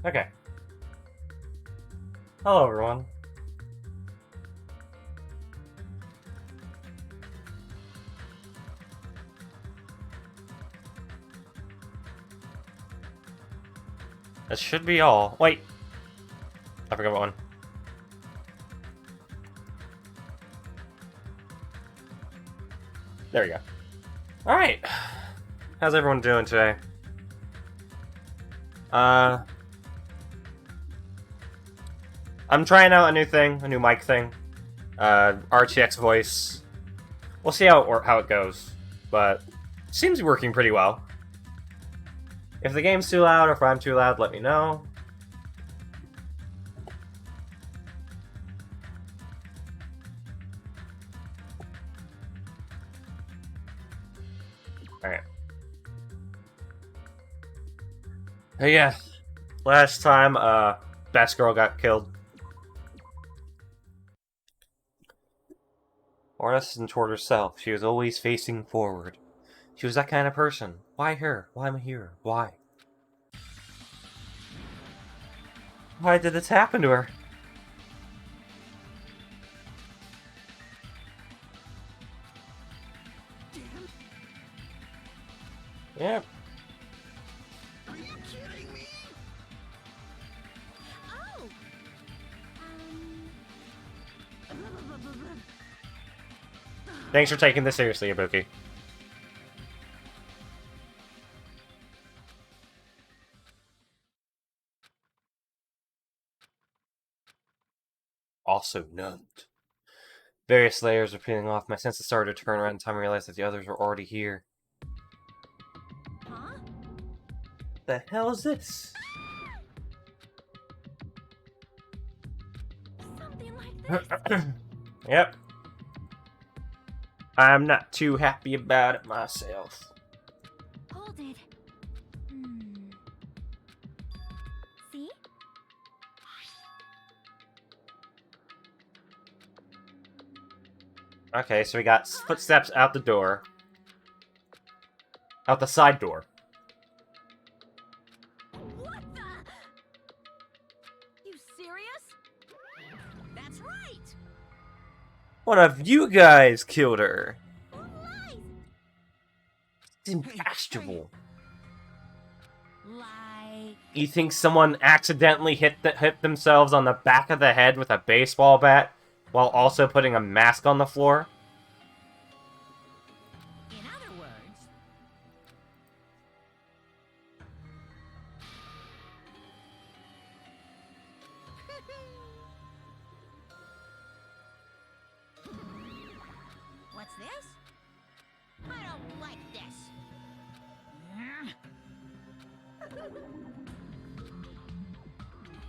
Okay. Hello, everyone. That should be all. Wait. I forgot one. There we go. Alright. How's everyone doing today? I'm trying out a new thing, a new mic thing. RTX voice. We'll see how it goes, but it seems to be working pretty well. If the game's too loud or if I'm too loud, let me know. Alright. Hey, yeah. Last time, Best Girl got killed. Honest and toward herself, she was always facing forward. She was that kind of person. Why her? Why am I here? Why? Why did this happen to her? Yep. Are you kidding me? Oh. Thanks for taking this seriously, Ibuki. Also numbed. Various layers were peeling off. My senses started to turn around in time I realized that the others were already here. Huh? The hell is this? Something like this? Yep. I'm not too happy about it myself. Hold it. See? Okay, so we got footsteps out the door. Out the side door. What the? You serious? That's right. One of you guys killed her. Who lies? It's impossible. Lie. You think someone accidentally hit themselves on the back of the head with a baseball bat while also putting a mask on the floor? In other words, what's this? I don't like this.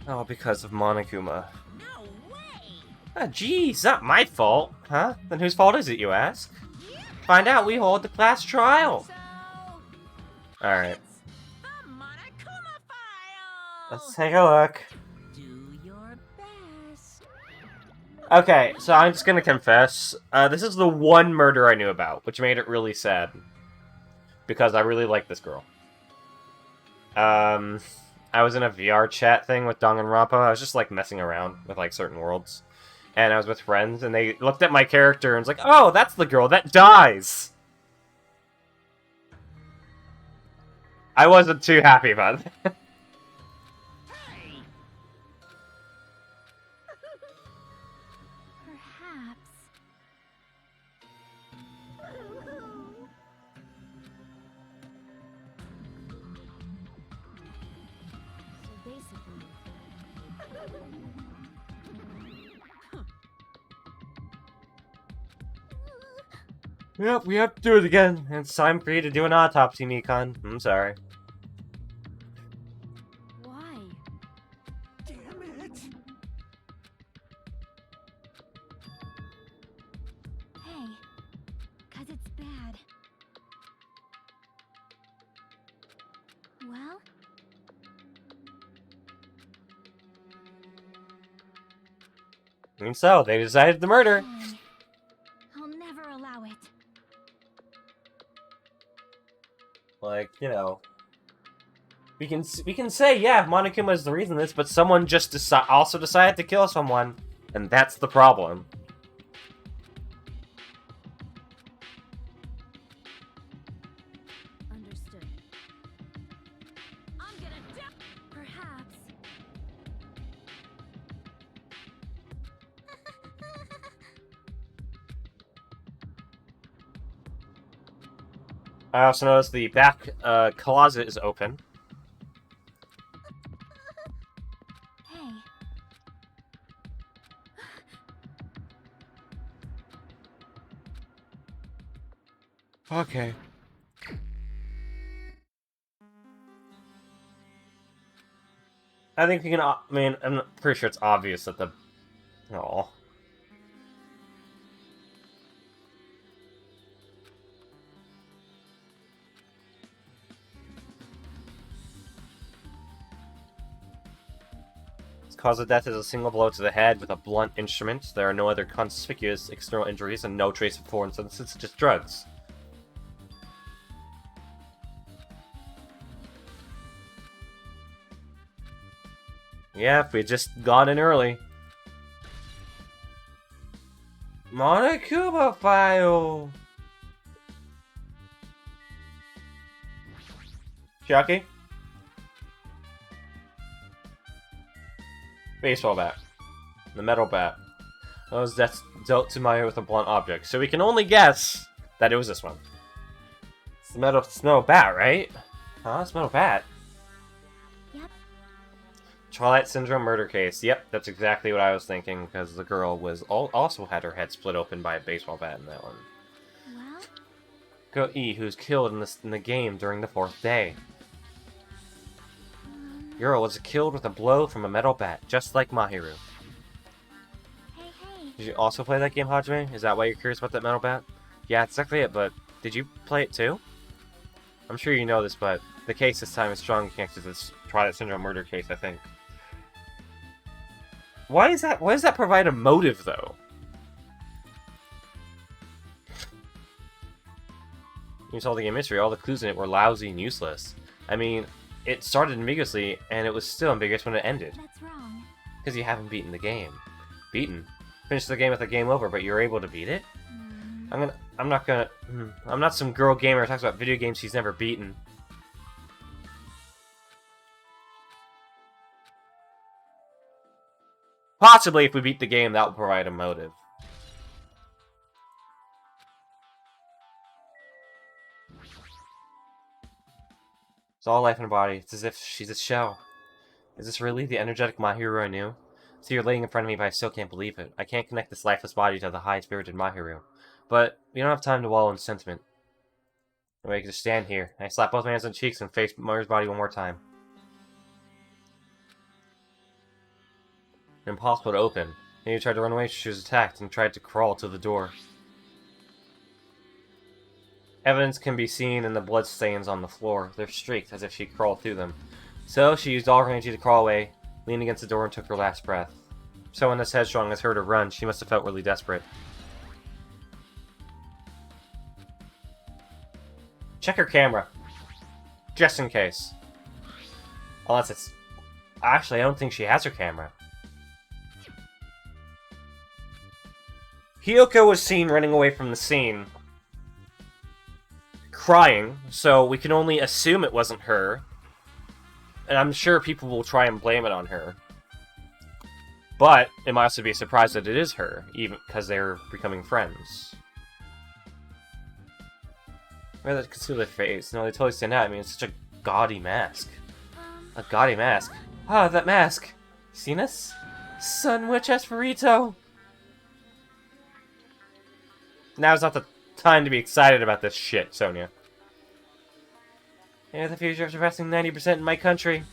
Oh, because of Monokuma. No way! Ah, geez, not my fault. Huh? Then whose fault is it, you ask? Find out, we hold the class trial. So, Alright, it's the Monokuma file. let's take a look. Do your best. Okay, so I'm just gonna confess. This is the one murder I knew about, which made it really sad. Because I really like this girl. I was in a VR chat thing with Danganronpa. I was just, like, messing around with, like, certain worlds. And I was with friends, and they looked at my character and was like, oh, that's the girl that dies! I wasn't too happy about it. Hey. Perhaps. So basically. Yep, we have to do it again. It's time for you to do an autopsy, Nikon. I'm sorry. Why? Damn it! Hey, 'cause it's bad. Well, And so, they decided to murder. fine. I'll never allow it. Like, you know. We can say, yeah, Monokuma is the reason this, but someone just also decided to kill someone, and that's the problem. Understood. I'm gonna do. Perhaps. I also noticed the back closet is open. Hey. Okay. I think we can. I mean, I'm pretty sure it's obvious that the. Oh. Its cause of death is a single blow to the head with a blunt instrument. There are no other conspicuous external injuries and no trace of foreign substances, just drugs. Yeah, if we had just gone in early. Monokuma file. Chucky? Baseball bat. The metal bat. Those that's dealt to Maya with a blunt object. So we can only guess that it was this one. It's the metal bat, right? Huh? It's metal bat. Yep. Twilight Syndrome murder case. Yep, that's exactly what I was thinking, because the girl was also had her head split open by a baseball bat in that one. Well, Go-E, who's killed in the game during the 4th day. Girl was killed with a blow from a metal bat, just like Mahiru. hey. Did you also play that game, Hajime? Is that why you're curious about that metal bat? Yeah, that's exactly it, but did you play it too? I'm sure you know this, but the case this time is strongly connected to this Twilight Syndrome murder case, I think. Why does that provide a motive, though? You saw the game history, all the clues in it were lousy and useless. I mean, it started ambiguously, and it was still ambiguous when it ended. That's wrong. Because you haven't beaten the game. Beaten? Finished the game with a game over, but you're able to beat it? I'm not some girl gamer who talks about video games she's never beaten. Possibly, if we beat the game, that will provide a motive. It's all life in her body. It's as if she's a shell. Is this really the energetic Mahiru I knew? See, you're laying in front of me, but I still can't believe it. I can't connect this lifeless body to the high-spirited Mahiru. But we don't have time to wallow in sentiment. I can just stand here. I slap both my hands on cheeks and face Mahiru's body one more time. Impossible to open. And you tried to run away, she was attacked and tried to crawl to the door. Evidence can be seen in the bloodstains on the floor. They're streaked, as if she crawled through them. So, she used all her energy to crawl away, leaned against the door and took her last breath. Someone as headstrong as her to run, she must have felt really desperate. Check her camera. Just in case. Unless it's... Actually, I don't think she has her camera. Hiyoko was seen running away from the scene, crying, so we can only assume it wasn't her. And I'm sure people will try and blame it on her. But it might also be a surprise that it is her, even because they're becoming friends. Where that conceal their face? No, they totally stand out. I mean, it's such a gaudy mask. A gaudy mask. Ah, that mask! Seen us? Sun Witch Esperito! Now's not the time to be excited about this shit, Sonia. Yeah, the future is surpassing 90% in my country.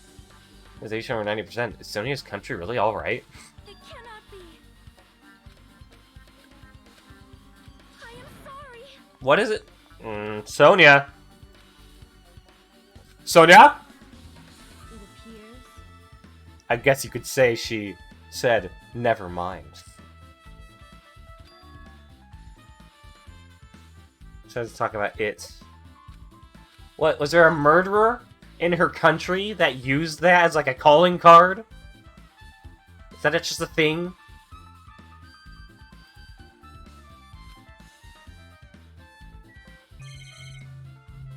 Is Asia over 90%? Is Sonia's country really alright? It cannot be. I am sorry. What is it? Sonia? Sonia? It appears. I guess you could say she said, never mind. She was talking about it. What, was there a murderer in her country that used that as like a calling card? Is that just a thing?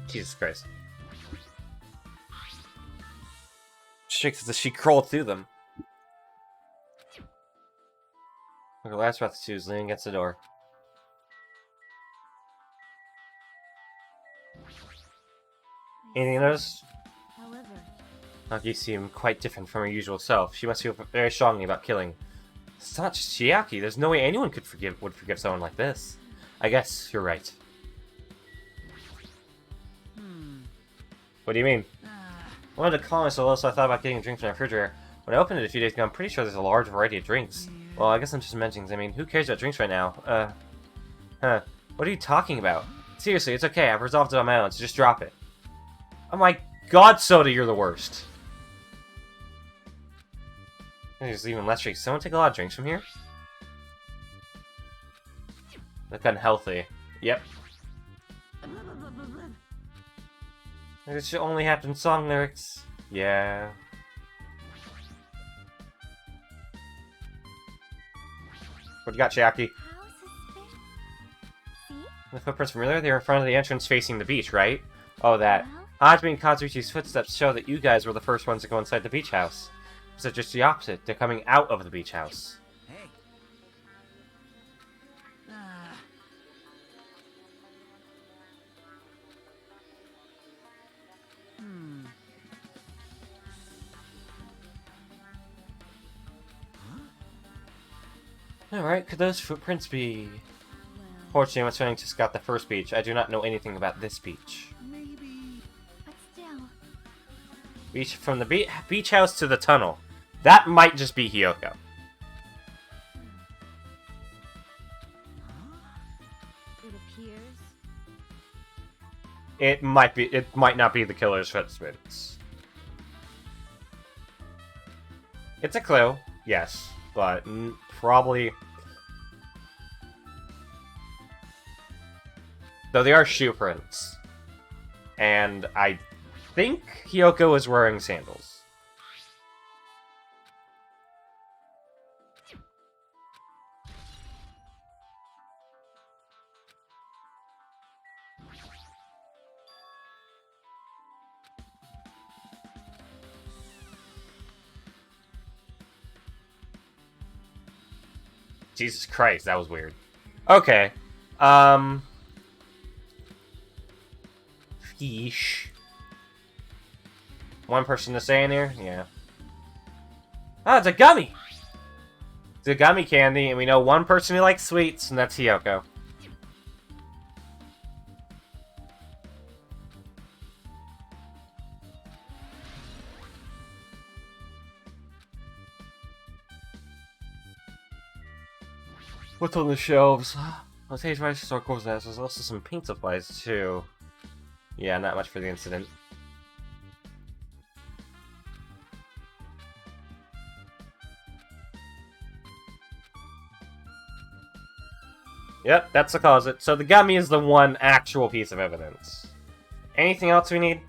Jesus Christ. She crawled through them. Her last breath, she was leaning against the door. Anything you notice? However, Nagi seemed quite different from her usual self. She must feel very strongly about killing. It's not just Chiaki. There's no way anyone would forgive someone like this. I guess you're right. What do you mean? I wanted to calm myself a little, so I thought about getting a drink from the refrigerator. When I opened it a few days ago, I'm pretty sure there's a large variety of drinks. Well, I guess I'm just mentioning. I mean, who cares about drinks right now? What are you talking about? Seriously, it's okay. I've resolved it on my own, so just drop it. Oh my god, Soda, you're the worst. There's even less drinks. Someone take a lot of drinks from here? Look unhealthy. Yep. It should only happen in song lyrics. Yeah. What you got, Chiaki? how suspicious. See? The footprints from earlier, they were in front of the entrance facing the beach, right? Oh, that. Well, Hajime and Kazuichi's footsteps show that you guys were the first ones to go inside the beach house. So just the opposite. They're coming out of the beach house. Hey. Alright, could those footprints be... well, Fortunately, I'm trying to scout the first beach. I do not know anything about this beach. Maybe. but still. Beach from the beach house to the tunnel. That might just be Hyoko. It appears. It might be. It might not be the killer's footprints. It's a clue, yes, but probably. Though they are shoe prints, and I think Hyoko is wearing sandals. Jesus Christ, that was weird. Okay. Fish. One person to say in here? Yeah. Oh, it's a gummy! It's a gummy candy, and we know one person who likes sweets, and that's Hyoko. What's on the shelves? On stage right circles, there's also some paint supplies too. Yeah, not much for the incident. Yep, that's the closet. So the gummy is the one actual piece of evidence. Anything else we need?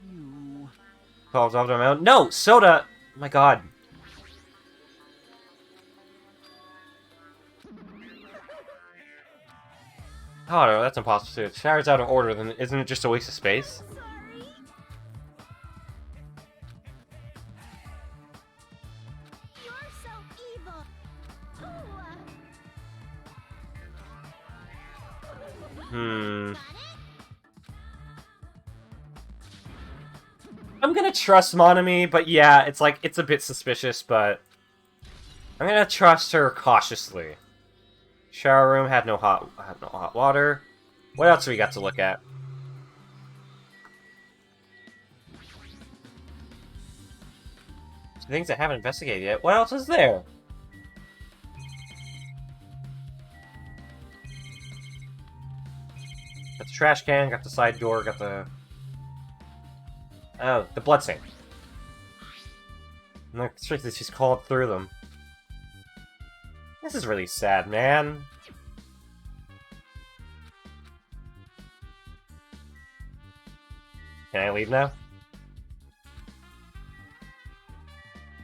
You. Calls off to my own. No, Soda! Oh my god. Oh no, that's impossible too. If shower's out of order, then isn't it just a waste of space? Sorry. You're so evil. Ooh, Hmm. got it? I'm gonna trust Monami, but yeah, it's like, it's a bit suspicious, but... I'm gonna trust her cautiously. Shower room had no hot water. What else do we got to look at? Things I haven't investigated yet. What else is there? Got the trash can, got the side door, got the... Oh, the bloodstain. No, strictly she's called through them. This is really sad, man. Can I leave now?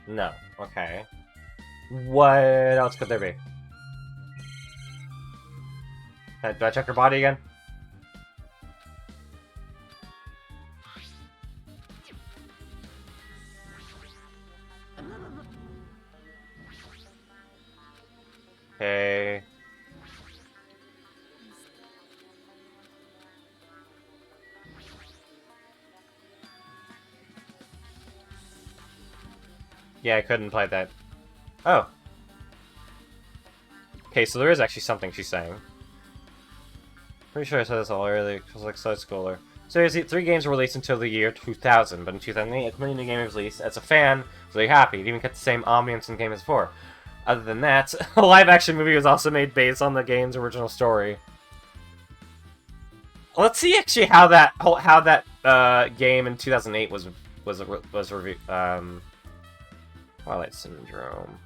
No. Okay. What else could there be? Do I check her body again? Okay. Yeah, I couldn't play that. Oh. Okay, so there is actually something she's saying. Pretty sure I said this all earlier, because like side scroller. So you see, 3 games were released until the year 2000, but in 2008, a community game was released. As a fan, I was really happy. It even kept the same ambience and game as before. Other than that, a live-action movie was also made based on the game's original story. Let's see actually how that game in 2008 was reviewed. Twilight Syndrome.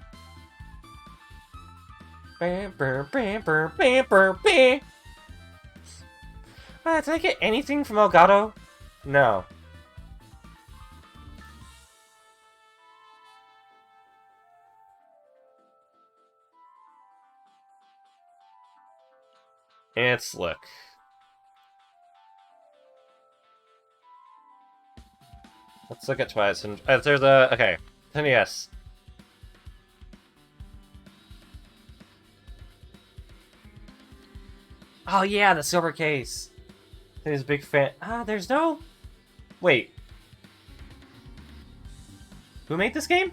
Did I get anything from Elgato? No. Let's look. Let's look at Twilight Syndrome. There's a... Okay. 10DS. Oh yeah, the silver case. He's a big fan. There's no... Wait. Who made this game?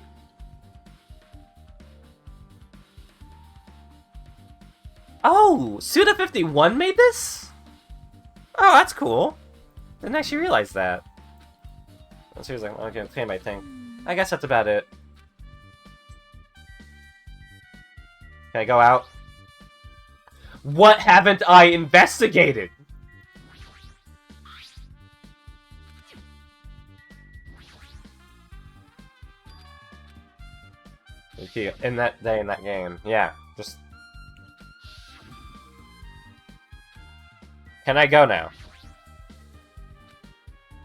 Oh! Suda51 made this? Oh, that's cool. Didn't actually realize that. Seriously, okay, okay, my thing. I guess that's about it. Can I go out? What haven't I investigated? Okay, in that game, yeah. Just... Can I go now?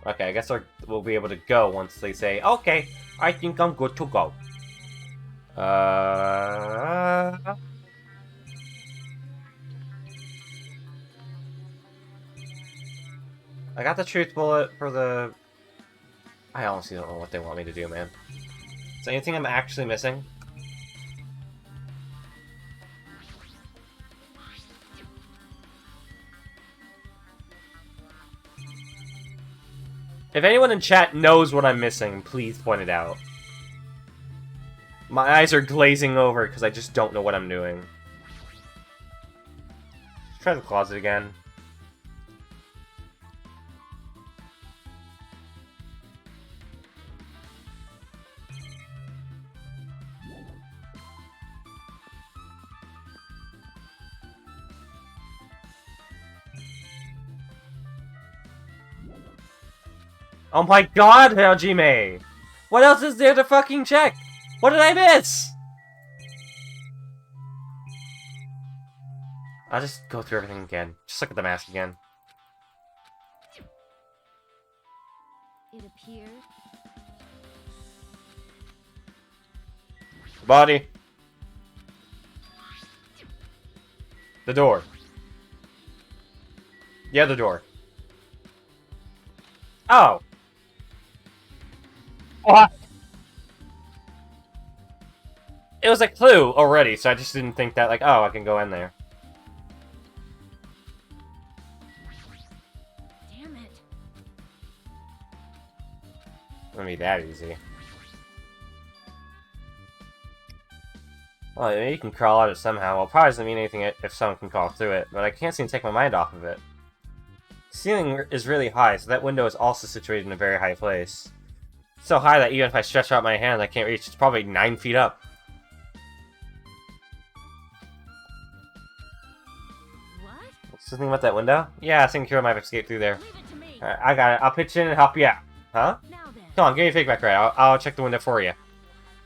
Okay, I guess we'll be able to go once they say, okay, I think I'm good to go. I got the truth bullet for the... I honestly don't know what they want me to do, man. Is there anything I'm actually missing? If anyone in chat knows what I'm missing, please point it out. My eyes are glazing over because I just don't know what I'm doing. Let's try the closet again. Oh my god, Hajime! What else is there to fucking check? What did I miss? I'll just go through everything again. Just look at the mask again. It appears. Body. The door. Yeah, the door. Oh! What? It was a clue already, so I just didn't think that, like, oh, I can go in there. Damn it. Wouldn't be that easy. Well, maybe you can crawl out of it somehow. Well, probably doesn't mean anything if someone can crawl through it, but I can't seem to take my mind off of it. The ceiling is really high, so that window is also situated in a very high place. It's so high that even if I stretch out my hand, I can't reach. It's probably 9 feet up. What? What's the thing about that window? Yeah, I think Kira might have escaped through there. Leave it to me. Alright, I got it. I'll pitch in and help you out. Huh? Now then. Come on, give me a fake back right. I'll check the window for you.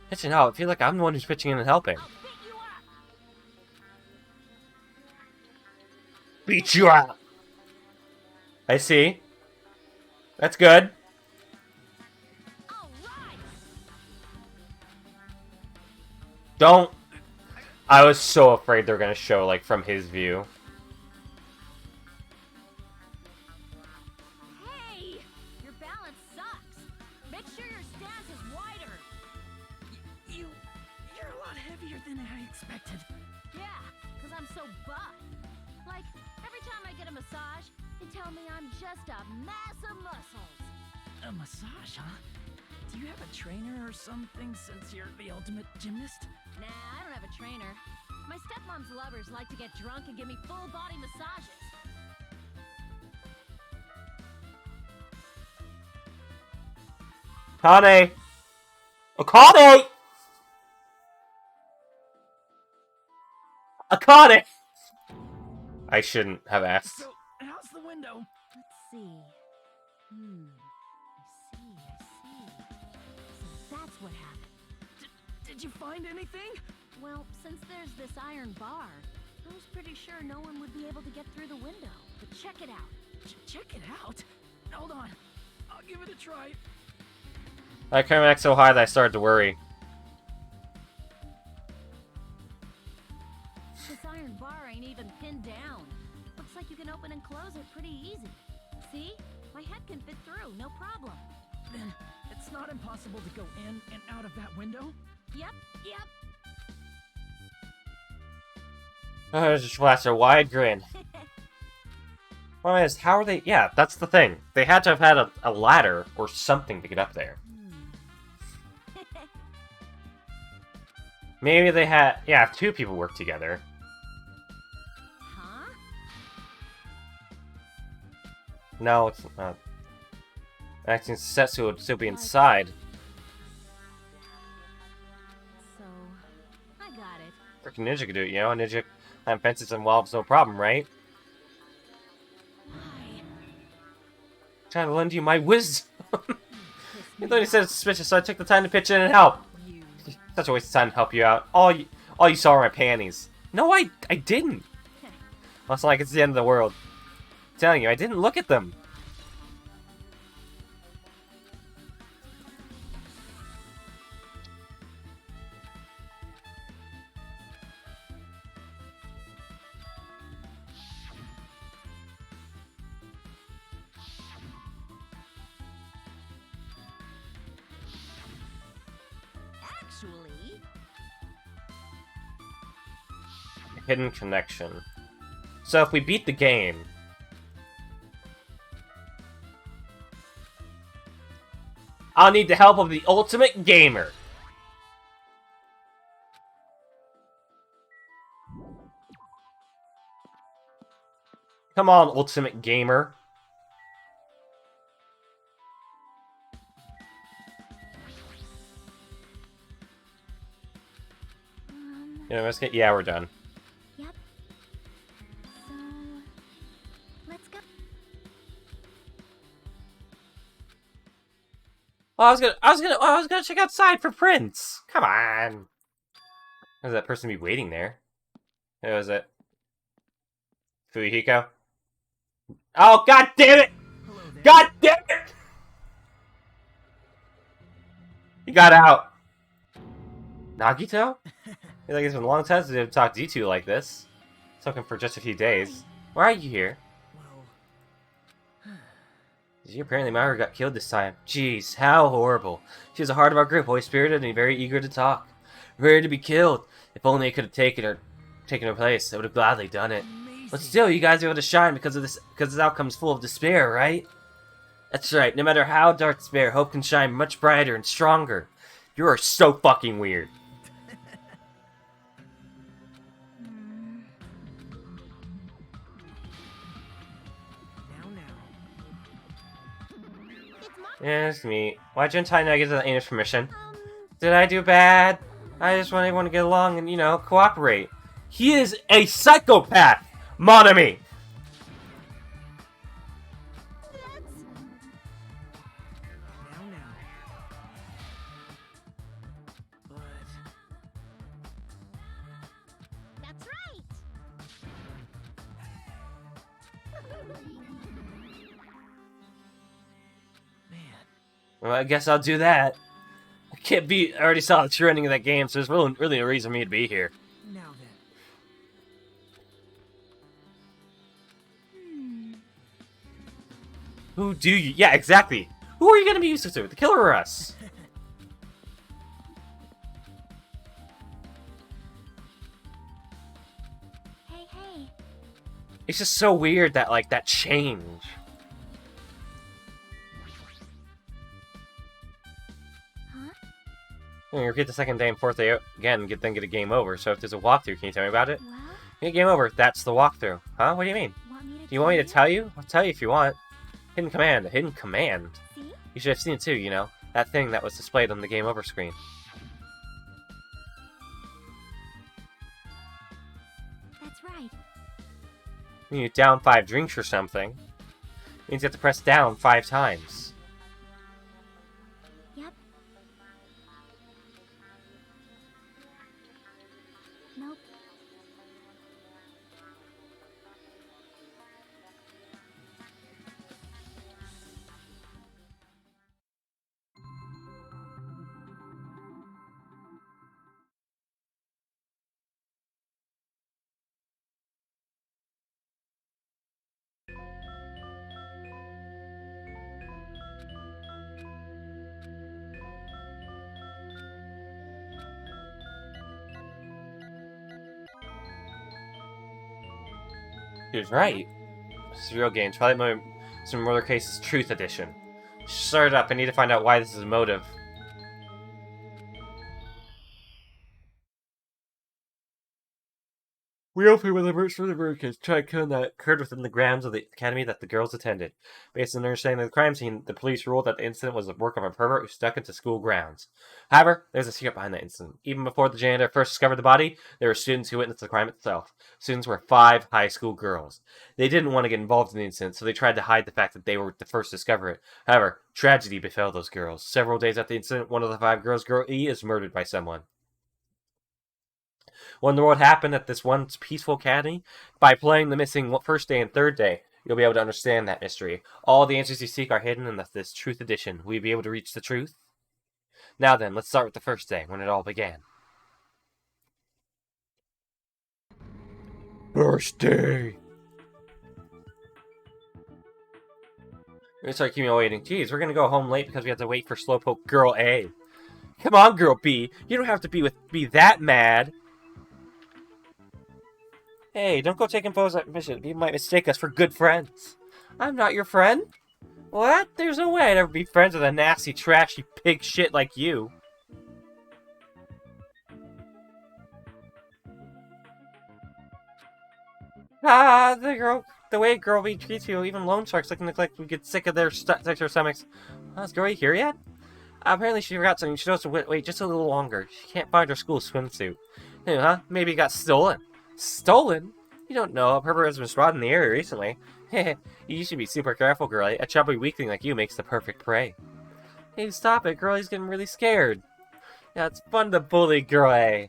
Pitching out? I feel like I'm the one who's pitching in and helping. I'll pick you up. Beat you out! I see. That's good. Don't. I was so afraid they're gonna show, like, from his view. Hey! Your balance sucks. Make sure your stance is wider. You're a lot heavier than I expected. Yeah, because I'm so buff. Like, every time I get a massage, they tell me I'm just a mass of muscles. A massage, huh? Do you have a trainer or something since you're the ultimate gymnast? Nah, I don't have a trainer. My stepmom's lovers like to get drunk and give me full body massages. Akane! Akane! Akane! I shouldn't have asked. So, how's the window? Let's see. I see. So that's what happened. Did you find anything? Well, since there's this iron bar, I was pretty sure no one would be able to get through the window. But check it out. Check it out. Hold on. I'll give it a try. I came back so high that I started to worry. This iron bar ain't even pinned down. Looks like you can open and close it pretty easy. See? My head can fit through, no problem. Then it's not impossible to go in and out of that window? Yep. Oh, just flashed a wide grin. Well, is how are they? Yeah, that's the thing. They had to have had a ladder or something to get up there. Maybe they had. Yeah, if two people work together. Huh? No, it's not. Acting Setsu would still be inside. So, I got it. Freaking ninja could do it, you know? A ninja climb fences and walls, no problem, right? Why? Trying to lend you my wisdom. You thought you said it's suspicious, so I took the time to pitch in and help. You. Such a waste of time to help you out. All you saw were my panties. No, I didn't. Well, it's not like it's the end of the world. I'm telling you, I didn't look at them. Actually, Hidden connection. So if we beat the game, I'll need the help of the ultimate gamer. Come on, ultimate gamer. Yeah, we're done. yep. So, let's go. Well, I was gonna check outside for Prince. Come on. Does that person be waiting there? Who is it? Fuyuhiko? Oh, god damn it! Hello there. God damn it! He got out. Nagito? I feel like it's been a long time since I've talked to you two like this. Took him for just a few days. Why are you here? Well, Apparently Maru got killed this time. Jeez, how horrible. She was the heart of our group, always spirited and very eager to talk. Ready to be killed. If only I could have taken her place, I would have gladly done it. But amazing. still, you guys are able to shine because this outcome's full of despair, right? That's right, no matter how dark despair, hope can shine much brighter and stronger. You are so fucking weird. Yeah, it's me. Why didn't I not get the Anna's permission? Did I do bad? I just want everyone to get along and, you know, cooperate. He is a psychopath! Monami! Now. But That's right. man, Well, I guess I'll do that. I can't beat. I already saw the true ending of that game, so there's really no reason for me to be here. Now then. Who do you? Yeah, exactly. Who are you gonna be useless to? The killer or us? Hey, hey. It's just so weird that like that change. Huh? You repeat the second day and fourth day again, then get a game over. So if there's a walkthrough, can you tell me about it? Well, Yeah, game over. That's the walkthrough. Huh? What do you mean? want me to Do you want me to tell you? I'll tell you if you want. Hidden command. A hidden command. See? You should have seen it too, you know? That thing that was displayed on the game over screen. That's right. When you down 5 drinks or something, it means you have to press down 5 times. Yep. Nope. He was right. This is a real game. Twilight some Murder Cases Truth Edition. Start it up. I need to find out why this is a motive. We open with a verse for the Americans tried killing that occurred within the grounds of the academy that the girls attended. Based on their understanding of the crime scene, the police ruled that the incident was the work of a pervert who stuck into school grounds. However, there's a secret behind that incident. Even before the janitor first discovered the body, there were students who witnessed the crime itself. Students were 5 high school girls. They didn't want to get involved in the incident, so they tried to hide the fact that they were the first to discover it. However, tragedy befell those girls. Several days after the incident, one of the 5 girls, Girl E, is murdered by someone. Wonder what happened at this once peaceful academy? By playing the missing first day and third day, you'll be able to understand that mystery. All the answers you seek are hidden in this Truth Edition. Will you be able to reach the truth? Now then, let's start with the first day, when it all began. First day. We're gonna start keeping you waiting. Geez, we're gonna go home late because we have to wait for Slowpoke Girl A. Come on, Girl B. You don't have to be that mad. Hey, don't go taking photos at mission. You might mistake us for good friends. I'm not your friend. What? There's no way I'd ever be friends with a nasty, trashy pig shit like you. Ah, the way Girl B treats you, even loan sharks look like we get sick of their stomachs. Is Girl here yet? Apparently she forgot something. She knows to wait just a little longer. She can't find her school swimsuit. Huh? Maybe it got stolen. Stolen? You don't know. A pervert has been spotted in the area recently. You should be super careful, girlie. A chubby weakling like you makes the perfect prey. Hey, stop it. Girlie's getting really scared. Yeah, it's fun to bully Girl A.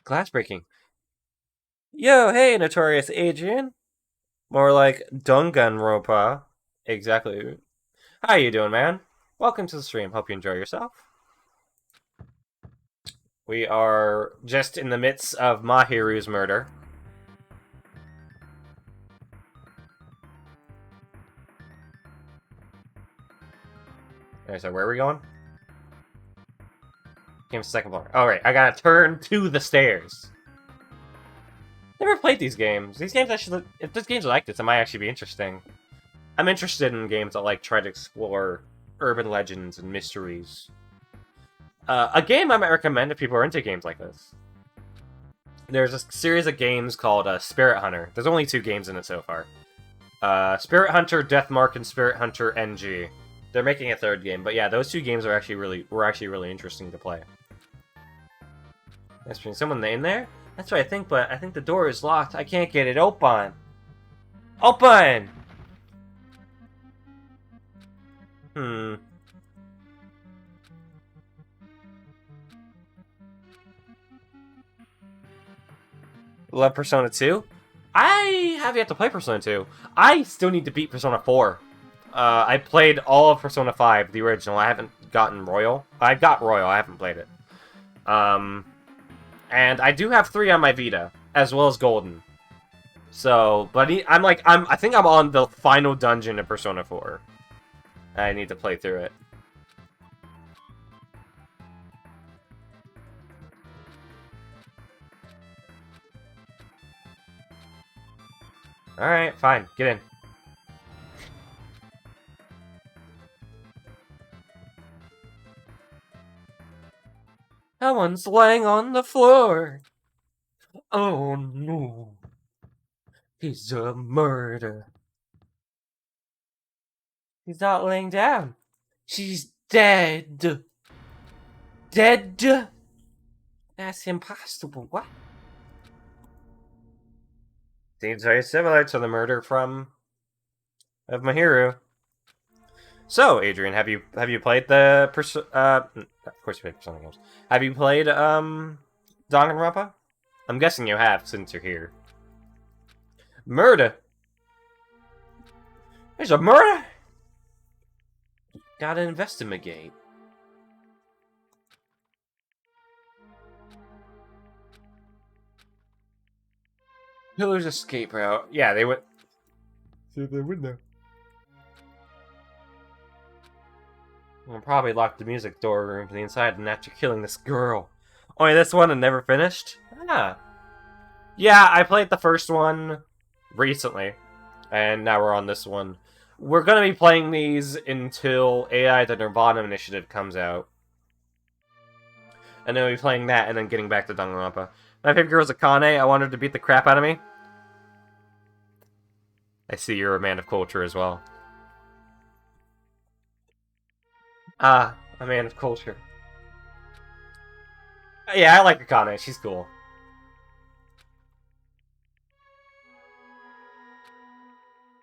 Glass breaking. Yo, hey, Notorious Adrian. More like Danganronpa. Exactly. How you doing, man? Welcome to the stream. Hope you enjoy yourself. We are just in the midst of Mahiru's murder. Okay, so where are we going? Game's second floor. Alright, I gotta turn to the stairs. Never played these games. These games actually, if this game's like this, it might actually be interesting. I'm interested in games that like try to explore urban legends and mysteries. A game I might recommend if people are into games like this. There's a series of games called Spirit Hunter. There's only 2 games in it so far. Spirit Hunter Deathmark and Spirit Hunter NG. They're making a 3rd game, but yeah, those 2 games were actually really interesting to play. There's someone in there? That's what I think, but I think the door is locked. I can't get it open. Open! Love Persona 2? I have yet to play Persona 2. I still need to beat Persona 4. I played all of Persona 5, the original. I haven't gotten Royal. I got Royal, I haven't played it. And I do have 3 on my Vita, as well as Golden. So, but I think I'm on the final dungeon of Persona 4. I need to play through it. Alright, fine. Get in. Someone's laying on the floor. Oh no. He's a murder. He's not laying down. She's dead. Dead? That's impossible. What? Seems very similar to the murder of Mahiru. So, Adrian, have you played the of course you played Persona games. Have you played Danganronpa? I'm guessing you have since you're here. Murder. There's a murder. Gotta investigate. Killer's escape route. Yeah, they went through the window. We'll probably lock the music door room from the inside and after killing this girl. Only this one and never finished? Ah. Yeah, I played the first one recently. And now we're on this one. We're gonna be playing these until AI the Nirvana Initiative comes out. And then we'll be playing that and then getting back to Danganronpa. My favorite girl is Akane. I want her to beat the crap out of me. I see you're a man of culture as well. Ah, a man of culture. Yeah, I like Akane. She's cool.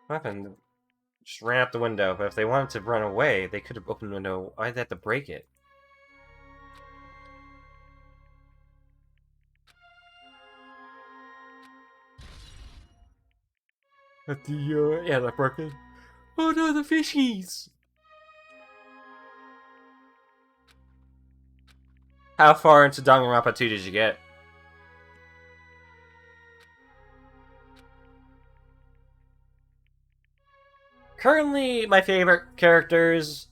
What happened? Just ran out the window, but if they wanted to run away, they could have opened the window. Why'd they have to break it? At the, yeah, that broke it. Oh no, the fishies! How far into Danganronpa 2 did you get? Currently, my favorite characters...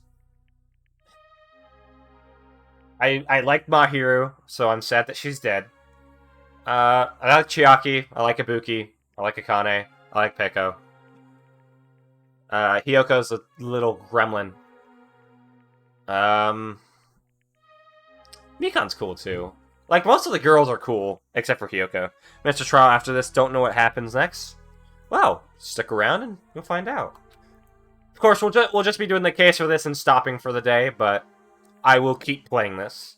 I like Mahiru, so I'm sad that she's dead. I like Chiaki, I like Ibuki, I like Akane, I like Peko. Hyoko's a little gremlin. Mikan's cool too. Like, most of the girls are cool, except for Hyoko. Mr. Trial after this, don't know what happens next? Well, stick around and you'll find out. Of course, we'll just be doing the case for this and stopping for the day, but I will keep playing this.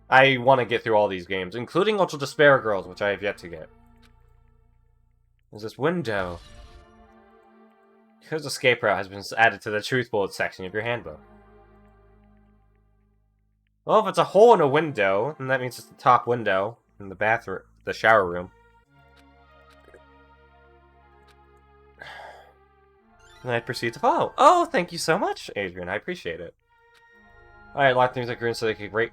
I want to get through all these games, including Ultra Despair Girls, which I have yet to get. There's this window. Because escape route has been added to the truth bullet section of your handbook. Well, if it's a hole in a window, then that means it's the top window in the bathroom, the shower room. And I proceed to follow. Oh, thank you so much, Adrian. I appreciate it. Alright, locked the music room so they could break.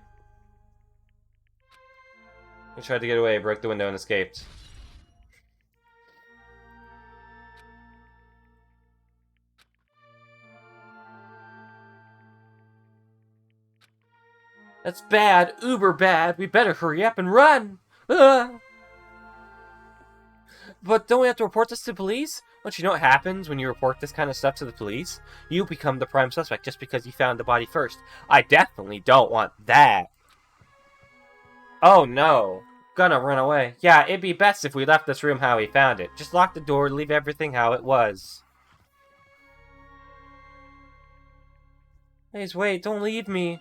They tried to get away, broke the window, and escaped. That's bad, uber bad. We better hurry up and run. But don't we have to report this to police? Don't you know what happens when you report this kind of stuff to the police? You become the prime suspect just because you found the body first. I definitely don't want that. Oh no. Gonna run away. Yeah, it'd be best if we left this room how we found it. Just lock the door, leave everything how it was. Please wait, don't leave me.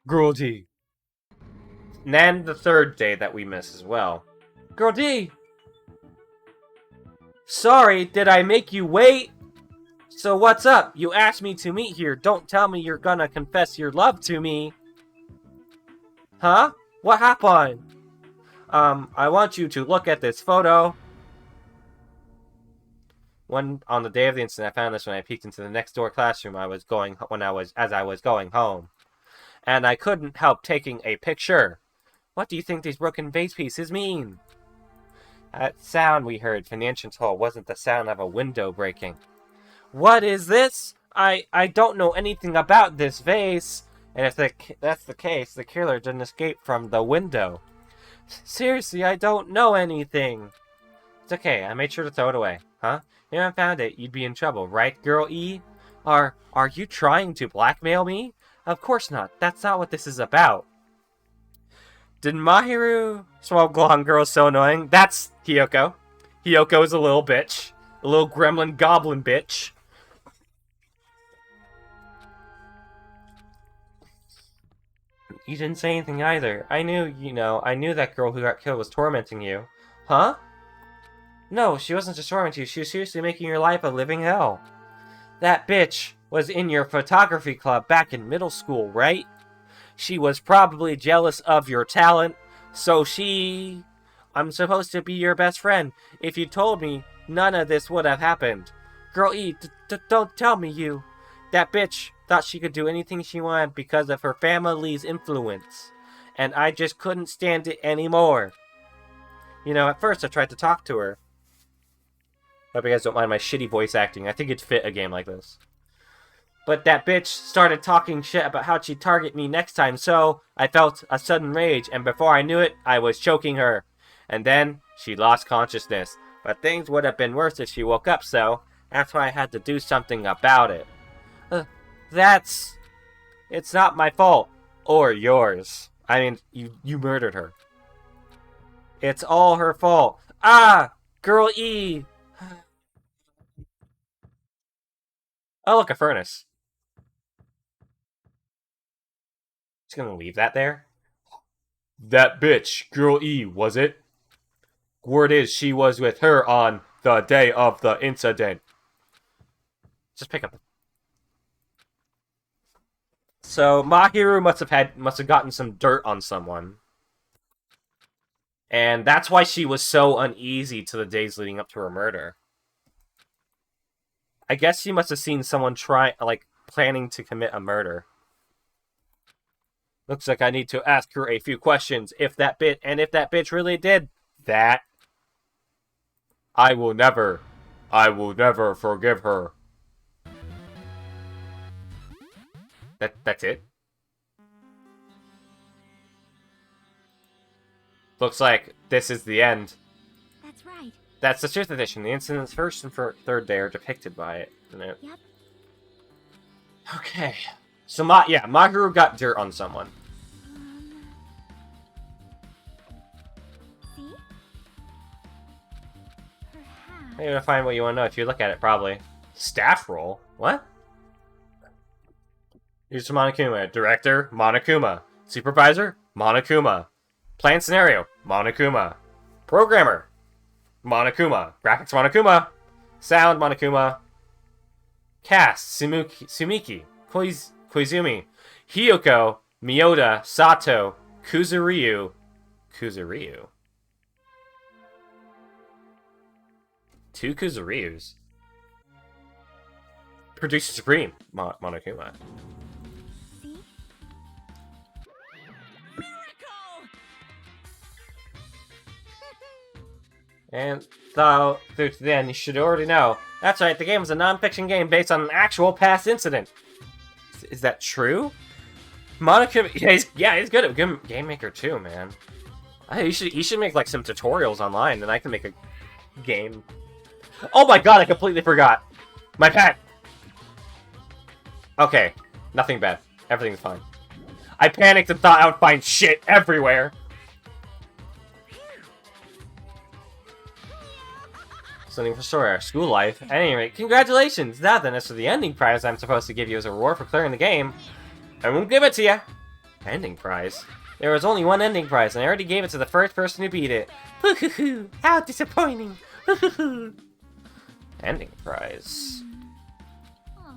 Girl D. And then the third day that we miss as well. Girl D! Sorry, did I make you wait? So what's up? You asked me to meet here. Don't tell me you're gonna confess your love to me. Huh? What happened? I want you to look at this photo. On the day of the incident, I found this when I peeked into the next door classroom as I was going home. And I couldn't help taking a picture. What do you think these broken vase pieces mean? That sound we heard from the entrance hall wasn't the sound of a window breaking. What is this? I don't know anything about this vase. And if that's the case, the killer didn't escape from the window. Seriously, I don't know anything. It's okay, I made sure to throw it away. Huh? If you haven't found it, you'd be in trouble, right, Girl E? Are you trying to blackmail me? Of course not. That's not what this is about. Did Mahiru... Small blonde girl so annoying. That's Hiyoko. Hiyoko's a little bitch. A little gremlin goblin bitch. You didn't say anything either. I knew that girl who got killed was tormenting you. Huh? No, she wasn't just tormenting you. She was seriously making your life a living hell. That bitch was in your photography club back in middle school, right? She was probably jealous of your talent, so I'm supposed to be your best friend. If you told me, none of this would have happened. Girl E, don't tell me you. That bitch thought she could do anything she wanted because of her family's influence. And I just couldn't stand it anymore. At first I tried to talk to her. Hope you guys don't mind my shitty voice acting. I think it'd fit a game like this. But that bitch started talking shit about how she'd target me next time, so I felt a sudden rage, and before I knew it, I was choking her. And then, she lost consciousness. But things would have been worse if she woke up, so that's why I had to do something about it. It's not my fault. Or yours. I mean, you murdered her. It's all her fault. Ah! Girl E! Oh, look, a furnace. Just gonna leave that there? That bitch, Girl E, was it? Word is she was with her on the day of the incident. Just pick up. So Mahiru must have gotten some dirt on someone. And that's why she was so uneasy to the days leading up to her murder. I guess she must have seen someone planning to commit a murder. Looks like I need to ask her a few questions. If that bitch really did that, I will never forgive her. That's it? Looks like this is the end. That's right. That's the 5th edition. The incident's first and third day are depicted by it, isn't it? Yep. Okay. So, Mahiru got dirt on someone. See? Perhaps. You're gonna find what you want to know if you look at it, probably. Staff roll? What? Here's Monokuma. Director, Monokuma. Supervisor, Monokuma. Plan scenario, Monokuma. Programmer, Monokuma. Graphics, Monokuma. Sound, Monokuma. Cast, Sumiki. Koizumi. Hiyoko, Miyoda, Sato, Kuzuryu. Kuzuryu? 2 Kuzuryus. Producer Supreme, Monokuma. See? And so, through to the end, you should already know. That's right, the game is a non-fiction game based on an actual past incident. Is that true? Monokuma, he's good at game maker too, man. He should make like some tutorials online, and I can make a game. Oh my god, I completely forgot. My pet. Okay, nothing bad. Everything's fine. I panicked and thought I would find shit everywhere. Something for sure, our school life. At any rate, congratulations! Now then, as for the ending prize I'm supposed to give you as a reward for clearing the game, I won't give it to you. Ending prize? There was only one ending prize, and I already gave it to the first person who beat it. Hoo-hoo-hoo! How disappointing! Hoo-hoo-hoo! Ending prize. Aww.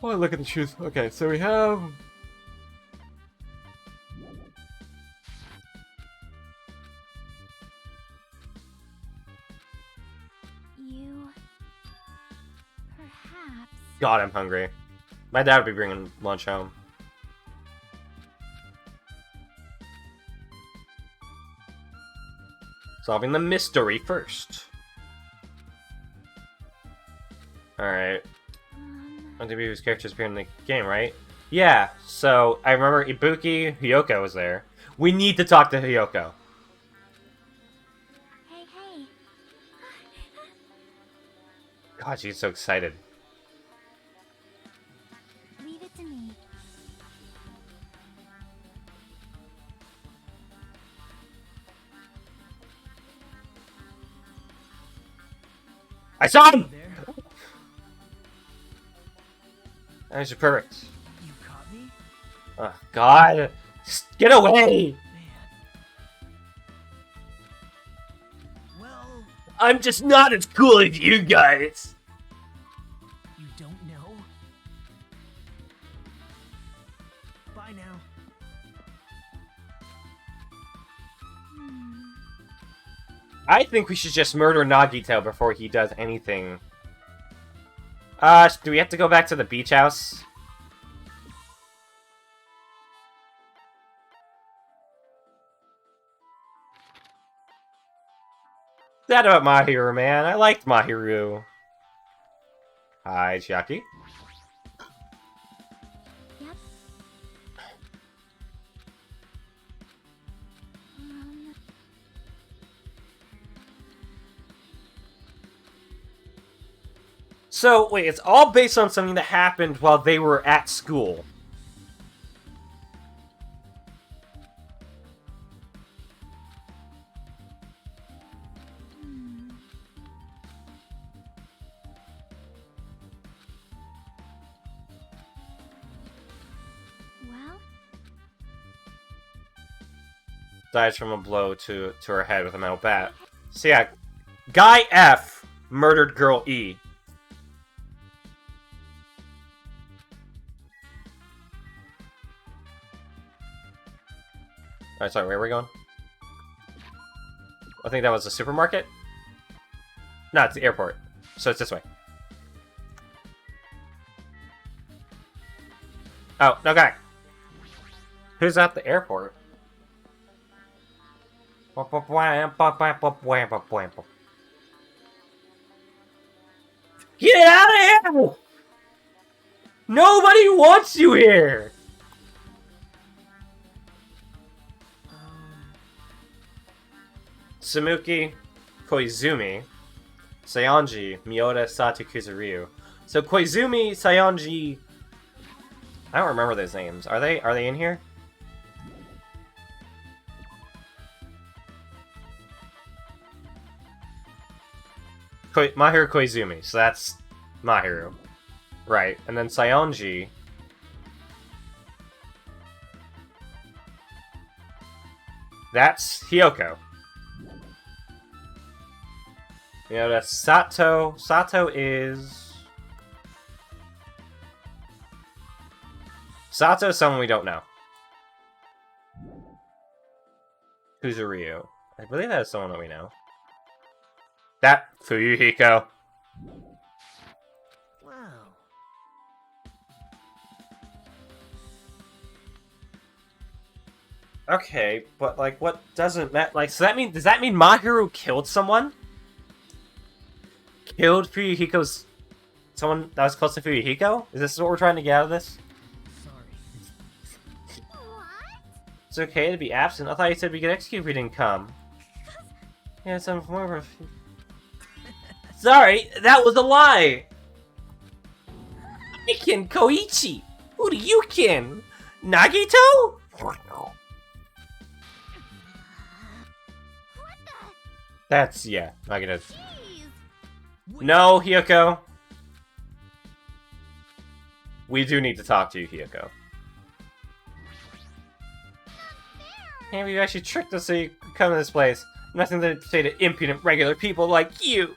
Oh, look at the truth. Okay, so we have... You... perhaps... God, I'm hungry. My dad would be bringing lunch home. Solving the mystery first. Alright. To be whose characters appear in the game, right? Yeah, so I remember Ibuki, Hyoko was there. We need to talk to Hyoko. Hey, hey. God, she's so excited. Leave it to me. I saw him! There. That's perfect. You caught me? Oh, God. Just get away! Man. Well, I'm just not as cool as you guys! you don't know? Bye now. I think we should just murder Nagito before he does anything. Do we have to go back to the beach house? That about Mahiru, man. I liked Mahiru. Hi, Chiaki. Yep. So, wait, it's all based on something that happened while they were at school. Well, Dies from a blow to her head with a metal bat. So yeah, Guy F murdered Girl E. Alright, sorry, where are we going? I think that was the supermarket? No, it's the airport. So it's this way. Oh, no, guy. Who's at the airport? Get out of here! Nobody wants you here! Samuki Koizumi, Saionji, Miyoda, Satu, Kuzuryu. So Koizumi, Saionji... I don't remember those names. Are they in here? Mahiru Koizumi, so that's Mahiru. Right, and then Saionji... That's Hyoko. You know, that's Sato. Sato is... Sato is someone we don't know. Kuzuryu. I believe that is someone that we know. That Fuyuhiko. Wow. Okay, but like, what doesn't matter? Like, so that mean does that mean Mahiru killed someone? Killed Fuyuhiko's someone that was close to Fuyuhiko? Is this what we're trying to get out of this? Sorry. what? It's okay to be absent. I thought you said we could execute if we didn't come. Yeah, some more of. Sorry, that was a lie. I kin Koichi. Who do you kin? Nagito? What the? That's yeah, Nagito. Jeez. No, Hyoko. We do need to talk to you, Hyoko. Maybe you actually tricked us so you could come to this place. Nothing to say to impudent regular people like you.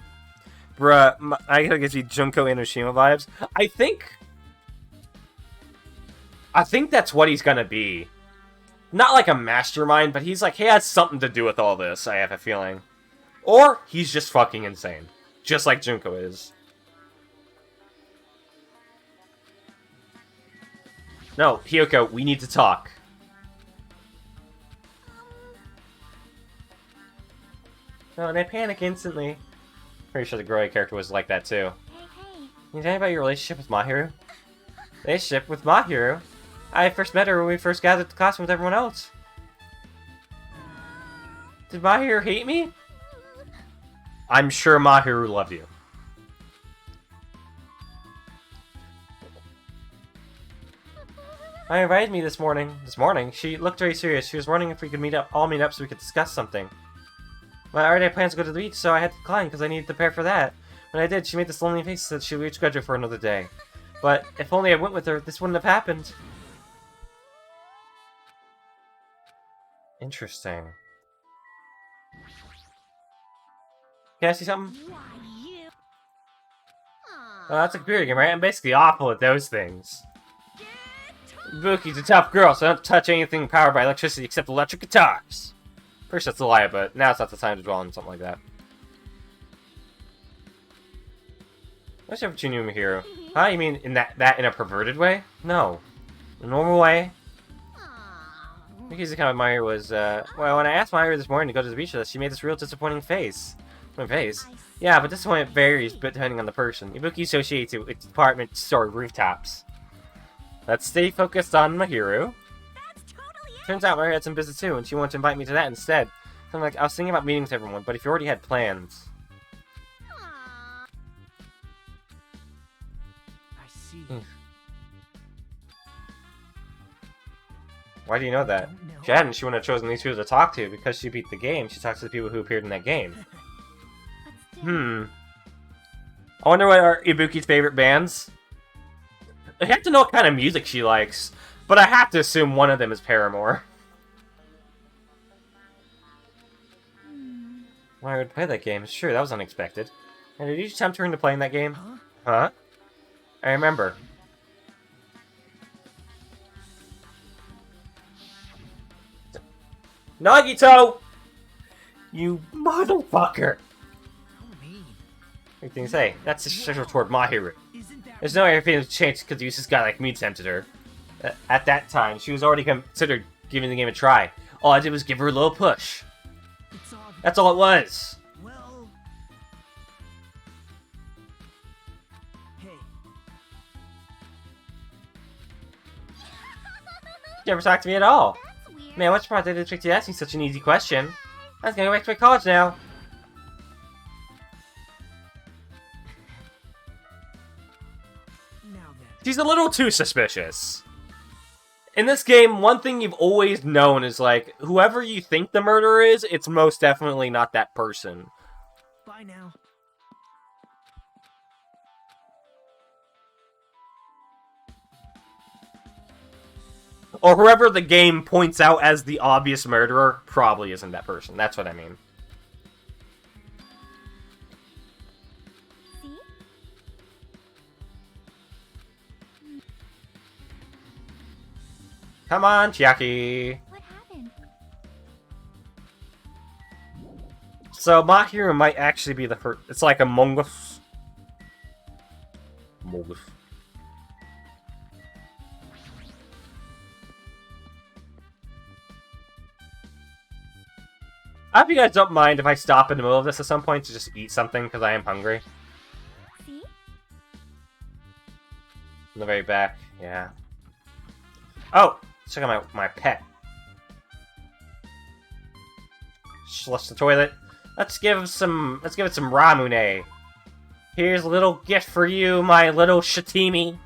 Bruh, I gotta get you Junko Enoshima vibes. I think I think that's what he's gonna be. Not like a mastermind, but he's like, he has something to do with all this, I have a feeling. Or he's just fucking insane. Just like Junko is. No, Hiyoko, we need to talk. No, and they panic instantly. Pretty sure the girl character was like that too. Hey, hey. Can you tell me about your relationship with Mahiru? Relationship with Mahiru? I first met her when we first gathered the classroom with everyone else. Did Mahiru hate me? I'm sure Mahiru loved you. I invited me this morning. This morning? She looked very serious. She was wondering if we could all meet up so we could discuss something. Well, I already had plans to go to the beach, so I had to decline because I needed to prepare for that. When I did, she made this lonely face that she would reschedule for another day. But if only I went with her, this wouldn't have happened. Interesting. Can I see something? Why, you? Oh, that's a computer game, right? I'm basically awful at those things. Buki's a tough girl, so don't touch anything powered by electricity except electric guitars. First that's a lie, but now it's not the time to dwell on something like that. What's your opportunity with Hero? Huh? You mean in that in a perverted way? No. The normal way? Mickey's account of Mahiru was, well, when I asked Mahiru this morning to go to the beach with us, she made this real disappointing face. My face? Yeah, but disappointment varies depending on the person. Ibuki associates it with department store rooftops. Let's stay focused on Mahiru. That's totally it. Turns out Mahiru had some business too, and she wanted to invite me to that instead. So I'm like, I was thinking about meeting with everyone, but if you already had plans... Aw. I see. Why do you know that? Don't know. If she hadn't, she wouldn't have chosen these people to talk to. Because she beat the game, she talks to the people who appeared in that game. But still, I wonder what are Ibuki's favorite bands? I have to know what kind of music she likes, but I have to assume one of them is Paramore. Why would I play that game? Sure, that was unexpected. And did you just tempt her into playing that game? Huh? Huh? I remember. Nagito! You motherfucker! How mean. What do you say? That's a sexual toward Mahiru. Isn't that There's no way her feelings changed because the useless guy like me tempted her. At that time, she was already considered giving the game a try. All I did was give her a little push. it's obvious. That's all it was. Well. Hey, You never talked to me at all. that's weird. Man, what's the problem? I didn't expect you to ask me such an easy question. I was gonna go back to my college now. now then. She's a little too suspicious. In this game, one thing you've always known is, like, whoever you think the murderer is, it's most definitely not that person. Bye now. Or whoever the game points out as the obvious murderer probably isn't that person. That's what I mean. See? Come on, Chiaki. What happened? So, Mahiru might actually be the first. It's like Among Us. Among Us. I hope you guys don't mind if I stop in the middle of this at some point to just eat something, because I am hungry. See? In the very back, yeah. Oh! Let's check out my pet. Flush the toilet. Let's give it some Ramune. Here's a little gift for you, my little Shatimi.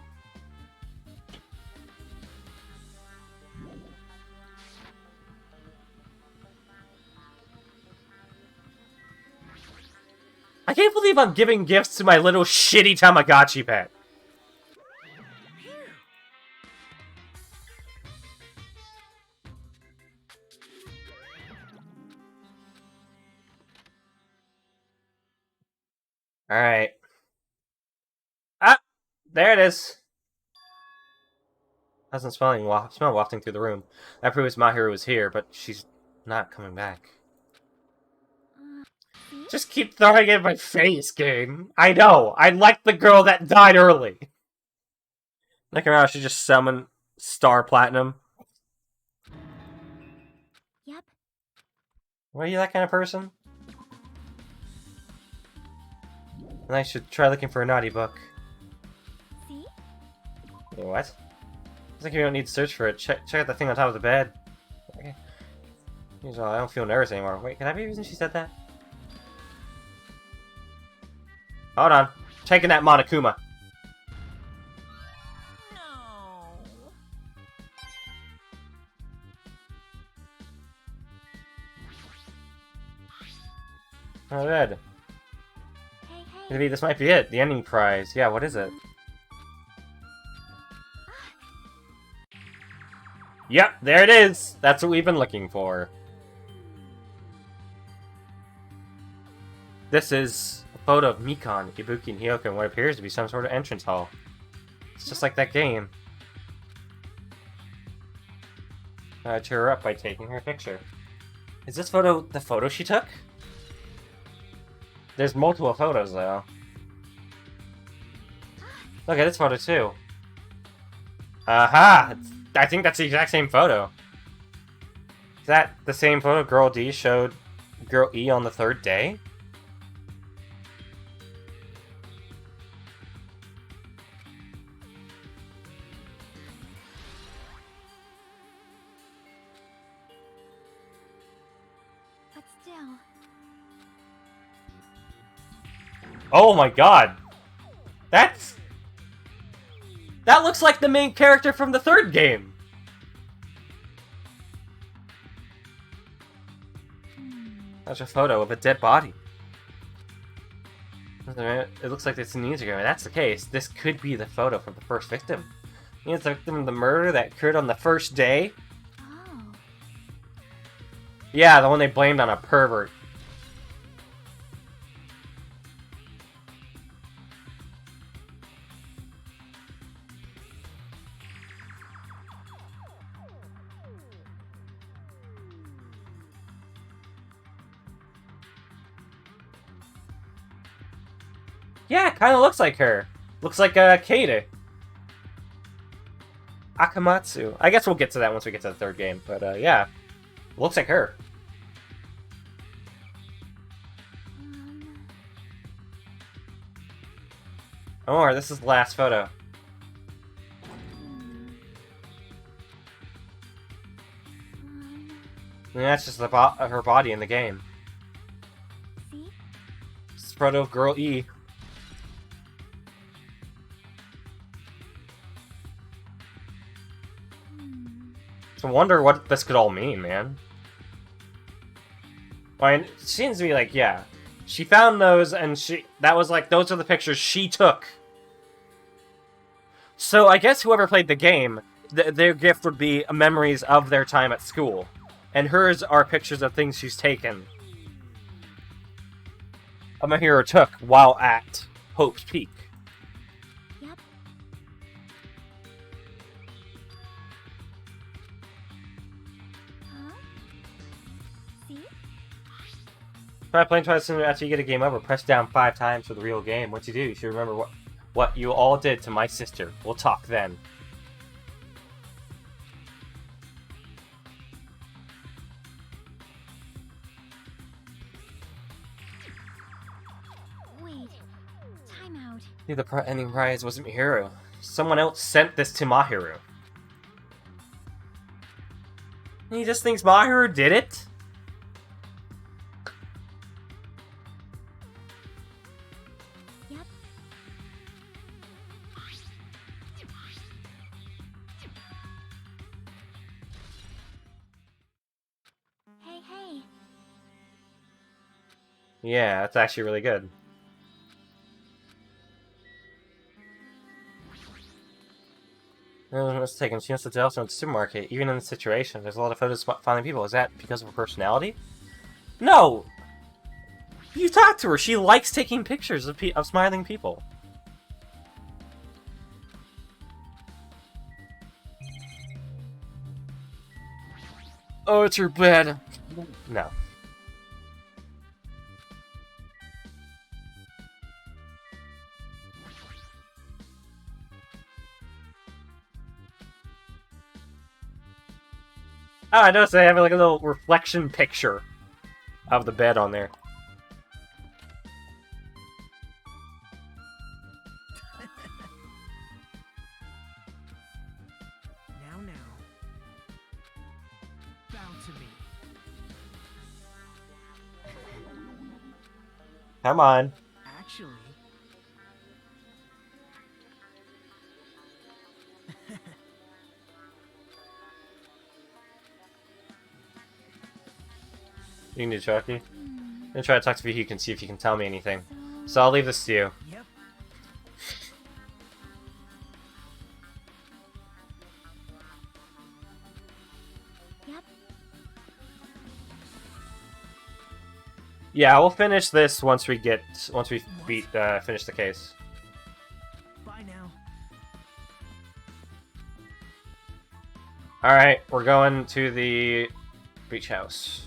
I can't believe I'm giving gifts to my little shitty Tamagotchi pet. Alright. Ah! There it is. Pleasant smell wafting through the room. That proves Mahiru was here, but she's not coming back. Just keep throwing it in my face, game. I know. I like the girl that died early. Like around, she just summoned Star Platinum. Yep. Are you that kind of person? Then I should try looking for a naughty book. See? Wait, what? Looks like you don't need to search for it. Check out the thing on top of the bed. Okay. I don't feel nervous anymore. Wait, can that be the reason she said that? Hold on. Taking that Monokuma. No. Oh, good. Hey, hey. Maybe this might be it. The ending prize. Yeah, what is it? Yep, there it is! That's what we've been looking for. This is a photo of Mikan, Ibuki, and Hyoka in what appears to be some sort of entrance hall. It's just like that game. I cheer her up by taking her picture. Is this photo the photo she took? There's multiple photos, though. Look at this photo, too. Aha! I think that's the exact same photo. Is that the same photo Girl D showed Girl E on the third day? But still. Oh my god! That looks like the main character from the third game! That's a photo of a dead body. It looks like it's an Instagram. If that's the case, this could be the photo from the first victim. It's the victim of the murder that occurred on the first day? Oh. Yeah, the one they blamed on a pervert. Yeah, kind of looks like her. Looks like Kata. Akamatsu. I guess we'll get to that once we get to the third game, but yeah. Looks like her. Oh, this is the last photo. And that's just the her body in the game. See? This is photo of Girl E. I wonder what this could all mean, man. I mean, it seems to be like, yeah. She found those, and that was like, those are the pictures she took. So I guess whoever played the game, their gift would be memories of their time at school. And hers are pictures of things she's taken. My hero took while at Hope's Peak. Yep. Huh? See? Try playing twice after you get a game over. Press down 5 times for the real game. Once you do, you should remember what you all did to my sister. We'll talk then. Wait. Time out. The ending prize wasn't Mihiru. Someone else sent this to Mahiru. He just thinks Mahiru did it? Yep. Hey, hey. Yeah, that's actually really good. It's taken. She wants to tell someone at the supermarket. Even in this situation, there's a lot of photos of finding people. Is that because of her personality? No! You talk to her. She likes taking pictures of smiling people. Oh, it's her bed. No. Oh, I noticed they have like a little reflection picture of the bed on there. Now. Bow to me. Come on. Actually. You can do Chucky. I'm gonna try to talk to Vicky and see if you can tell me anything. So I'll leave this to you. Yep. Yep. Yeah, we'll finish this once we finish the case. Bye now. Alright, we're going to the beach house.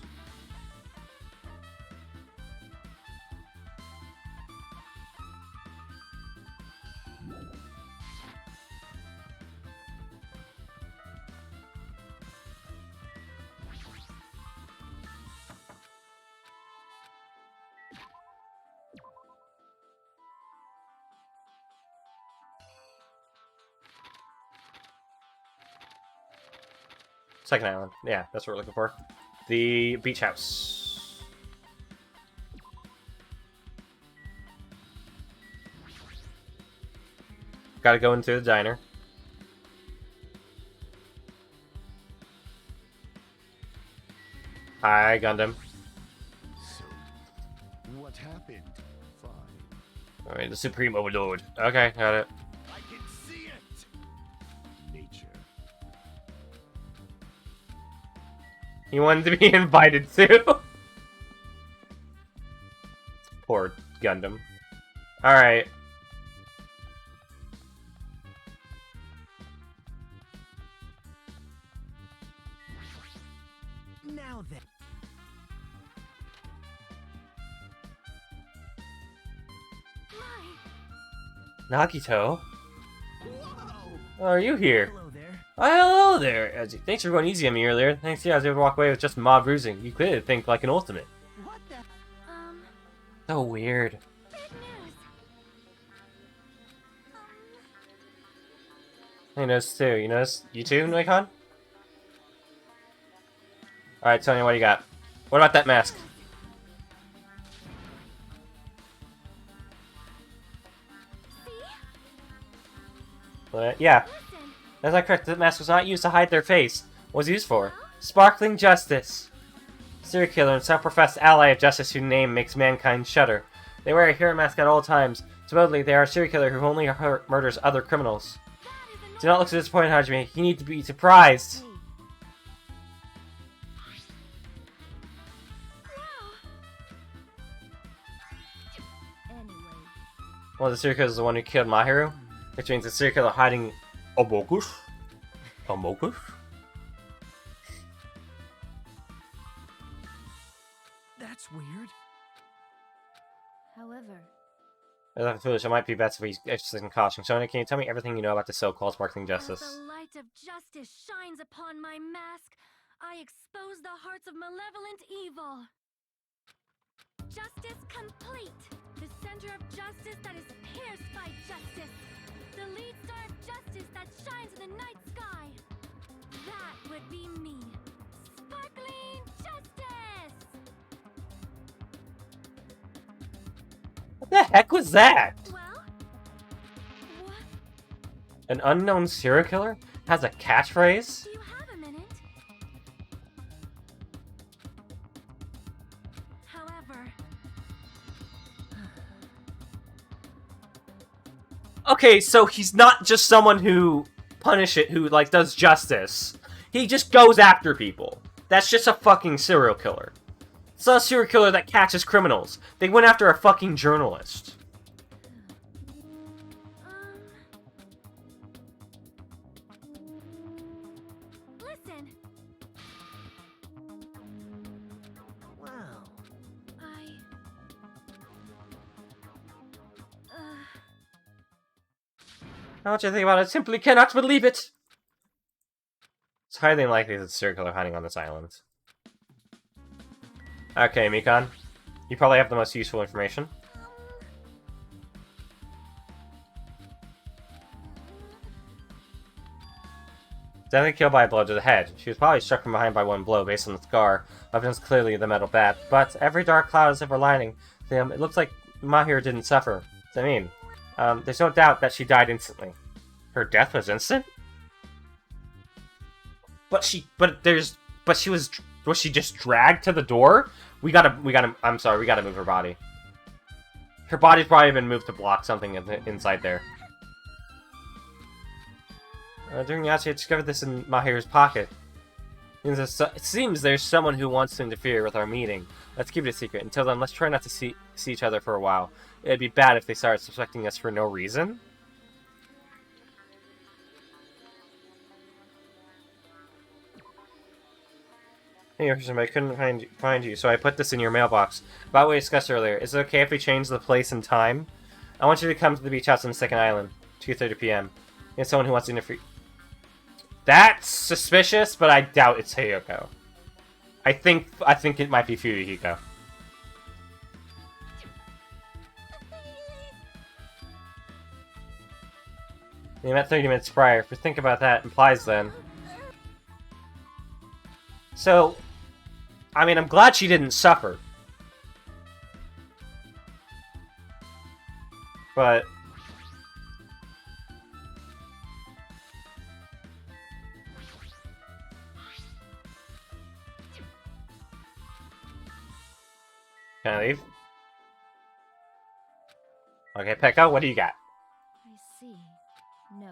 Second island. Yeah, that's what we're looking for. The beach house. Gotta go into the diner. Hi, Gundam. So, what happened? Fine. Alright, the Supreme Overlord. Okay, got it. I can see it! Nature. He wanted to be invited too. Poor Gundam. Alright. Now then. Nagito? Whoa! Oh, are you here? Hello there. Oh, hello there. Thanks for going easy on me earlier. Thanks to you, I was able to walk away with just mob bruising. You clearly think like an ultimate. What the? So weird. Big news. I noticed too. You noticed? You too, Noikon? Alright, Sonya, what do you got? What about that mask? Yeah, Listen. that's not correct. The mask was not used to hide their face. What was it used for? Sparkling justice. Serial killer and self-professed ally of justice whose name makes mankind shudder. They wear a hero mask at all times. Supposedly, they are a serial killer who only murders other criminals. That is Do not look so disappointed, Hajime. You need to be surprised. Anyway. Well, the serial killer is the one who killed Mahiru, which means the serial killer hiding Obokus. Obokus? That's weird. However, As I'm foolish, it might be best if we exercise caution. Sonya, can you tell me everything you know about the so-called sparkling justice? as the light of justice shines upon my mask, I expose the hearts of malevolent evil. Justice complete. The center of justice that is pierced by justice. The lead star of justice that shines in the night sky. That would be me. Sparkling justice! What the heck was that? Well, what? An unknown serial killer has a catchphrase? Do you have a minute? However, Okay, so he's not just someone who like does justice. He just goes after people. That's just a fucking serial killer. It's not a serial killer that catches criminals. They went after a fucking journalist. listen. Now what you think about it, I simply cannot believe it! It's highly unlikely that Circle are hiding on this island. Okay, Mikan. You probably have the most useful information. Definitely killed by a blow to the head. She was probably struck from behind by one blow based on the scar. Weapons clearly the metal bat, but every dark cloud has ever lining. It looks like Mahir didn't suffer. What does that mean? There's no doubt that she died instantly. Her death was instant? Was she just dragged to the door? We gotta move her body. Her body's probably been moved to block something inside there. During the I discovered this in Mahir's pocket. It seems there's someone who wants to interfere with our meeting. Let's keep it a secret. Until then, let's try not to see each other for a while. It'd be bad if they started suspecting us for no reason. Hey, I couldn't find you, so I put this in your mailbox. About what we discussed earlier, is it okay if we change the place and time? I want you to come to the beach house on the second island, 2:30 p.m. And someone who wants to interfere. That's suspicious, but I doubt it's Hiyoko. I think it might be Fuyuhiko. We met 30 minutes prior. If we think about that, implies then. So, I mean, I'm glad she didn't suffer. But... Can I leave? Okay, Pekka, what do you got? I see. No.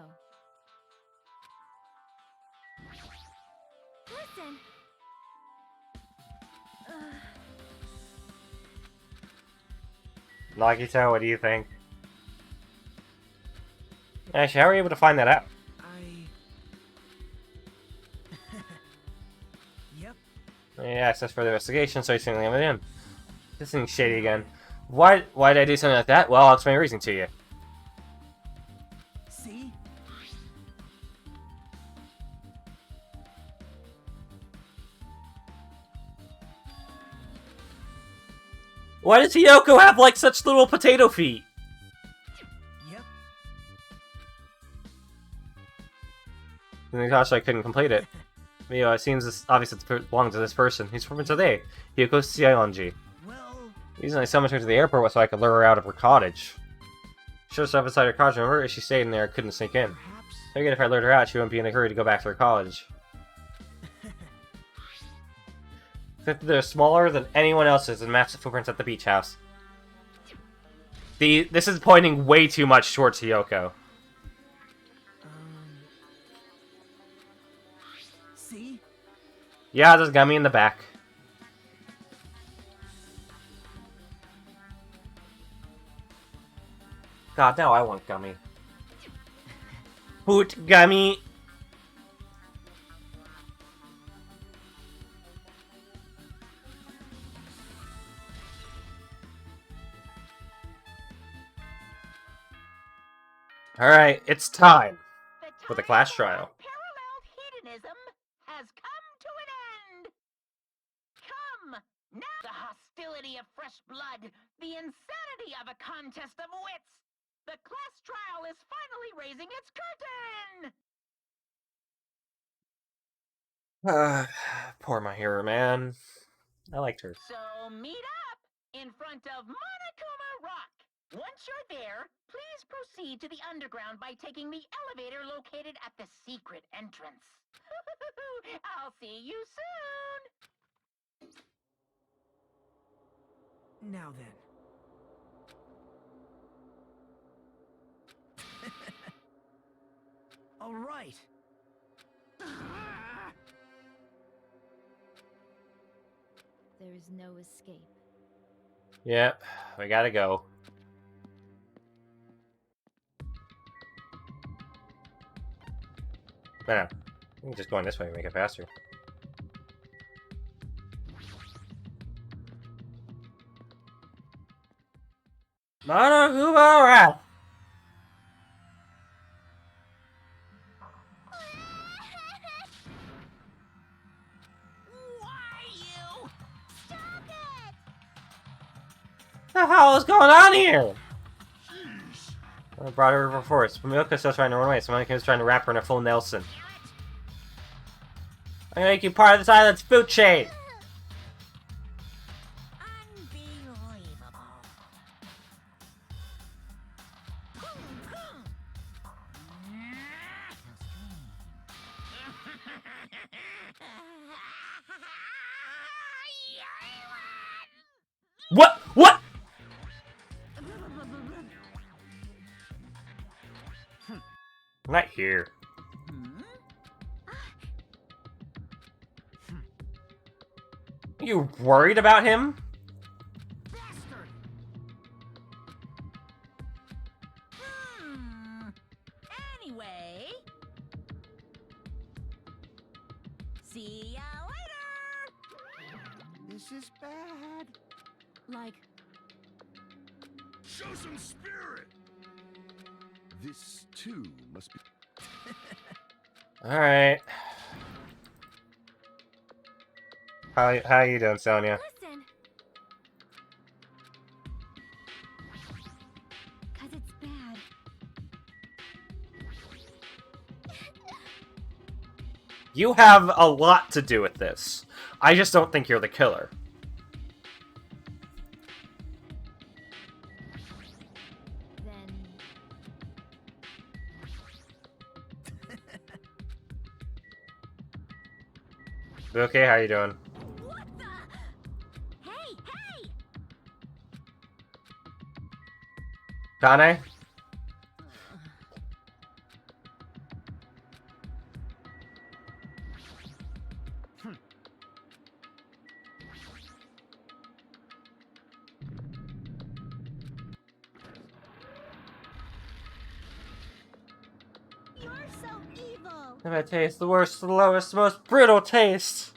Listen! Nagito, what do you think? Actually, how were you able to find that out? Yep. Access for the investigation, so you're sending it in. This thing's shady again. Why did I do something like that? Well, I'll explain the reason to you. See? Why does Hiyoko have, like, such little potato feet? Yep. Gosh, I couldn't complete it. You know, it seems this obvious it belongs to this person. He's from today. Hiyoko Sionji. Well... The reason I summoned her to the airport was so I could lure her out of her cottage. Should have stopped inside her cottage, remember? If she stayed in there, I couldn't sneak in. Perhaps... I figured if I lured her out, she wouldn't be in a hurry to go back to her college. Except they're smaller than anyone else's and match the footprints at the beach house. This is pointing way too much towards Hiyoko. See? Yeah, there's Gummy in the back. God, now I want Gummy. Hoot Gummy! Alright, it's time for the class trial. Parallel hedonism has come to an end. Come, now the hostility of fresh blood, the insanity of a contest of wits. The class trial is finally raising its curtain. Poor my hero, man. I liked her. So meet up in front of Monokuma Rock. Once you're there, please proceed to the underground by taking the elevator located at the secret entrance. I'll see you soon. Now then. All right. There is no escape. Yep, we gotta go. No, I'm just going this way to make it faster. Monokuma! What the hell is going on here? I brought her over force. Milka's still trying to run away. Someone was trying to wrap her in a full Nelson. I'm gonna make you part of this island's food chain! Unbelievable. What? What? I'm not here. You worried about him? Bastard. Anyway. See ya later. This is bad. Like, Show some spirit. This too must be. Alright. How you doing, Sonia? listen. 'Cause it's bad. You have a lot to do with this. I just don't think you're the killer. Then You okay? How you doing? what the? Hey, hey! Kane? You're so evil. If I taste the worst, the lowest, most brutal taste.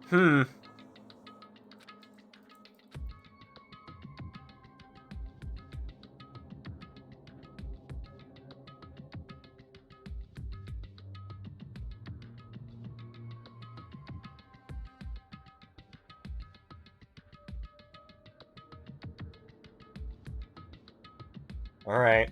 Hmm. Alright.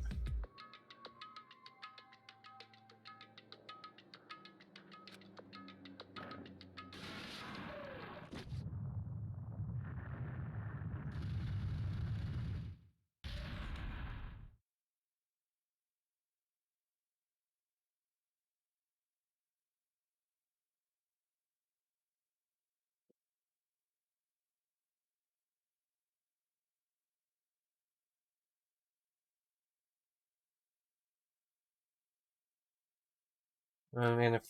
I mean, if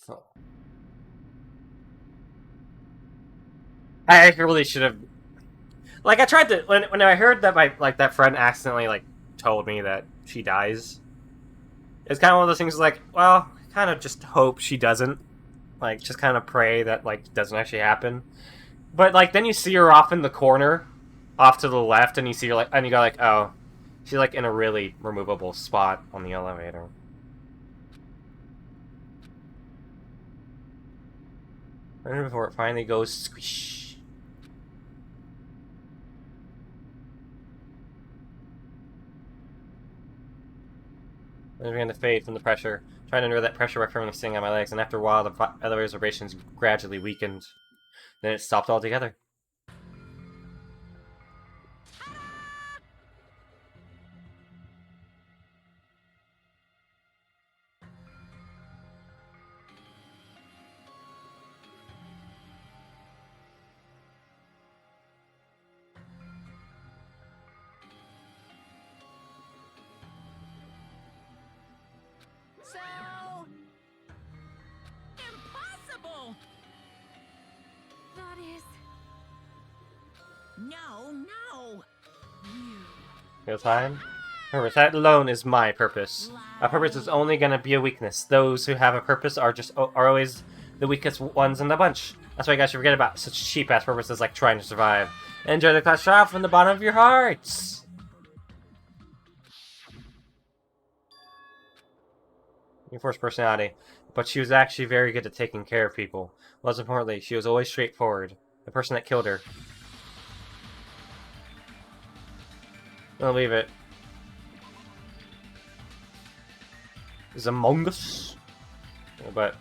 I really should have. Like, I tried to when I heard that my that friend accidentally told me that she dies. It's kind of one of those things like, well, kind of just hope she doesn't. Like, just kind of pray that doesn't actually happen. But then you see her off in the corner, off to the left, and you see her and you go oh, she's in a really removable spot on the elevator. Right before it finally goes squish. I began to fade from the pressure, trying to endure that pressure by firmly sitting on my legs, and after a while the elevator's vibrations gradually weakened. Then it stopped altogether. So impossible. That is. No. Real time? Purpose. That alone is my purpose. A purpose is only gonna be a weakness. Those who have a purpose are always the weakest ones in the bunch. That's why you guys should forget about such cheap-ass purposes like trying to survive. Enjoy the class trial from the bottom of your hearts! Your first personality. But she was actually very good at taking care of people. Most importantly, she was always straightforward. The person that killed her. I'll leave it. Is Among Us. But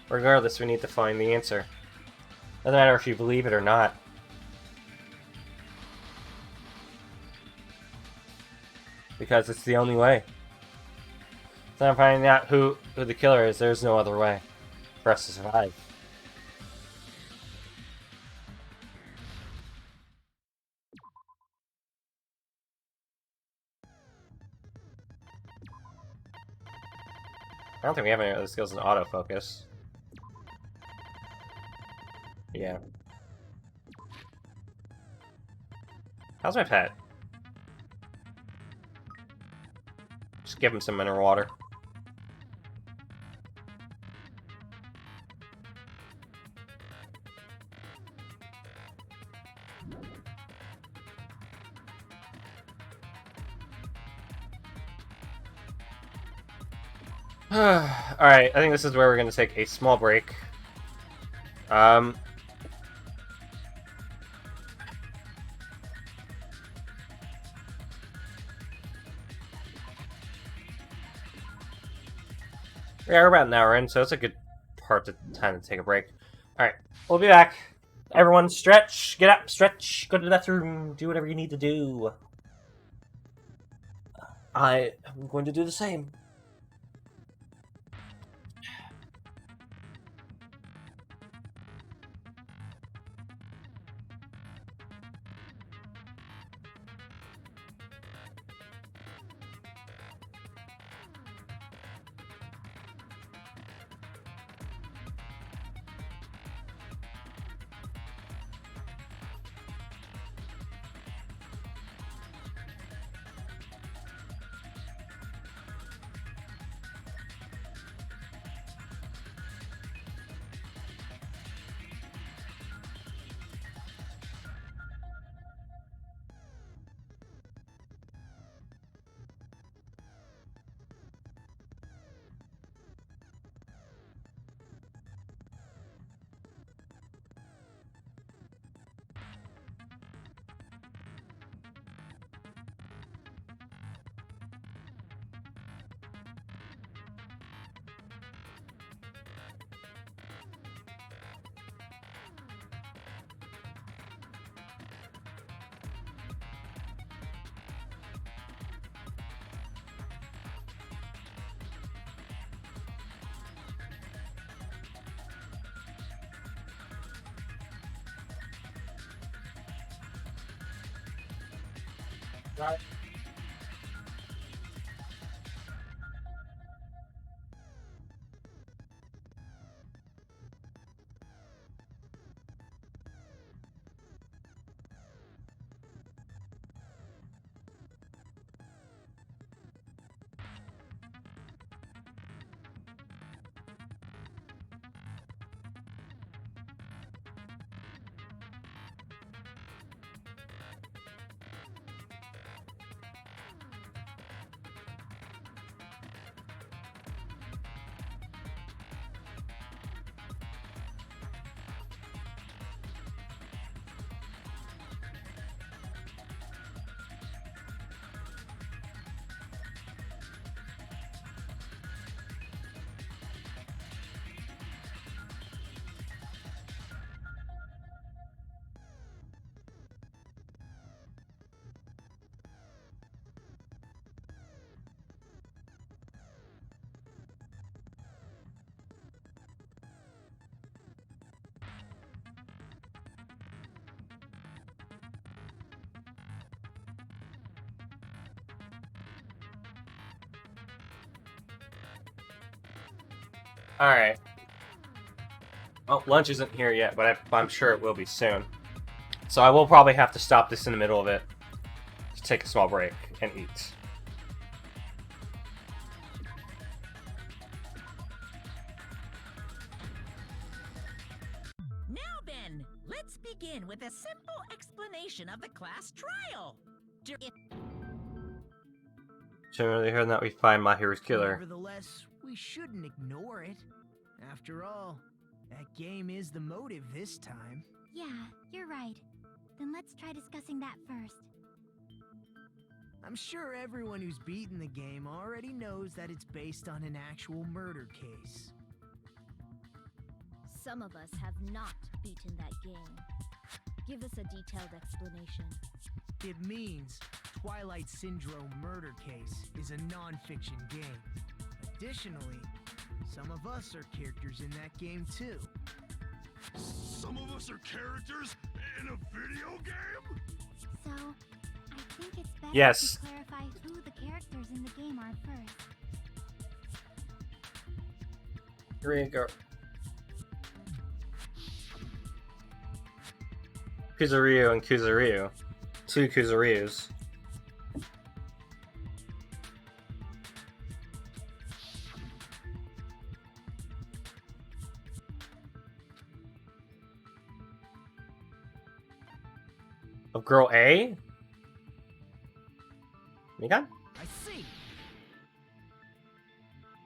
regardless, we need to find the answer. Doesn't matter if you believe it or not. Because it's the only way. So I'm finding out who the killer is. There's no other way for us to survive. I don't think we have any other skills in autofocus. Yeah. How's my pet? Just give him some mineral water. Alright, I think this is where we're going to take a small break. Yeah, we're about an hour in, so it's a good time to take a break. Alright, we'll be back. Everyone stretch, get up, stretch, go to the bathroom, do whatever you need to do. I am going to do the same. Alright. Well, lunch isn't here yet, but I'm sure it will be soon. So I will probably have to stop this in the middle of it to take a small break and eat. Now then, let's begin with a simple explanation of the class trial. Generally heard that we find Mahiru's killer. Nevertheless, we shouldn't ignore it. After all, that game is the motive this time. Yeah, you're right. Then let's try discussing that first. I'm sure everyone who's beaten the game already knows that it's based on an actual murder case. Some of us have not beaten that game. Give us a detailed explanation. It means Twilight Syndrome Murder Case is a non-fiction game. Additionally, some of us are characters in that game too. Some of us are characters in a video game? So, I think it's best Yes. to clarify who the characters in the game are first. Here we go. Kuzuryu and Kuzuryu. Two Kuzuryus. Of girl A? Mikan? I see.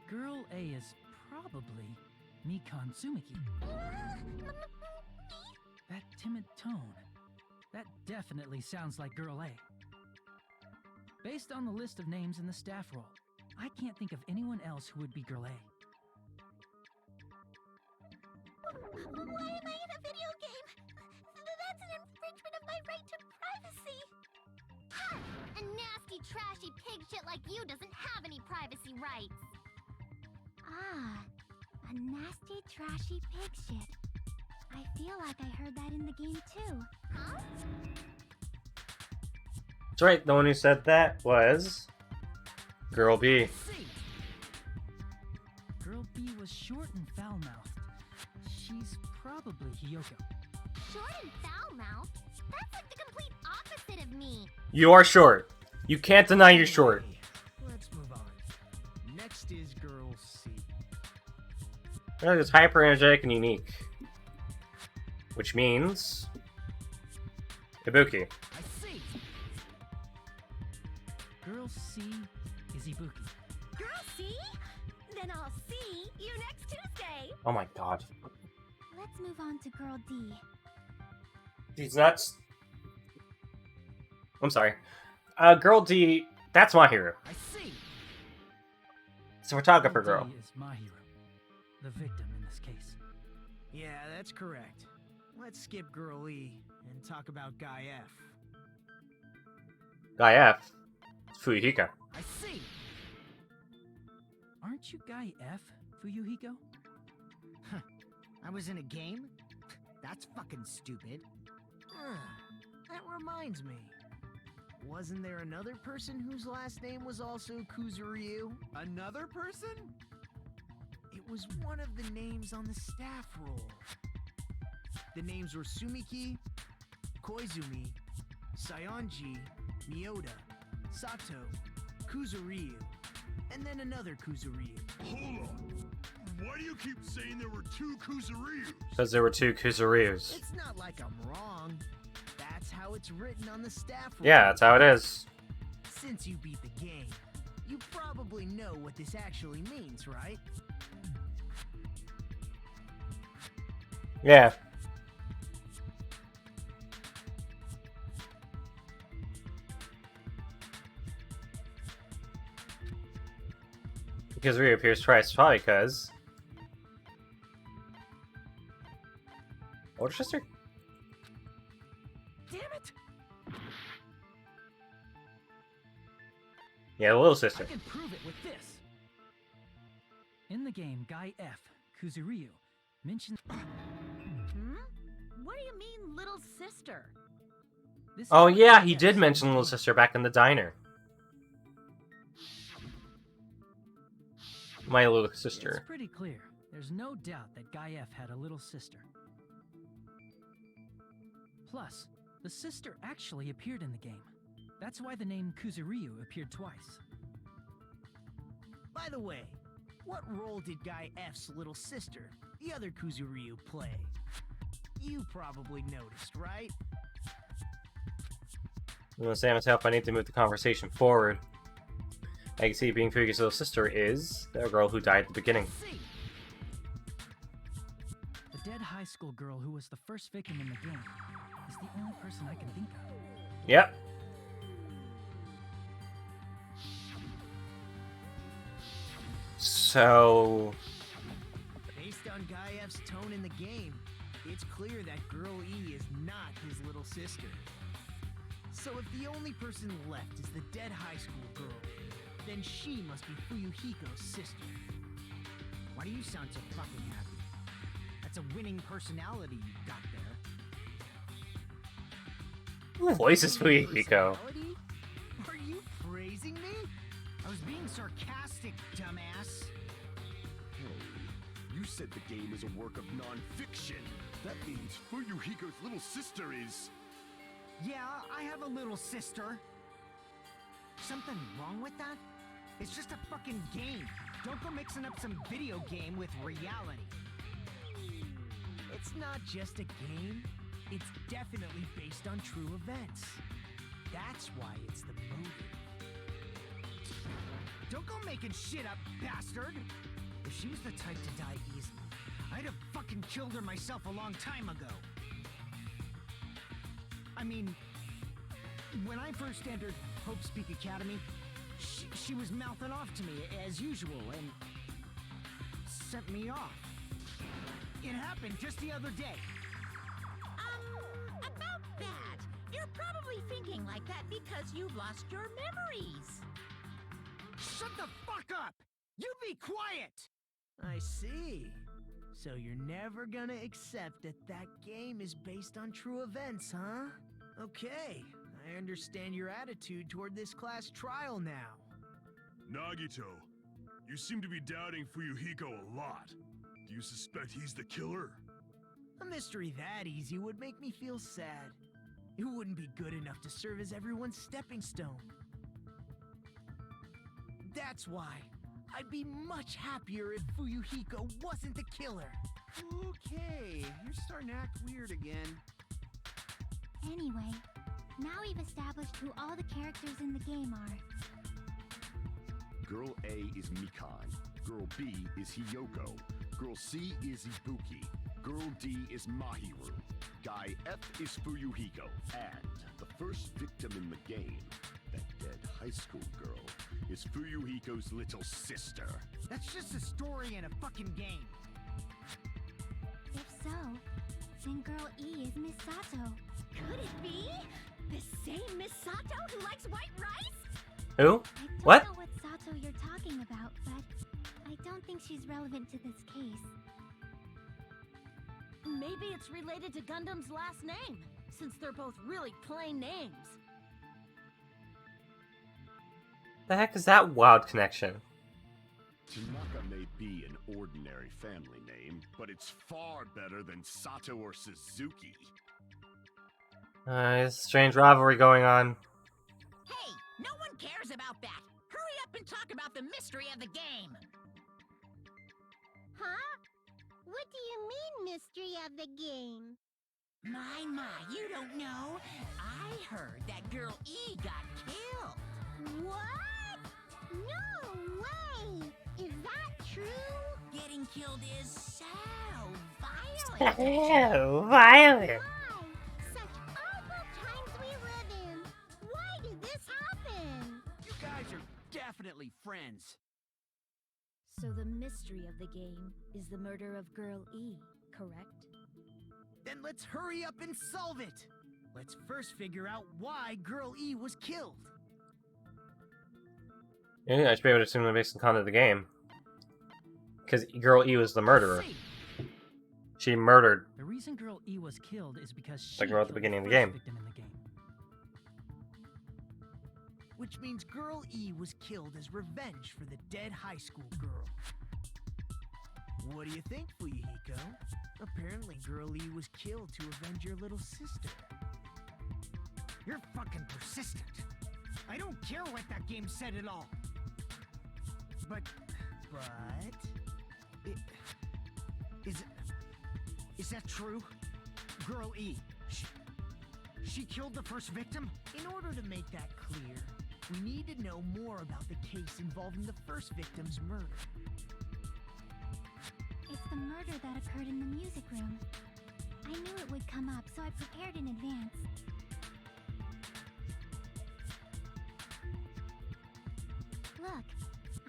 Girl A is probably Mikan Tsumiki. That timid tone. That definitely sounds like Girl A. Based on the list of names in the staff roll, I can't think of anyone else who would be Girl A. Why am I in a video game? That's an infringement of my right to privacy. Ha! A nasty, trashy pig shit like you doesn't have any privacy rights. Ah, a nasty, trashy pig shit. I feel like I heard that in the game too. Huh? That's right, the one who said that was Girl B. I see. Girl B was short and foul-mouthed. She's probably Hiyoko. Short and foul-mouthed? That's like the complete opposite of me. You are short. You can't deny you're short. Anyway, let's move on. Next is Girl C. Girl is hyper energetic and unique. Which means Ibuki. I see. Girl C is Ibuki. Girl C? Then I'll see you next Tuesday. Oh my god. Let's move on to Girl D. She's nuts. I'm sorry. Girl D, that's my hero. I see. It's a photographer Girl girl. D is my hero. The victim in this case. Yeah, that's correct. Let's skip Girl E and talk about Guy F. Guy F. It's Fuyuhiko. I see. Aren't you Guy F, Fuyuhiko? I was in a game? That's fucking stupid. That reminds me. Wasn't there another person whose last name was also Kuzuryu? Another person? It was one of the names on the staff roll. The names were Sumiki, Koizumi, Sayonji, Miyota, Sato, Kuzuryu, and then another Kuzuryu. Hold on. Why do you keep saying there were two Kuzuryus? Because there were two Kuzuryus. It's not like I'm wrong. That's how it's written on the staff roll. Yeah, that's how it is. Since you beat the game, you probably know what this actually means, right? Yeah. Because Ryu appears twice, probably because older sister? Damn it! Yeah, the little I sister. can prove it with this. In the game, Guy F, Kuzuryu, mentions. What do you mean, little sister? This Oh is what yeah, Guy he F did said mention in the little game. sister back in the diner. My little It's sister. pretty clear. There's no doubt that Guy F had a little sister. Plus, the sister actually appeared in the game. That's why the name Kuzuryu appeared twice. By the way, what role did Guy F's little sister, the other Kuzuryu, play? You probably noticed, right? I'm gonna say myself, I need to move the conversation forward. I can see being Fugi's little sister is the girl who died at the beginning. See? The dead high school girl who was the first victim in the game is is the only person I can think of. Yep. So... Based on Guy F's tone in the game, it's clear that Girl E is not his little sister. So if the only person left is the dead high school girl, then she must be Fuyuhiko's sister. Why do you sound so fucking happy? That's a winning personality you've got there. Who voices Fuyuhiko? Personality? Are you praising me? I was being sarcastic, dumbass. Hey, you said the game is a work of non-fiction. That means Fuyuhiko's little sister is... Yeah, I have a little sister. Something wrong with that? It's just a fucking game. Don't go mixing up some video game with reality. It's not just a game. It's definitely based on true events. That's why it's the movie. Don't go making shit up, bastard! If she was the type to die easily, I'd have fucking killed her myself a long time ago. I mean, when I first entered Hope Speak Academy, she was mouthing off to me as usual and sent me off. It happened just the other day. About that, you're probably thinking like that because you've lost your memories. Shut the fuck up! You be quiet! I see. So you're never gonna accept that that game is based on true events, huh? Okay, I understand your attitude toward this class trial now. Nagito, you seem to be doubting Fuyuhiko a lot. Do you suspect he's the killer? A mystery that easy would make me feel sad. It wouldn't be good enough to serve as everyone's stepping stone. That's why I'd be much happier if Fuyuhiko wasn't the killer. Okay, you're starting to act weird again. Anyway, now we've established who all the characters in the game are. Girl A is Mikan. Girl B is Hiyoko. Girl C is Ibuki. Girl D is Mahiru. Guy F is Fuyuhiko. And the first victim in the game, that dead high school girl, is Fuyuhiko's little sister. That's just a story in a fucking game. If so, then Girl E is Miss Sato. Could it be? The same Miss Sato who likes white rice? Who? I don't What? know what Sato you're talking about, but I don't think she's relevant to this case. Maybe it's related to Gundam's last name, since they're both really plain names. The heck is that wild connection? Tanaka may be an ordinary family name, but it's far better than Sato or Suzuki. Strange rivalry going on. Hey, no one cares about that. Hurry up and talk about the mystery of the game. Huh? What do you mean, mystery of the game? My, you don't know. I heard that Girl E got killed. What? No way! Is that true? Getting killed is so violent. Oh, violent. Why? Such awful times we live in. Why did this happen? You guys are definitely friends. So the mystery of the game is the murder of Girl E, correct? Then let's hurry up and solve it. Let's first figure out why Girl E was killed. Yeah, I should be able to assume the basic content of the game. Because Girl E was the murderer. She murdered The reason Girl E was killed is because she the girl at the killed beginning of the first game. victim in the game. Which means Girl E was killed as revenge for the dead high school girl. What do you think, Fuyuhiko? Apparently Girl E was killed to avenge your little sister. You're fucking persistent. I don't care what that game said at all. But... Is that true? Girl E, she killed the first victim? In order to make that clear, we need to know more about the case involving the first victim's murder. It's the murder that occurred in the music room. I knew it would come up, so I prepared in advance. Look,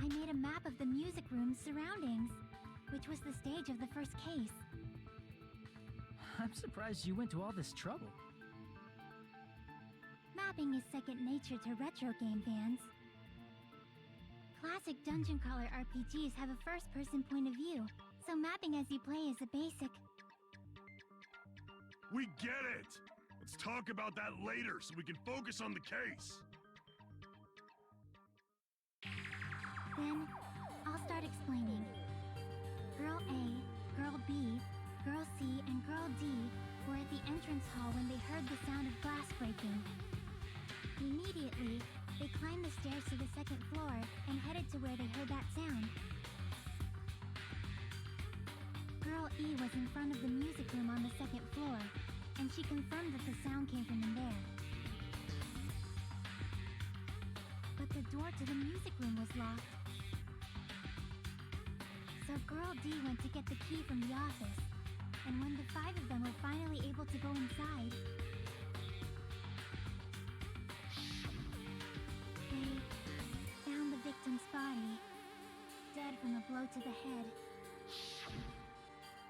I made a map of the music room's surroundings, which was the stage of the first case. I'm surprised you went to all this trouble. Mapping is second nature to retro game fans. Classic dungeon crawler RPGs have a first-person point of view, so mapping as you play is a basic. We get it! Let's talk about that later so we can focus on the case. Then, I'll start explaining. Girl A, Girl B, Girl C, and Girl D were at the entrance hall when they heard the sound of glass breaking. Immediately, they climbed the stairs to the second floor and headed to where they heard that sound. Girl E was in front of the music room on the second floor, and she confirmed that the sound came from in there. But the door to the music room was locked. So Girl D went to get the key from the office, and when the five of them were finally able to go inside, they found the victim's body, dead from a blow to the head.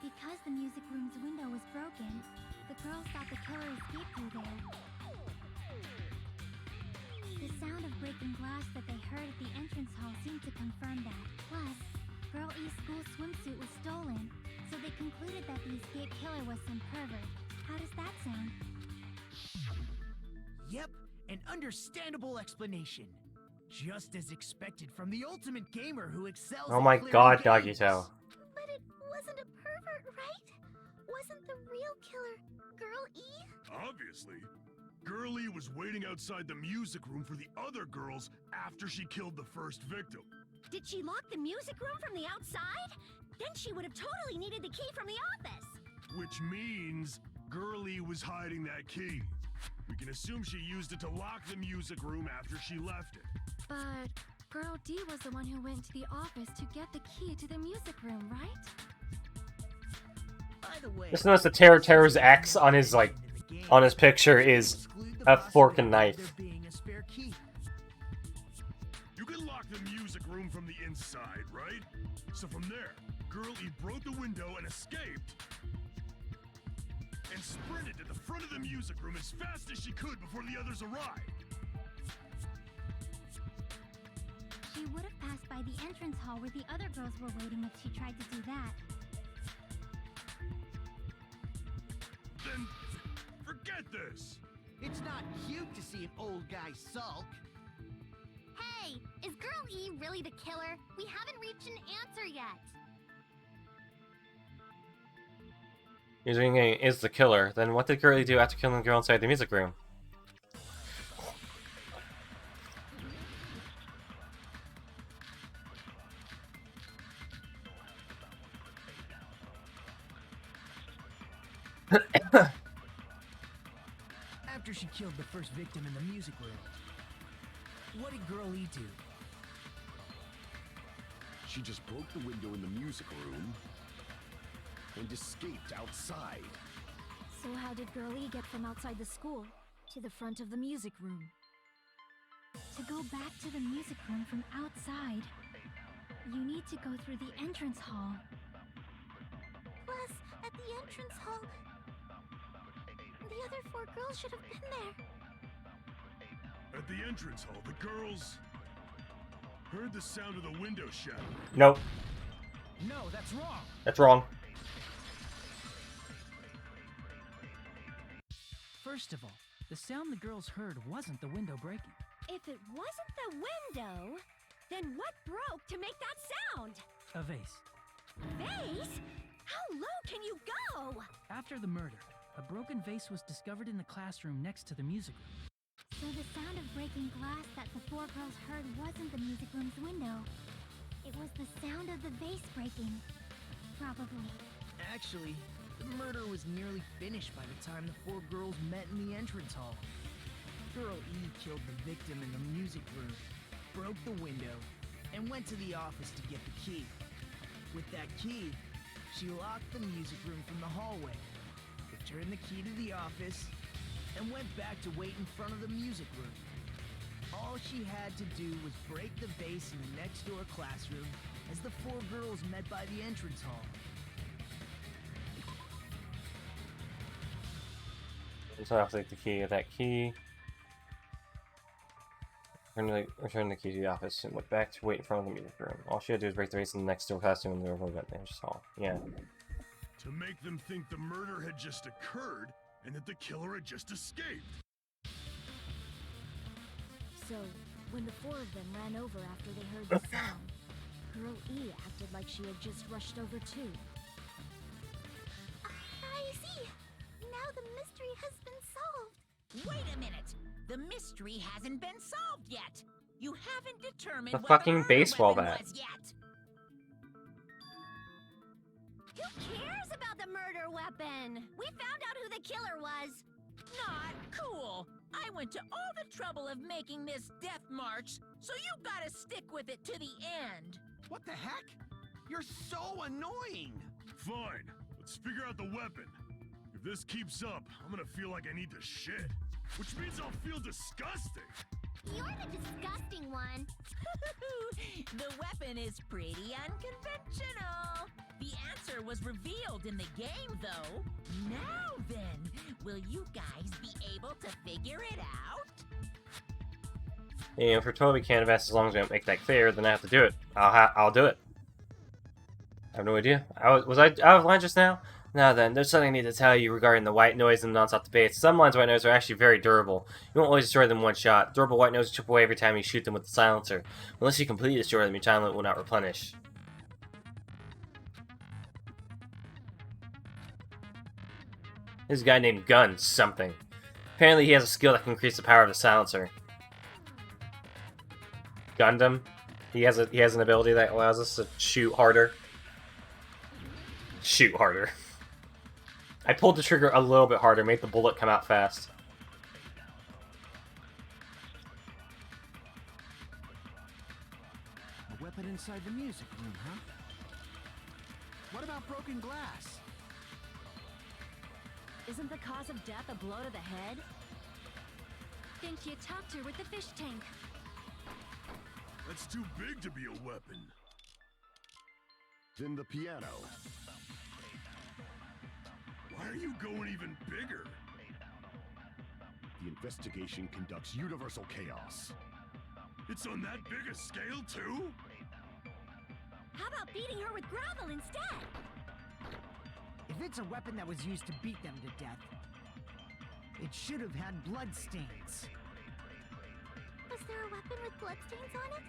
Because the music room's window was broken, the girls thought the killer escaped through there. The sound of breaking glass that they heard at the entrance hall seemed to confirm that. Plus, Girl E's school swimsuit was stolen, so they concluded that the escaped killer was some pervert. How does that sound? Yep, an understandable explanation. Just as expected from the ultimate gamer who excels Oh at my clearing god, games. Nagito. But it wasn't a pervert, right? Wasn't the real killer Girl E? Obviously. Girlie was waiting outside the music room for the other girls after she killed the first victim. Did she lock the music room from the outside? Then she would have totally needed the key from the office. Which means Girlie was hiding that key. We can assume she used it to lock the music room after she left it. But Girl D was the one who went to the office to get the key to the music room, right? By the way, Just notice the Terror's X on his, like, on his picture is a fork and knife. There being a spare key. You can lock the music room from the inside, right? So from there, Girlie broke the window and escaped, and sprinted to the front of the music room as fast as she could before the others arrived. She would have passed by the entrance hall where the other girls were waiting if she tried to do that. Then, forget this! It's not cute to see an old guy sulk. Hey, is Girl E really the killer? We haven't reached an answer yet. Using a is the killer. Then what did Girlie do after killing the girl inside the music room? After she killed the first victim in the music room, what did Girl E do? She just broke the window in the music room and escaped outside. So how did Girl E get from outside the school to the front of the music room? To go back to the music room from outside, you need to go through the entrance hall. Plus, at the entrance hall, the other four girls should have been there. At the entrance hall, the girls heard the sound of the window shatter. Nope. No, that's wrong. That's wrong. First of all, the sound the girls heard wasn't the window breaking. If it wasn't the window, then what broke to make that sound? A vase. Vase? How low can you go? After the murder, a broken vase was discovered in the classroom next to the music room. So the sound of breaking glass that the four girls heard wasn't the music room's window. It was the sound of the vase breaking. Probably. Actually, the murder was nearly finished by the time the four girls met in the entrance hall. Girl E killed the victim in the music room, broke the window, and went to the office to get the key. With that key, she locked the music room from the hallway. The turned the key to the office, and went back to wait in front of the music room. All she had to do was break the vase in the next door classroom as the four girls met by the entrance hall. So I have to take the key of that key. Return the key to the office and went back to wait in front of the music room. All she had to do was break the vase in the next door classroom and the door went there. Hall. Yeah. To make them think the murder had just occurred and that the killer had just escaped. So, when the four of them ran over after they heard the sound, Girl E acted like she had just rushed over too. I see. Now the mystery has been solved. Wait a minute! The mystery hasn't been solved yet! You haven't determined The what fucking the murder baseball weapon bat. was yet! Who cares about the murder weapon? We found out who the killer was. Not cool! I went to all the trouble of making this death march, so you gotta stick with it to the end! What the heck? You're so annoying! Fine, let's figure out the weapon. If this keeps up, I'm gonna feel like I need to shit. Which means I'll feel disgusting! You're the disgusting one. The weapon is pretty unconventional. The answer was revealed in the game, though. Now then, will you guys be able to figure it out? You know, if we're totally canvas, as long as we don't make that clear, then I have to do it. I'll do it. I have no idea. Was I out of line just now? Now then, there's something I need to tell you regarding the white noise and non-stop debates. Some lines of white noise are actually very durable. You won't always destroy them in one shot. Durable white noise chip away every time you shoot them with the silencer. Unless you completely destroy them, your time limit will not replenish. This guy named Gun something. Apparently he has a skill that can increase the power of the silencer. Gundam. He has an ability that allows us to shoot harder. Shoot harder. I pulled the trigger a little bit harder, made the bullet come out fast. A weapon inside the music room, huh? What about broken glass? Isn't the cause of death a blow to the head? Think you topped her with the fish tank. That's too big to be a weapon. Then the piano. Why are you going even bigger? The investigation conducts universal chaos. It's on that big a scale, too? How about beating her with gravel instead? If it's a weapon that was used to beat them to death, it should have had blood stains. Was there a weapon with bloodstains on it?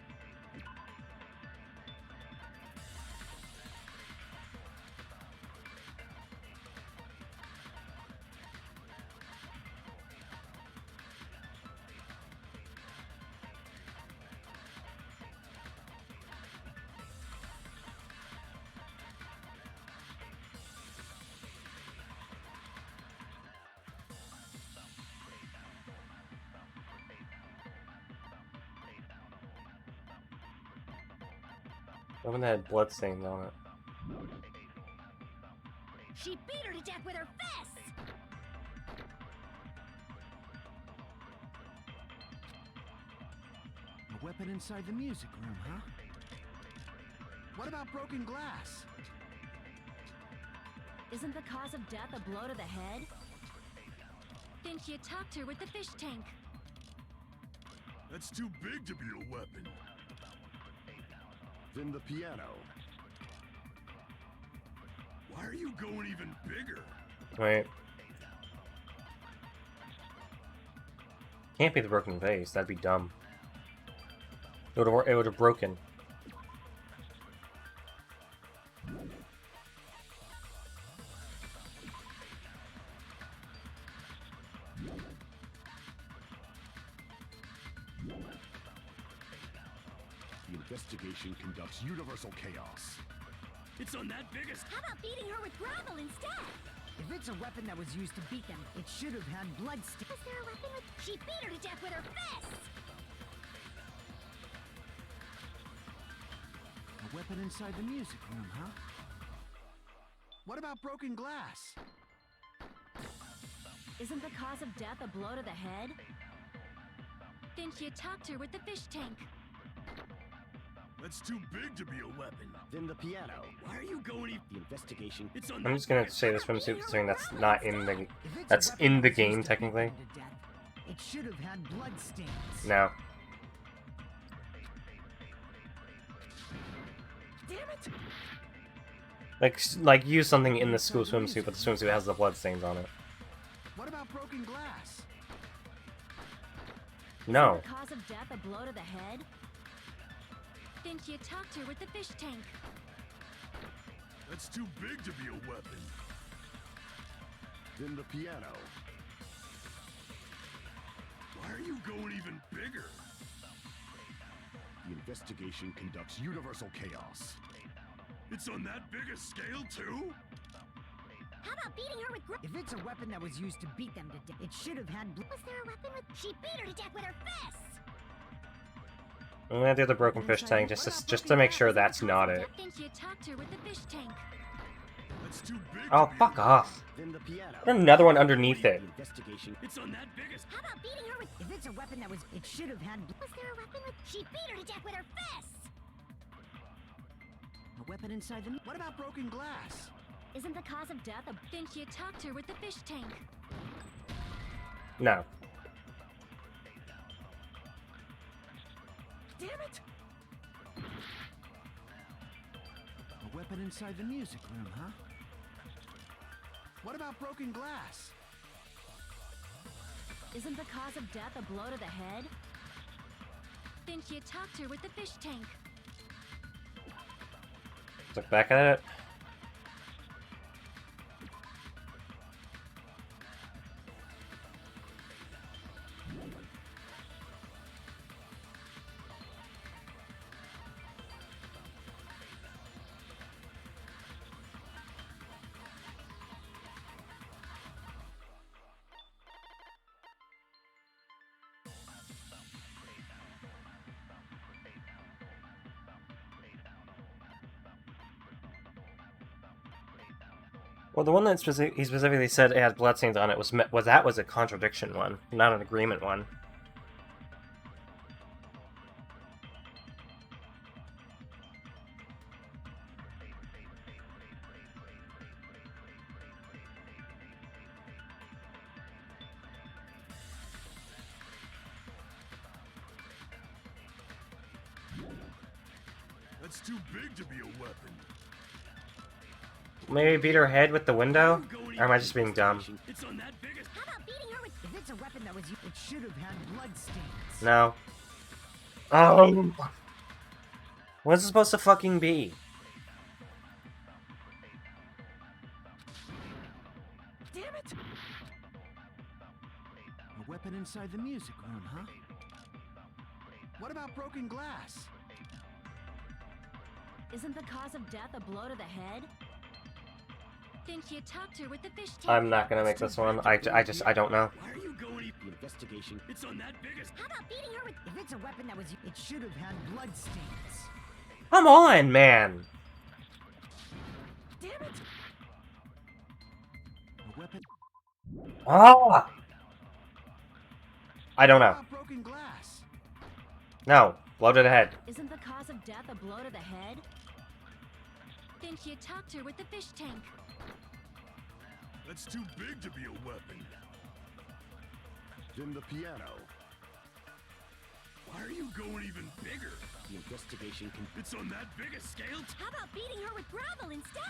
The one that had bloodstains on it. She beat her to death with her fists! A weapon inside the music room, huh? What about broken glass? Isn't the cause of death a blow to the head? Think you topped her with the fish tank. That's too big to be a weapon. Then the piano. Why are you going even bigger? Wait. Can't be the broken vase. That'd be dumb. It would have broken. The investigation conducts universal chaos. It's on that biggest... How about beating her with gravel instead? If it's a weapon that was used to beat them, it should have had blood stains. Was there a weapon with... She beat her to death with her fists! A weapon inside the music room, huh? What about broken glass? Isn't the cause of death a blow to the head? Then she attacked her with the fish tank. That's too big to be a weapon. Then the piano. Why are you going The investigation. It's on I'm just gonna say this from soup, considering that's not in the... If it's a That's weapon in that the was game, used to beat technically. them to death, it should have had blood stains. No. Damn it! Like use something in the school swimsuit, but the swimsuit has the blood stains on it. What about broken glass? No. Isn't the cause of death a blow to the head? Then she attacked her with the fish tank. That's too big to be a weapon. Then the piano. Why are you going even bigger? The investigation conducts universal chaos. It's on that big a scale too? How about beating her with If it's a weapon that was used to beat them to death, it should have had blood. Was there a weapon with... She beat her to death with her fists! I'm gonna do the broken fish tank just to make sure that's not it. Then she attacked her with the fish tank. That's too big. Oh, to be fuck a off. Then the piano. There's another one underneath The it. investigation. It's on that big a How about beating her with... If it's a weapon that was... It should have had... Was there a weapon with... She beat her to death with her fists! A weapon inside the... What about broken glass? Isn't the cause of death a... Then she attacked her with the fish tank. No. Damn it! A weapon inside the music room, huh? What about broken glass? Isn't the cause of death a blow to the head? Then she attacked her with the fish tank. Look back at it. Well, the one that he specifically said it had bloodstains on it was a contradiction one, not an agreement one. That's too big to be a weapon. Maybe beat her head with the window? Or am I just being dumb? It's on that big a How about beating her with... If it's a weapon that was used... It should have had blood stains. No. Oh. What's it supposed to fucking be? Damn it! A weapon inside the music room, huh? What about broken glass? Isn't the cause of death a blow to the head? Then she attacked her with the fish tank. I'm not gonna make this one. I don't know. Why are you going The investigation. It's on that big a How about beating her with... If it's a weapon that was... It should have had blood stains. Come on, man! Damn it! A weapon... Ah! I don't What know. about broken glass? No. Blow to the head. Isn't the cause of death a blow to the head? Then she attacked her with the fish tank. That's too big to be a weapon. Then the piano. Why are you going even bigger? The investigation can. It's on that big a scale? How about beating her with gravel instead?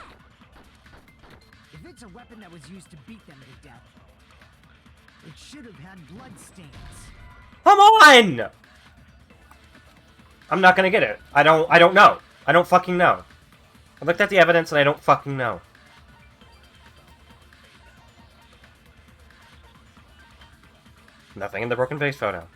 If it's a weapon that was used to beat them to death, it should have had blood stains. Come on! I'm not gonna get it. I don't know. I don't fucking know. I looked at the evidence and I don't fucking know. Nothing in the broken face photo.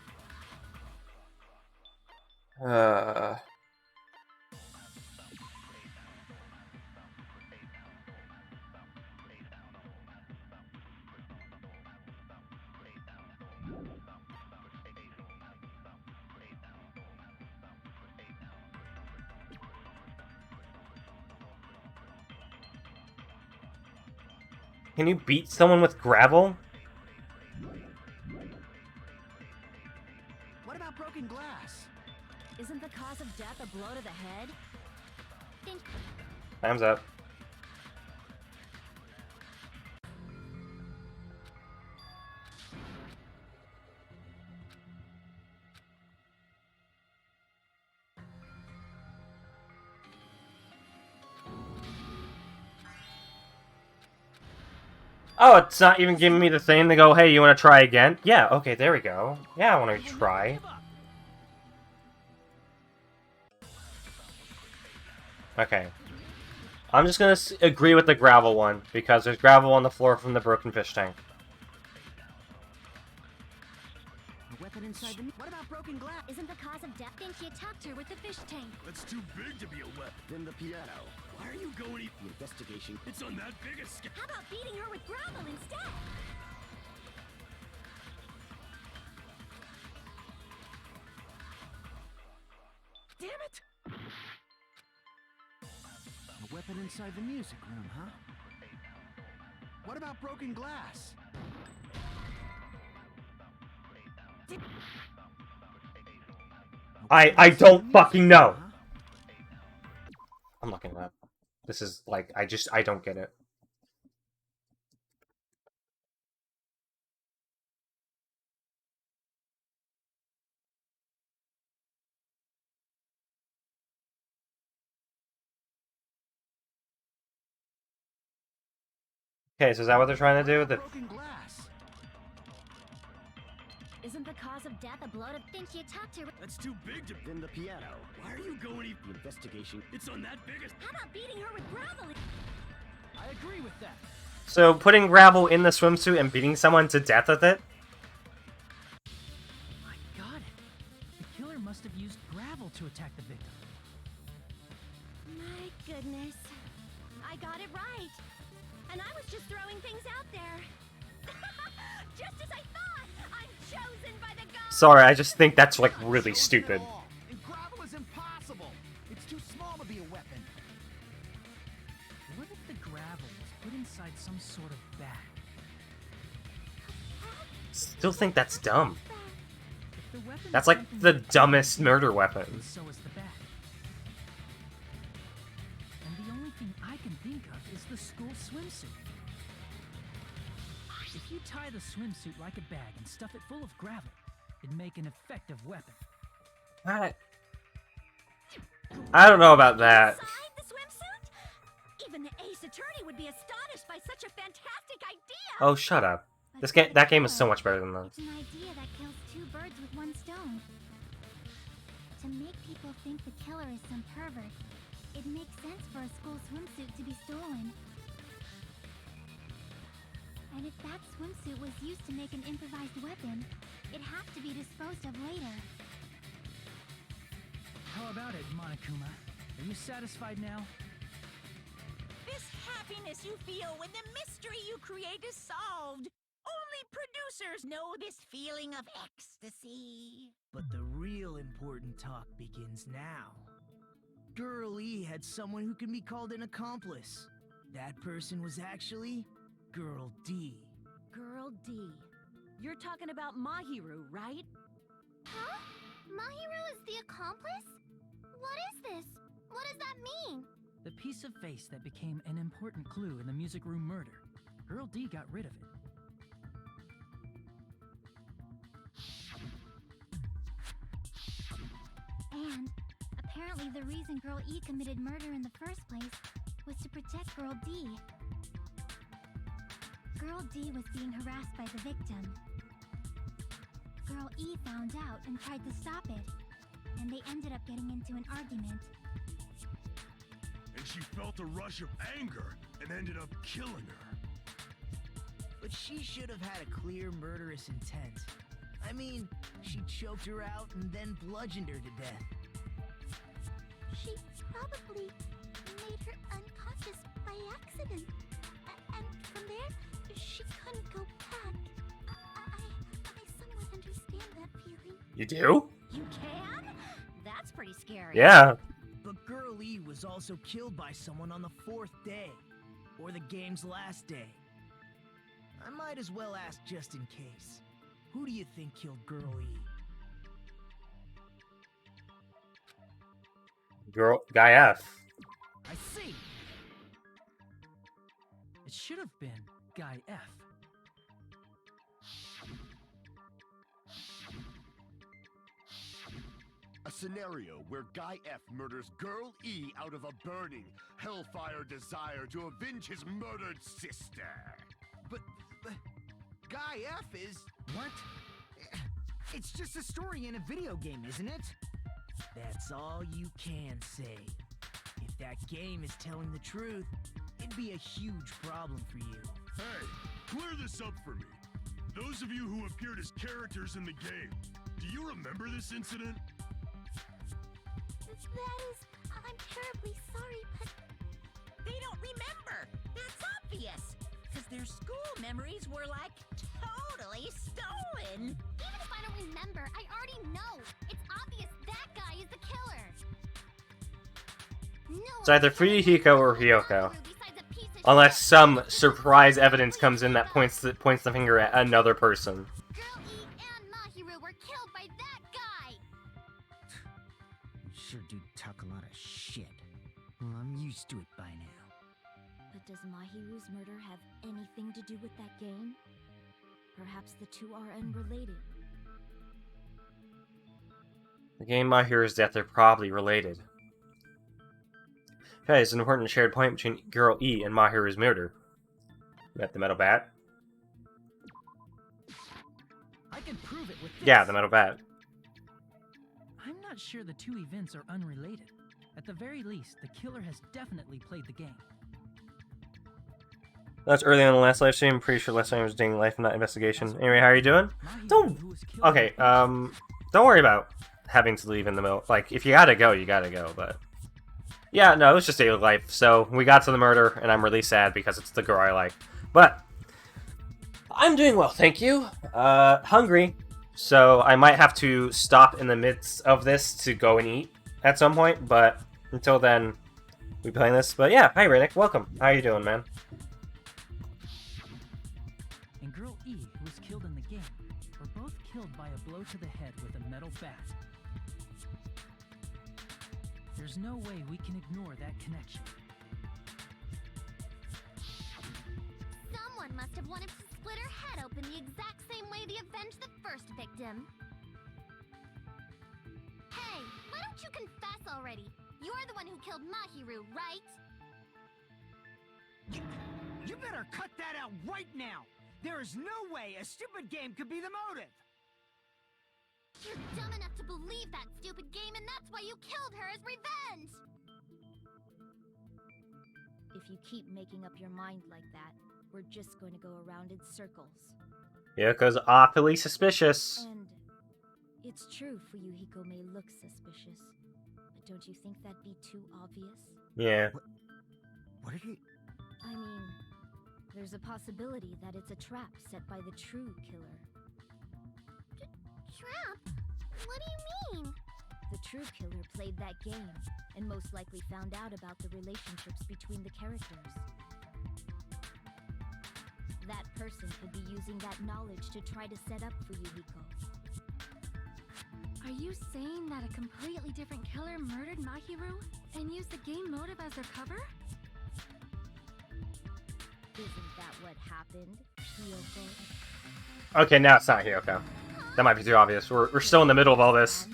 Can you beat someone with gravel? Time's up. Oh, it's not even giving me the thing to go, hey, you want to try again? Yeah, okay, there we go. Yeah, I want to try. Okay. I'm just gonna agree with the gravel one, because there's gravel on the floor from the broken fish tank. A weapon inside the... What about broken glass? Isn't the cause of death? Think you attacked her with the fish tank. That's too big to be a weapon. Then the piano. Why are you going? The investigation. It's on that big a scale. How about beating her with gravel instead? Damn it! A weapon inside the music room, huh? What about broken glass? I don't fucking know. I'm looking it up. This is like, I don't get it. Okay, so is that what they're trying to do? Broken glass. Isn't the cause of death a blow to... Think you attacked her with... That's too big to. Then the piano. Why are you going? The investigation. It's on that big a. How about beating her with gravel? I agree with that. So putting gravel in the swimsuit and beating someone to death with it? I got it. The killer must have used gravel to attack the victim. My goodness. I got it right. And I was just throwing things out there. Just as I thought! I'm chosen by the gods! Sorry, I just think that's like really stupid. And gravel is impossible. It's too small to be a weapon. What if the gravel was put inside some sort of bag? Still think that's dumb. If the weapon That's is like something the that- dumbest murder weapon. So is the bag. And the only thing I can think of is the school swimsuit. If you tie the swimsuit like a bag and stuff it full of gravel, it'd make an effective weapon. I don't know about that. Inside the swimsuit? Even the ace attorney would be astonished by such a fantastic idea! Oh, shut up. That game is so much better than It's this. an idea that kills two birds with one stone. To make people think the killer is some pervert, it makes sense for a school swimsuit to be stolen. And if that swimsuit was used to make an improvised weapon, it'd have to be disposed of later. How about it, Monokuma? Are you satisfied now? This happiness you feel when the mystery you create is solved. Only producers know this feeling of ecstasy. But the real important talk begins now. Girl E had someone who can be called an accomplice. That person was actually Girl D. Girl D. You're talking about Mahiru, right? Huh? Mahiru is the accomplice? What is this? What does that mean? The piece of face that became an important clue in the music room murder. Girl D got rid of it. And apparently the reason Girl E committed murder in the first place was to protect Girl D. Girl D was being harassed by the victim. Girl E found out and tried to stop it, and they ended up getting into an argument. And she felt a rush of anger and ended up killing her. But she should have had a clear murderous intent. I mean, she choked her out and then bludgeoned her to death. She probably made her unconscious by accident. And from there, she couldn't go back. I somewhat understand that feeling. You do? You can? That's pretty scary. Yeah. But Girl E was also killed by someone on the 4th day, or the game's last day. I might as well ask just in case. Who do you think killed Girl E? Guy F. I see. should have been Guy F. A scenario where Guy F murders Girl E out of a burning, hellfire desire to avenge his murdered sister. But Guy F is... What? It's just a story in a video game, isn't it? That's all you can say. If that game is telling the truth, it'd be a huge problem for you. Hey, clear this up for me. Those of you who appeared as characters in the game, do you remember this incident? That is... I'm terribly sorry, but... They don't remember. That's obvious. Because their school memories were, like, totally stolen. Even if I don't remember, I already know. It's obvious that guy is the killer. No, It's either Fuyuhiko or Hyoko. Unless some surprise evidence comes in that points the finger at another person. Girl E and Mahiru were killed by that guy. You sure do talk a lot of shit. Well, I'm used to it by now. But does Mahiru's murder have anything to do with that game? Perhaps the two are unrelated. The game Mahiru's death are probably related. Okay, it's an important shared point between Girl E and Mahiru's murder. Met the metal bat. I can prove it with this. Yeah, the metal bat. I'm not sure the two events are unrelated. At the very least, the killer has definitely played the game. That's early on the last live stream. Pretty sure last time was dating life, not investigation. Anyway, how are you doing? Don't. Okay. Don't worry about having to leave in the middle. Like, if you gotta go, you gotta go. But yeah, no, it was just daily life. So we got to the murder, and I'm really sad because it's the girl I like. But I'm doing well, thank you. Hungry, so I might have to stop in the midst of this to go and eat at some point. But until then, we playing this. But yeah, hi Riddick, welcome. How you doing, man? And Girl E, who was killed in the game, were both killed by a blow to the head with a metal bat. There's no way we can ignore that connection. Someone must have wanted to split her head open the exact same way they avenged the first victim. Hey, why don't you confess already? You're the one who killed Mahiru, right? You better cut that out right now! There is no way a stupid game could be the motive! You're dumb enough to believe that stupid game, and that's why you killed her as revenge! If you keep making up your mind like that, we're just going to go around in circles. Yeah, because awfully suspicious. And it's true Fuyuhiko may look suspicious, but don't you think that'd be too obvious? Yeah. What are you... I mean, there's a possibility that it's a trap set by the true killer. Trap? What do you mean? The true killer played that game, and most likely found out about the relationships between the characters. That person could be using that knowledge to try to set up Fuyuhiko. Are you saying that a completely different killer murdered Mahiru and used the game motive as their cover? Isn't that what happened, Hyoko? Okay, now it's not Hyoko. That might be too obvious. We're still in the middle of all this.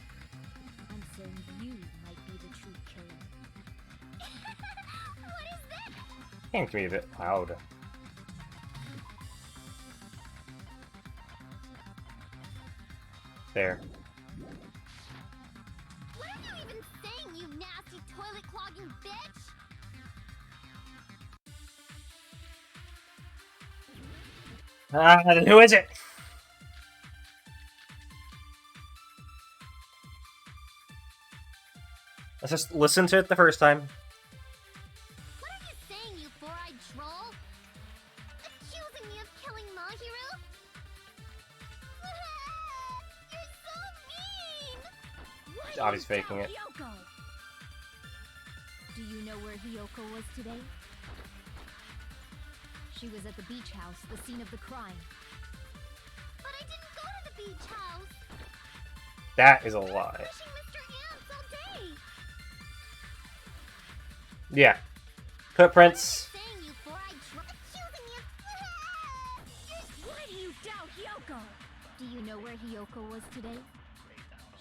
I'm saying you might be the true killer. What is this? Can't be a bit loud. There. What are you even saying, you nasty toilet-clogging bitch? Then who is it? Let's just listen to it the first time. What are you saying, you four-eyed troll? Accusing me of killing Mahiru? You're so mean! Why Oh, he's did you faking tell it. Hyoko? Do you know where Hyoko was today? She was at the beach house, the scene of the crime. But I didn't go to the beach house! That is a lie. Pushing Mr. Ants all day! Yeah. Footprints. Saying you four-eyed troll, accusing know where Hiyoko was today?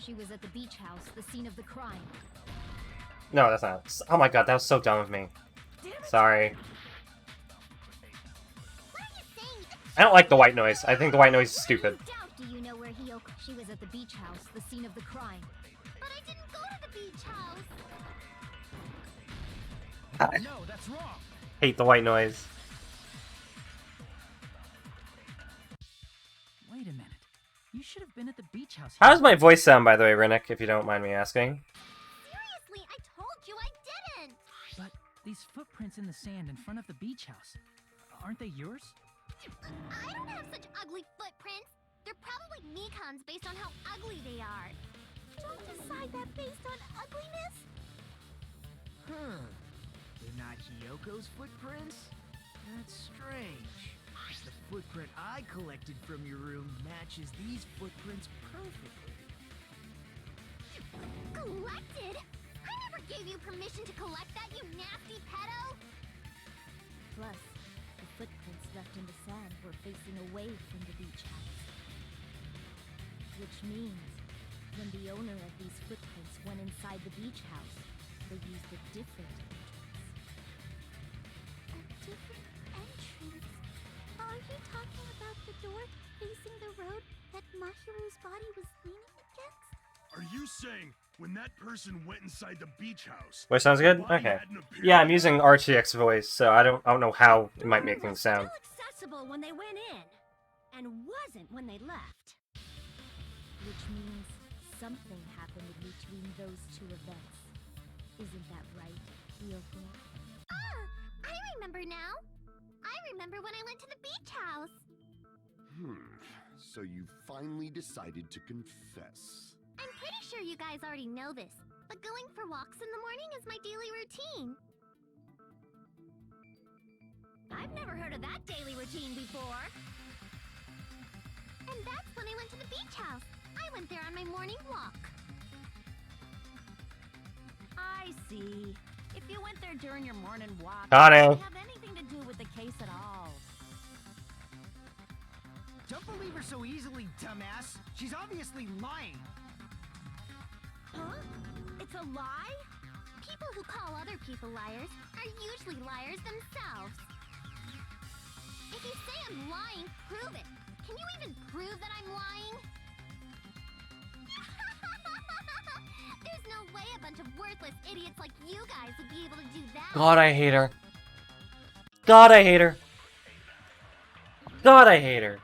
She was at the beach house, the scene of the crime. No, that's not. Oh my god, that was so dumb of me. Sorry. What are you saying? I don't like the white noise. I think the white noise is stupid. Do you know where Hiyoko? She was at the beach house, the scene of the crime. But I didn't go to the beach house. No, that's wrong. Hate the white noise. Wait a minute. You should have been at the beach house. How does my voice sound, by the way, Rinnick, if you don't mind me asking? Seriously, I told you I didn't. But these footprints in the sand in front of the beach house, aren't they yours? I don't have such ugly footprints. They're probably Mikan's based on how ugly they are. Don't decide that based on ugliness. Huh. They're not Hiyoko's footprints? That's strange. The footprint I collected from your room matches these footprints perfectly. Collected? I never gave you permission to collect that, you nasty pedo! Plus, the footprints left in the sand were facing away from the beach house. Which means, when the owner of these footprints went inside the beach house, they used a different entrance. A different entrance? Are you talking about the door facing the road that Mahiru's body was leaning against? Are you saying when that person went inside the beach house? Voice sounds good? the body Okay. hadn't appeared Yeah, I'm yet? using RTX voice, so I don't know how it might make things sound. Still accessible when they went in, and wasn't when they left. Which means something happened in between those two events. Isn't that right, Hiyoko? Ah, I remember now. I remember when I went to the beach house. So you finally decided to confess. I'm pretty sure you guys already know this, but going for walks in the morning is my daily routine. I've never heard of that daily routine before. And that's when I went to the beach house. I went there on my morning walk. I see. If you went there during your morning walk, Got it it. doesn't have anything to do with the case at all. Don't believe her so easily, dumbass. She's obviously lying. Huh? It's a lie? People who call other people liars are usually liars themselves. If you say I'm lying, prove it. Can you even prove that I'm lying? There's no way a bunch of worthless idiots like you guys would be able to do that. God, I hate her. God, I hate her. God, I hate her.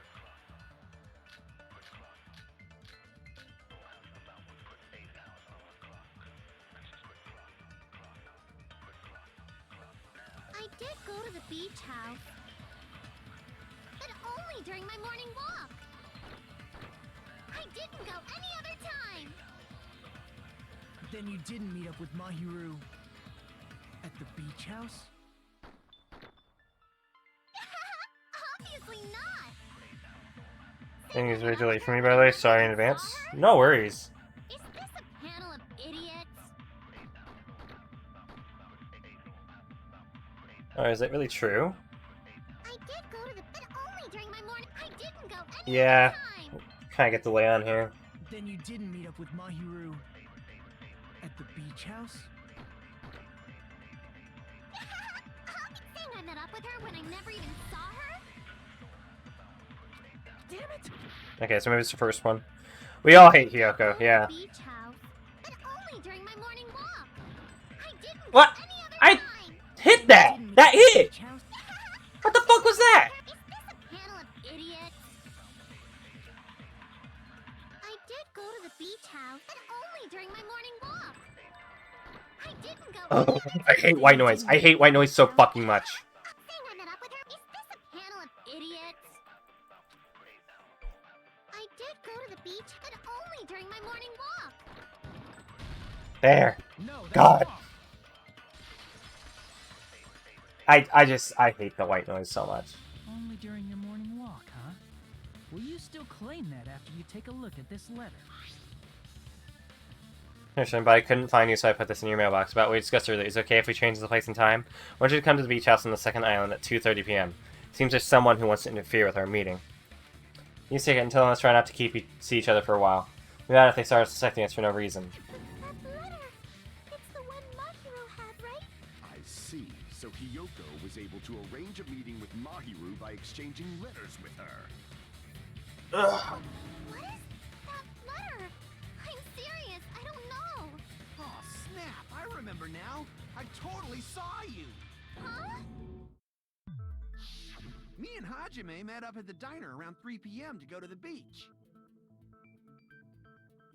I did go to the beach house. But only during my morning walk. I didn't go any other time. Then you didn't meet up with Mahiru at the beach house? Obviously not. Thank you for late for me, by the way. Sorry in advance. No worries. Is this a panel of idiots? Oh, is that really true? I did go to the but only during my morning. I didn't go any Yeah. other time. Kind of get the lay on here. Then you didn't meet up with Mahiru at the beach house? How can you saying I met up with her when I never even saw her? Damn it! Okay, so maybe it's the first one. We all hate Hiyoko, yeah. Beach house, but only during my morning walk. I didn't go What? any other I time. hit that! That hit! Beach house? What the fuck was that? Is this a panel of idiots? I did go to the beach house, but only during my morning walk. I didn't go any Oh, other I hate white noise. I hate white noise so fucking much. saying I met up with her. Is this a panel of idiots? I did go to the beach, but only during my morning walk. There. No, that's God. wrong. I hate the white noise so much. Only during your morning walk, huh? Will you still claim that after you take a look at this letter? But I couldn't find you, so I put this in your mailbox. About what we discussed earlier. Is it okay if we change the place and time? I want you to come to the beach house on the second island at 2:30 p.m. Seems there's someone who wants to interfere with our meeting. You take it and tell them let's try not to see each other for a while. Maybe if they start suspecting us for no reason. That letter! It's the one Mahiro had, right? I see. So Hiyoko was able to arrange a meeting with Mahiru by exchanging letters with her. Ugh. What is that letter? I'm serious, I don't know. Oh, snap! I remember now. I totally saw you. Huh? Me and Hajime met up at the diner around 3 p.m. to go to the beach.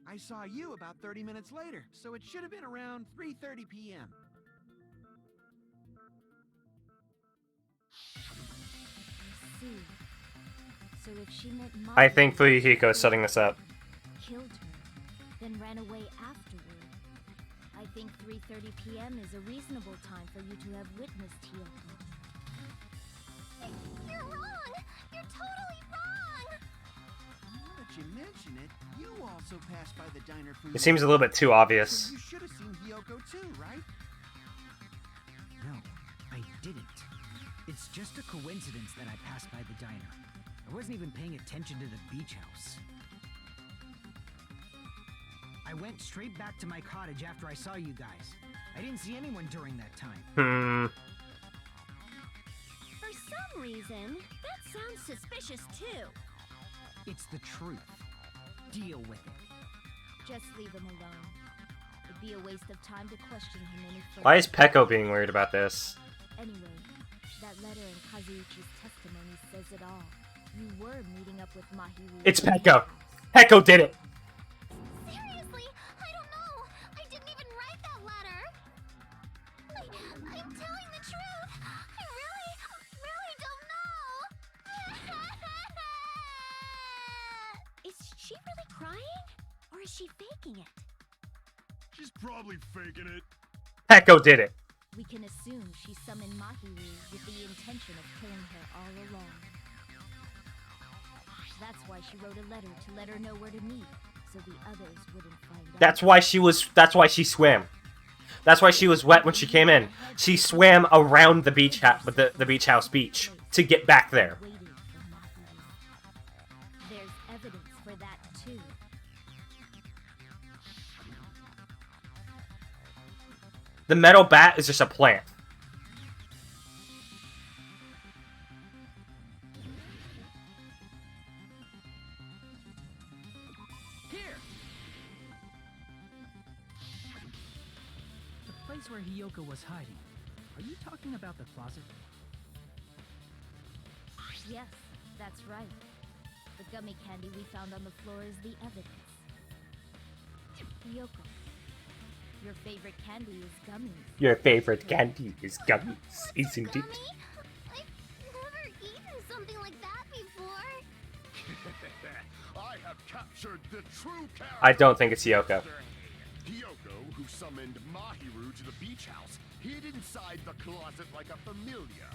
I saw you about 30 minutes later, so it should have been around 3:30 p.m. See. So if she met Mahiro, I think Fuyuhiko is setting this up. killed her, then ran away afterward, I think 3:30 p.m. is a reasonable time for you to have witnessed Hiyoko. You're wrong! You're totally wrong! Now that you mention it, you also passed by the diner for. It seems a little bit too obvious. So you should have seen Hiyoko too, right? No, I didn't. It's just a coincidence that I passed by the diner. I wasn't even paying attention to the beach house. I went straight back to my cottage after I saw you guys. I didn't see anyone during that time. For some reason, that sounds suspicious too. It's the truth. Deal with it. Just leave him alone. It'd be a waste of time to question him any further. Why is Peko being weird about this? Anyway, that letter in Kazuichi's testimony says it all. You were meeting up with Mahiru. It's Peko! Peko did it! Seriously, I don't know. I didn't even write that letter. I'm telling the truth. I really don't know. Is she really crying? Or is she faking it? She's probably faking it. Peko did it! We can assume she summoned Mahiru with the intention of killing her all along. That's why she wrote a letter to let her know where to meet, so the others wouldn't find out. That's why she swam. That's why she was wet when she came in. She swam around the beach the beach house beach to get back there. Waiting for Mahiru. There's evidence for that too. The metal bat is just a plant. Here! The place where Hiyoko was hiding. Are you talking about the closet? Yes, that's right. The gummy candy we found on the floor is the evidence. Hiyoko, your favorite candy is gummies. Your favorite candy is gummies, isn't it? Gummy? I've never eaten something like that before. I have captured the true character. I don't think it's Hiyoko. Hiyoko, who summoned Mahiru to the beach house, hid inside the closet like a familiar.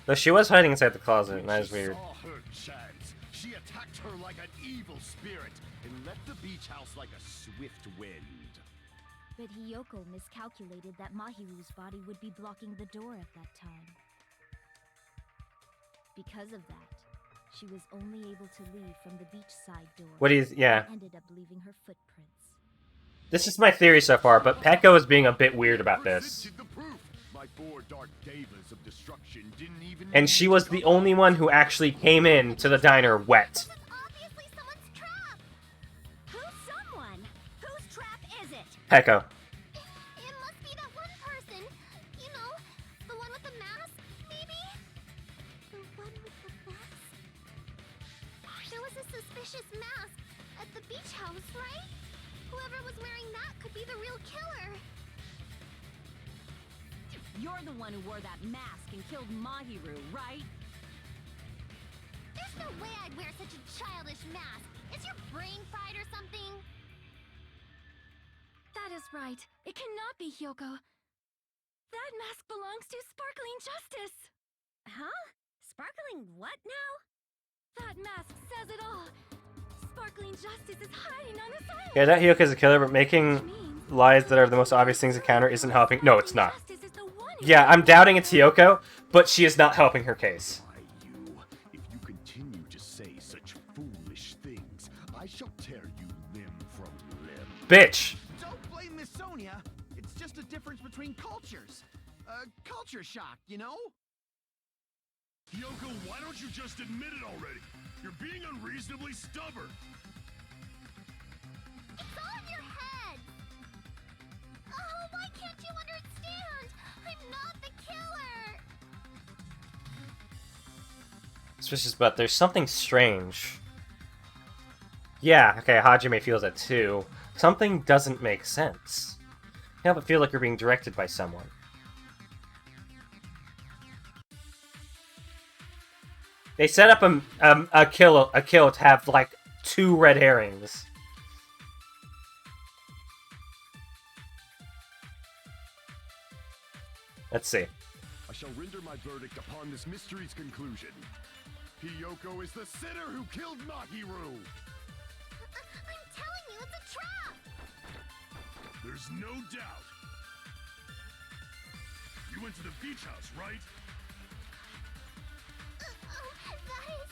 Though she was hiding inside the closet, and that is She weird. saw her chance. She attacked her like an evil spirit and left the beach house like a swift wind. But Hiyoko miscalculated that Mahiru's body would be blocking the door at that time. Because of that, she was only able to leave from the beachside door. Yeah. And ended up leaving her footprints. This is my theory so far, but Peko is being a bit weird about this. Presented the proof. My four dark devas of destruction didn't even. And she was the only one who actually came in to the diner wet. This is obviously someone's trap. Who's someone? Whose trap is it? Peko. It must be that one person. You know, the one with the mask, maybe? The one with the mask? There was a suspicious mask at the beach house, right? Whoever was wearing that could be the real killer. You're the one who wore that mask and killed Mahiru, right? There's no way I'd wear such a childish mask. Is your brain fried or something? That is right. It cannot be Hyoko. That mask belongs to Sparkling Justice. Huh? Sparkling what now? That mask says it all. Sparkling Justice is hiding on the side. Yeah, that Hiyoko is a killer, but making lies that are the most obvious things to counter isn't helping. No, it's not. Yeah, I'm doubting it's Hiyoko, but she is not helping her case. Why, you? If you continue to say such foolish bitch. Don't blame Miss Sonia. It's just a difference between cultures. Culture shock, you know? Yoko, why don't you just admit it already? You're being unreasonably stubborn. It's all in your head. Oh, why can't you understand? I'm not the killer. Suspicious, but there's something strange. Yeah, okay, Hajime feels it too. Something doesn't make sense. You have a feel like you're being directed by someone. They set up a kill to have like 2 red herrings. Let's see. I shall render my verdict upon this mystery's conclusion. Hiyoko is the sinner who killed Mahiru! I'm telling you, it's a trap. There's no doubt. You went to the beach house, right? That is...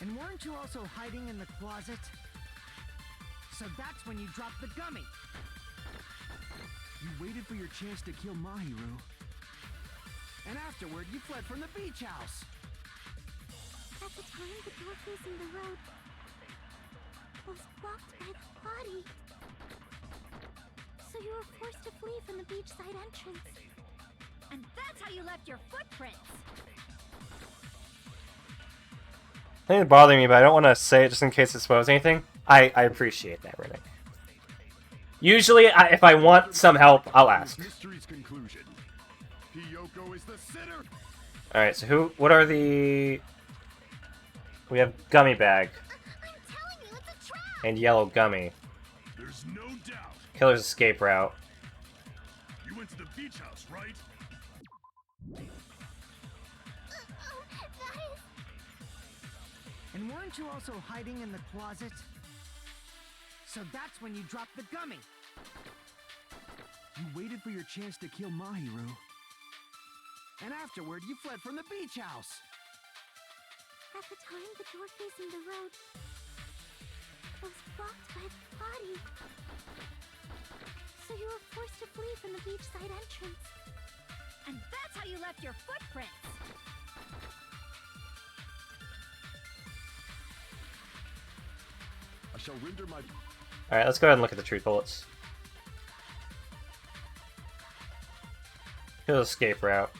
And weren't you also hiding in the closet? So that's when you dropped the gummy. You waited for your chance to kill Mahiru. And afterward, you fled from the beach house. At the time, the door facing the road was blocked by the body. So you were forced to flee from the beachside entrance. And that's how you left your footprints. I think it's bothering me, but I don't want to say it just in case it spoils anything. I appreciate that, Riddick. Usually, if I want some help, I'll ask. Mystery's conclusion. Hiyoko is the sinner. Alright, so what are the... We have Gummy Bag. I'm telling you, it's a trap. And Yellow Gummy. There's no doubt. Killer's Escape Route. You went to the beach house, right? That is... And weren't you also hiding in the closet? So that's when you dropped the gummy. You waited for your chance to kill Mahiru. And afterward, you fled from the beach house. At the time, the door facing the road was blocked by the body. So you were forced to flee from the beachside entrance. And that's how you left your footprints. I shall render my... Alright, let's go ahead and look at the truth bullets. Killer's Escape Route.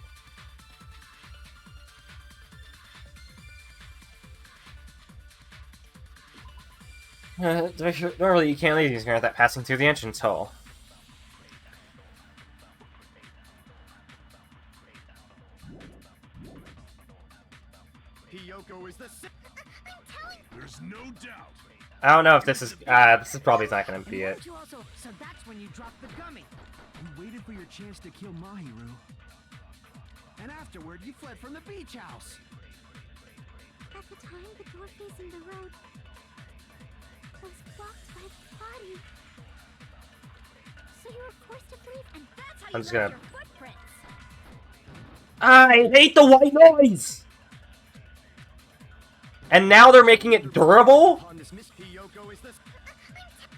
Normally you can't leave these without passing through the entrance hole. Hiyoko is the sinner. There's no doubt. I don't know if this is probably not gonna be it. So that's when you dropped the gummy. You waited for your chance to kill Mahiru. And afterward, you fled from the beach house. At the time, the door facing the road was blocked by the body. So you were forced to flee. And that's how I'm you just left gonna... your footprints. I hate the white noise! And now they're making it durable? Hiyoko is the...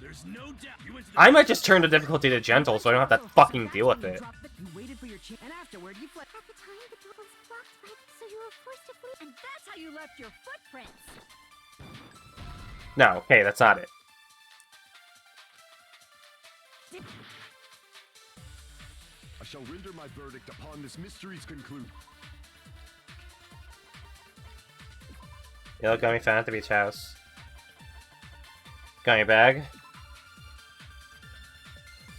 There's no doubt. You went to the I might just turn the difficulty to gentle so I don't have to fucking deal with it. You waited for your chance, and afterward you fled. At the time, the door was blocked by... So you were forced to flee. And that's how you left your footprints. No, okay, that's not it. I shall render my verdict upon this mystery's conclusion. Yellow Gummy found at the beach house. Gummy Bag.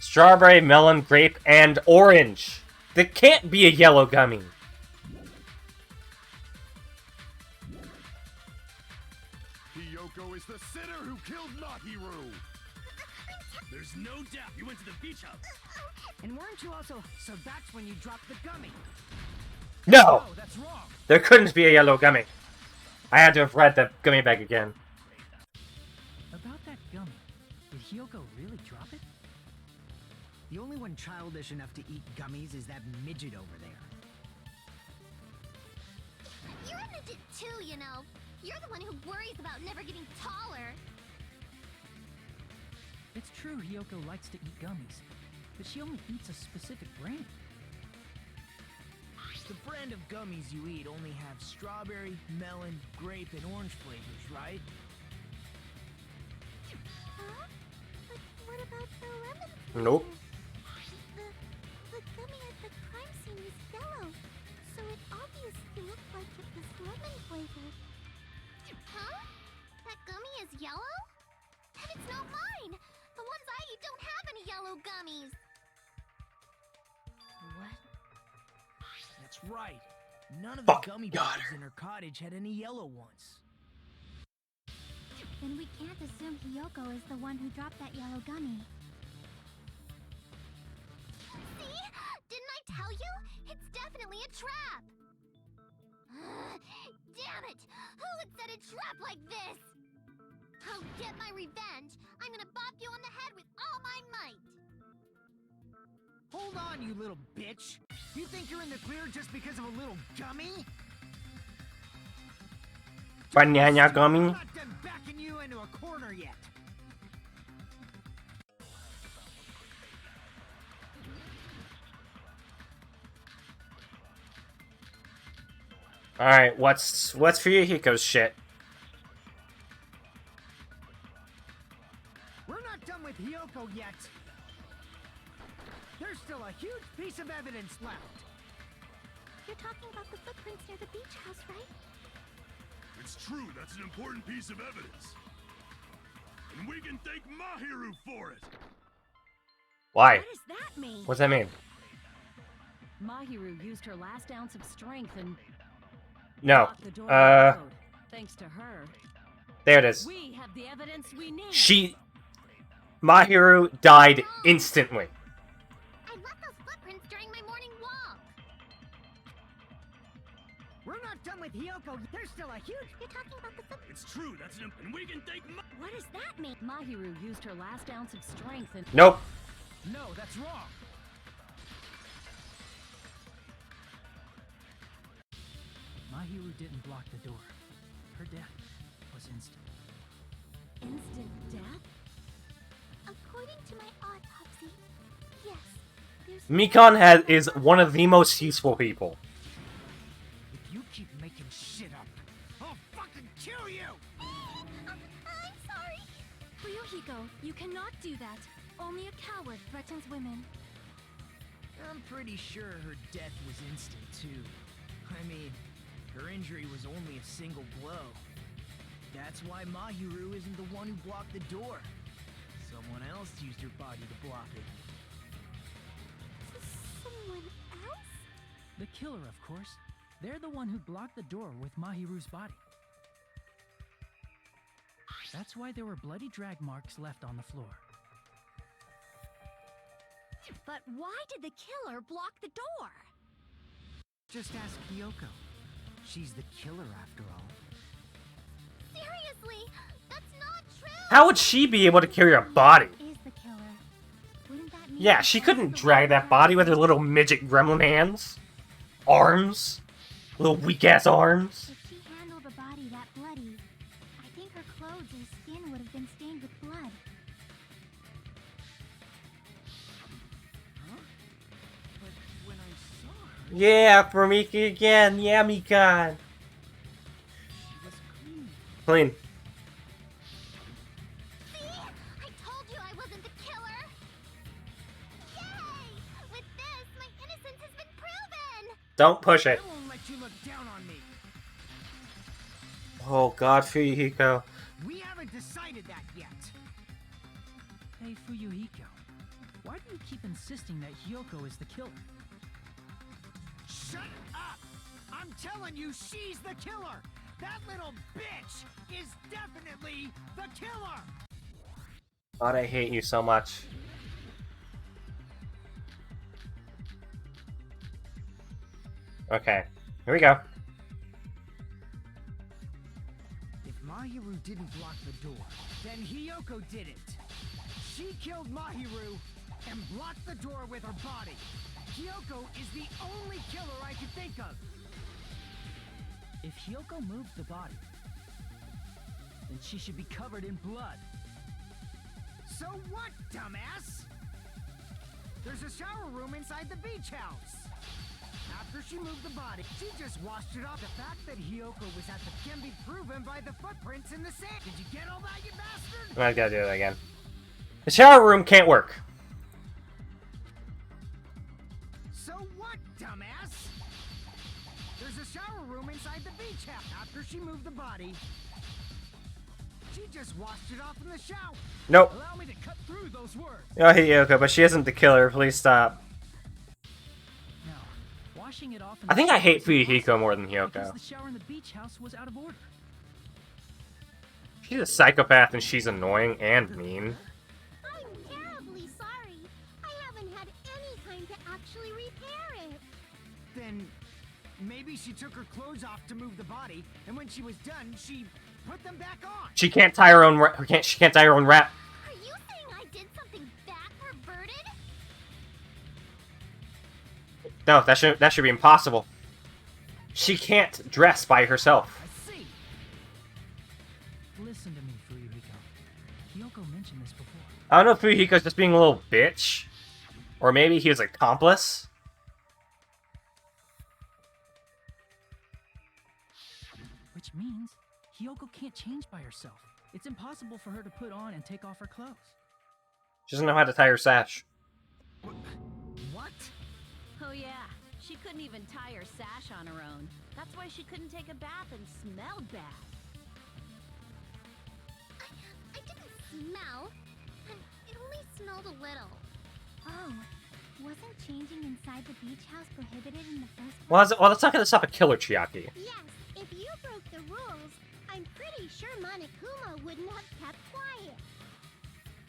Strawberry, melon, grape, and orange. There can't be a yellow gummy. Hiyoko is the sinner who killed Mahiru. There's no doubt. You went to the beach house. And weren't you also? So that's when you dropped the gummy. No! Oh, that's wrong. There couldn't be a yellow gummy. I had to have read the Gummy Bag again. About that gummy, did Hiyoko really drop it? The only one childish enough to eat gummies is that midget over there. You're a midget too, you know. You're the one who worries about never getting taller. It's true Hiyoko likes to eat gummies, but she only eats a specific brand. The brand of gummies you eat only have strawberry, melon, grape, and orange flavors, right? Huh? But what about the lemon flavor? Nope. The gummy at the crime scene was yellow, so it obviously looked like it was lemon flavored. Huh? That gummy is yellow? And it's not mine! The ones I eat don't have any yellow gummies! What? That's right. None of Fuck, the gummy got bears in her cottage had any yellow ones. Then we can't assume Hiyoko is the one who dropped that yellow gummy. See? Didn't I tell you? It's definitely a trap! Damn it! Who would set a trap like this? I'll get my revenge! I'm gonna bop you on the head with all my might! Hold on, you little bitch! You think you're in the clear just because of a little gummy? Banana I'm gummy. not done backing you into a corner yet. Alright, what's Fuyuhiko's shit? We're not done with Hiyoko yet. There's still a huge piece of evidence left. You're talking about the footprints near the beach house, right? It's true, that's an important piece of evidence. And we can thank Mahiru for it. Why? What does that mean? What's that mean? Mahiru used her last ounce of strength and No. blocked the door to the road. Thanks to her, There it is. we have the evidence we need. Mahiru died instantly. I left those footprints during my morning walk! We're not done with Hiyoko. There's still a huge... You're talking about the footprints... It's true, that's an and we can thank What does that mean? Mahiru used her last ounce of strength and Nope. No, that's wrong. Mahiru didn't block the door. Her death was instant. Instant death? According to my autopsy, yes, there's... Mikan is one of the most useful people. If you keep making shit up, I'll fucking kill you! I'm sorry! Fuyuhiko, you cannot do that. Only a coward threatens women. I'm pretty sure her death was instant, too. I mean, her injury was only a single blow. That's why Mahiru isn't the one who blocked the door. Someone else used her body to block it. Someone else? The killer, of course. They're the one who blocked the door with Mahiru's body. That's why there were bloody drag marks left on the floor. But why did the killer block the door? Just ask Hiyoko. She's the killer after all. Seriously, that's not true! How would she be able to carry a body? Is the killer? Wouldn't that mean Yeah, she couldn't drag that body with her little midget gremlin hands. Arms. Little weak-ass arms. If she handled a body that bloody, I think her clothes or skin would have been stained with blood. Huh? But when I saw her, Yeah, for Miki again. Yeah, Mikan. she was clean. Clean. See? I told you I wasn't the killer! Yay! With this, my innocence has been proven! Don't push it. I won't let you look down on me. Oh god, Fuyuhiko. We haven't decided that yet. Hey, Fuyuhiko. Why do you keep insisting that Hiyoko is the killer? Shut up! I'm telling you, she's the killer! That little bitch is definitely the killer! God, I hate you so much. Okay, here we go. If Mahiru didn't block the door, then Hiyoko did it. She killed Mahiru and blocked the door with her body. Hiyoko is the only killer I could think of. If Hiyoko moved the body, then she should be covered in blood. So what, dumbass? There's a shower room inside the beach house. After she moved the body, she just washed it off. The fact that Hiyoko was at the can be proven by the footprints in the sand. Did you get all that, you bastard? I gotta do that again. The shower room can't work. So what, dumbass? There's a shower room inside the beach house. After she moved the body, she just washed it off in the shower. Nope. Allow me to cut through those words. Oh, Hiyoko, but she isn't the killer. Please stop. No, washing it off. In I the think I shower hate is impossible Hiyoko more than because Hiyoko. the shower in the beach house was out of order. She's a psychopath and she's annoying and mean. I'm terribly sorry. I haven't had any time to actually repair it. Then maybe she took her clothes off to move the body, and when she was done, she put them back on. She can't tie her own. She can't tie her own wrap. Are you saying I did something that perverted? No, that should be impossible. She can't dress by herself. I see. Listen to me, Fuyuhiko. Hiyoko mentioned this before. I don't know if Fuyuhiko's just being a little bitch, or maybe he was an accomplice. Which means Hiyoko can't change by herself. It's impossible for her to put on and take off her clothes. She doesn't know how to tie her sash. What? Oh yeah, she couldn't even tie her sash on her own. That's why she couldn't take a bath and smelled bad. I didn't smell. And it only smelled a little. Oh, wasn't changing inside the beach house prohibited in the first place? Well, that's not gonna stop a killer, Chiaki. Yes, if you broke the rules, I'm pretty sure Monokuma wouldn't have kept quiet.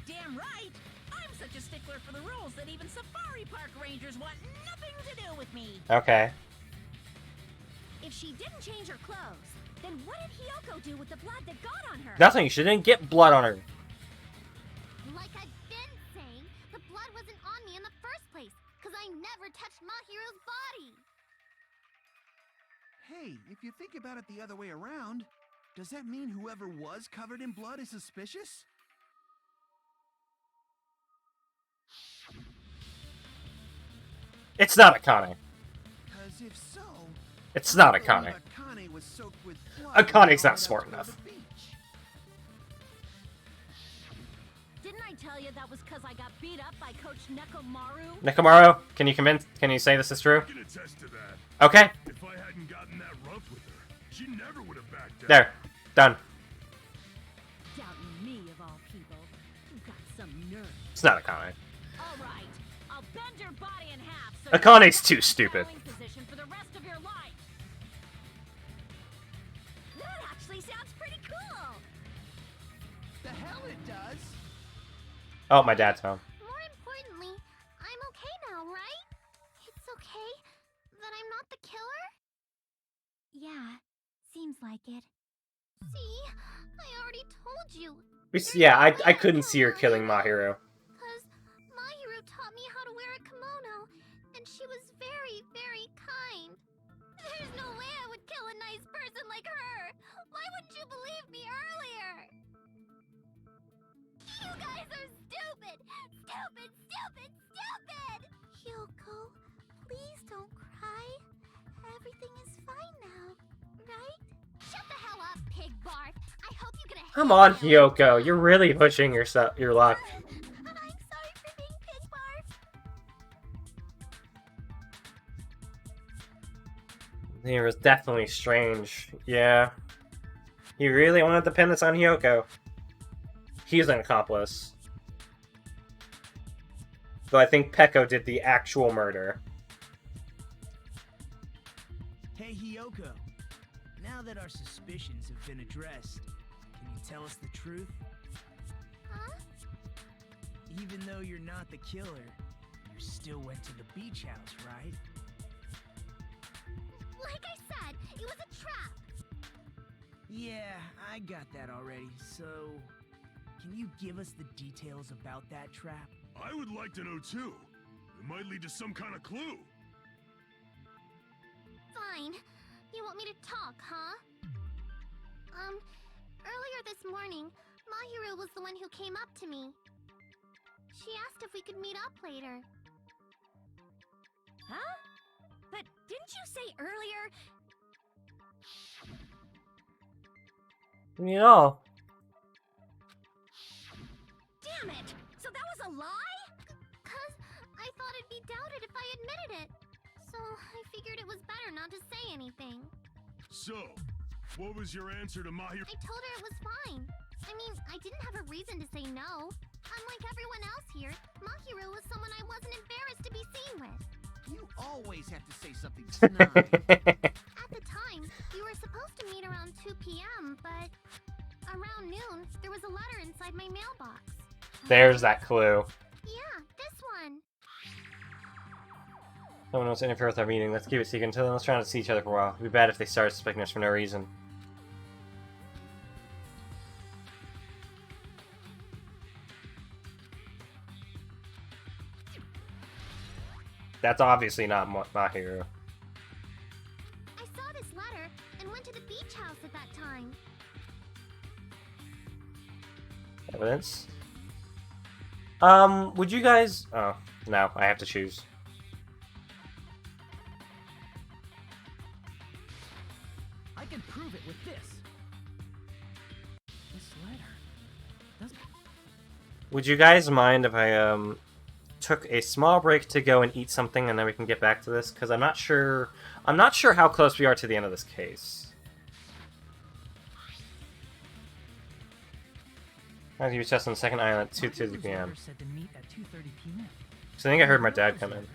Damn right! I'm such a stickler for the rules that even safari park rangers want nothing to do with me. Okay. If she didn't change her clothes, then what did Hiyoko do with the blood that got on her? Nothing. She didn't get blood on her. Like I've been saying, the blood wasn't on me in the first place, because I never touched Mahiro's body. Hey, if you think about it the other way around, does that mean whoever was covered in blood is suspicious? It's not Akane. Because if so, It's not I believe Akane. Akane was soaked with blood when Akane's they not hauled smart out to go enough. to the beach. Didn't I tell you that was because I got beat up by Coach Nekomaru? Nekomaru, can you say this is true? I can attest to that. Okay. If I hadn't gotten that rough with her, she never would have backed down. There. Done. Doubting me of all people. You got some nerve. It's not Akane. All right, I'll bend your body in half so Akane's you too stupid. can position for the rest of your life. That actually sounds pretty cool. The hell it does! Oh, my dad's home. More importantly, I'm okay now, right? It's okay that I'm not the killer? Yeah, seems like it. See? I already told you. Yeah, I couldn't see her killing Mahiro. Because Mahiro taught me how to wear a kimono, and she was very, very kind. There's no way I would kill a nice person like her. Why wouldn't you believe me earlier? You guys are stupid! Stupid, stupid, stupid! Hyoko, please don't cry. Everything is fine now, right? Shut the hell up, pig barf! I hope you get a Come on, Hyoko. You're really pushing your luck. I'm sorry for being pig barf. It was definitely strange. Yeah. He really wanted to pin this on Hyoko. He's an accomplice. Though I think Peko did the actual murder. Hey, Hiyoko. Now that our suspicions have been addressed, can you tell us the truth? Huh? Even though you're not the killer, you still went to the beach house, right? Like I said, it was a trap. Yeah, I got that already, so... Can you give us the details about that trap? I would like to know too. It might lead to some kind of clue. Fine. You want me to talk, huh? Earlier this morning, Mahiro was the one who came up to me. She asked if we could meet up later. Huh? But didn't you say earlier? You know. Damn it! So that was a lie? Cause I thought it'd be doubted if I admitted it. So I figured it was better not to say anything. So, what was your answer to Mahiru? I told her it was fine. I mean, I didn't have a reason to say no. Unlike everyone else here, Mahiru was someone I wasn't embarrassed to be seen with. You always have to say something snide. At the time, we were supposed to meet around 2 p.m., but around noon, there was a letter inside my mailbox. There's that clue. Yeah, this one. No one wants to interfere with our meeting. Let's keep it secret until then. Let's try not to see each other for a while. It'd be bad if they started suspecting us for no reason. That's obviously not Mahiru. I saw this letter and went to the beach house at that time. Evidence? Would you guys... Oh, no, I have to choose. I can prove it with this. This letter doesn't. Would you guys mind if I, took a small break to go and eat something and then we can get back to this? Because I'm not sure how close we are to the end of this case. I have to be tested on the second island at 2:30 p.m. Said to meet at 2:30 p.m. So I think I heard my dad come in.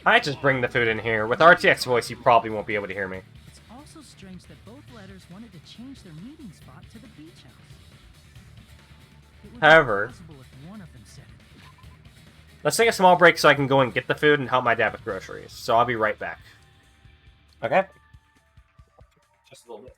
I just bring the food in here. With RTX voice, you probably won't be able to hear me. It's also strange that both letters wanted to change their meeting spot to the beach house. It would be However, possible if one of them said it. let's take a small break so I can go and get the food and help my dad with groceries. So I'll be right back. Okay? Just a little bit.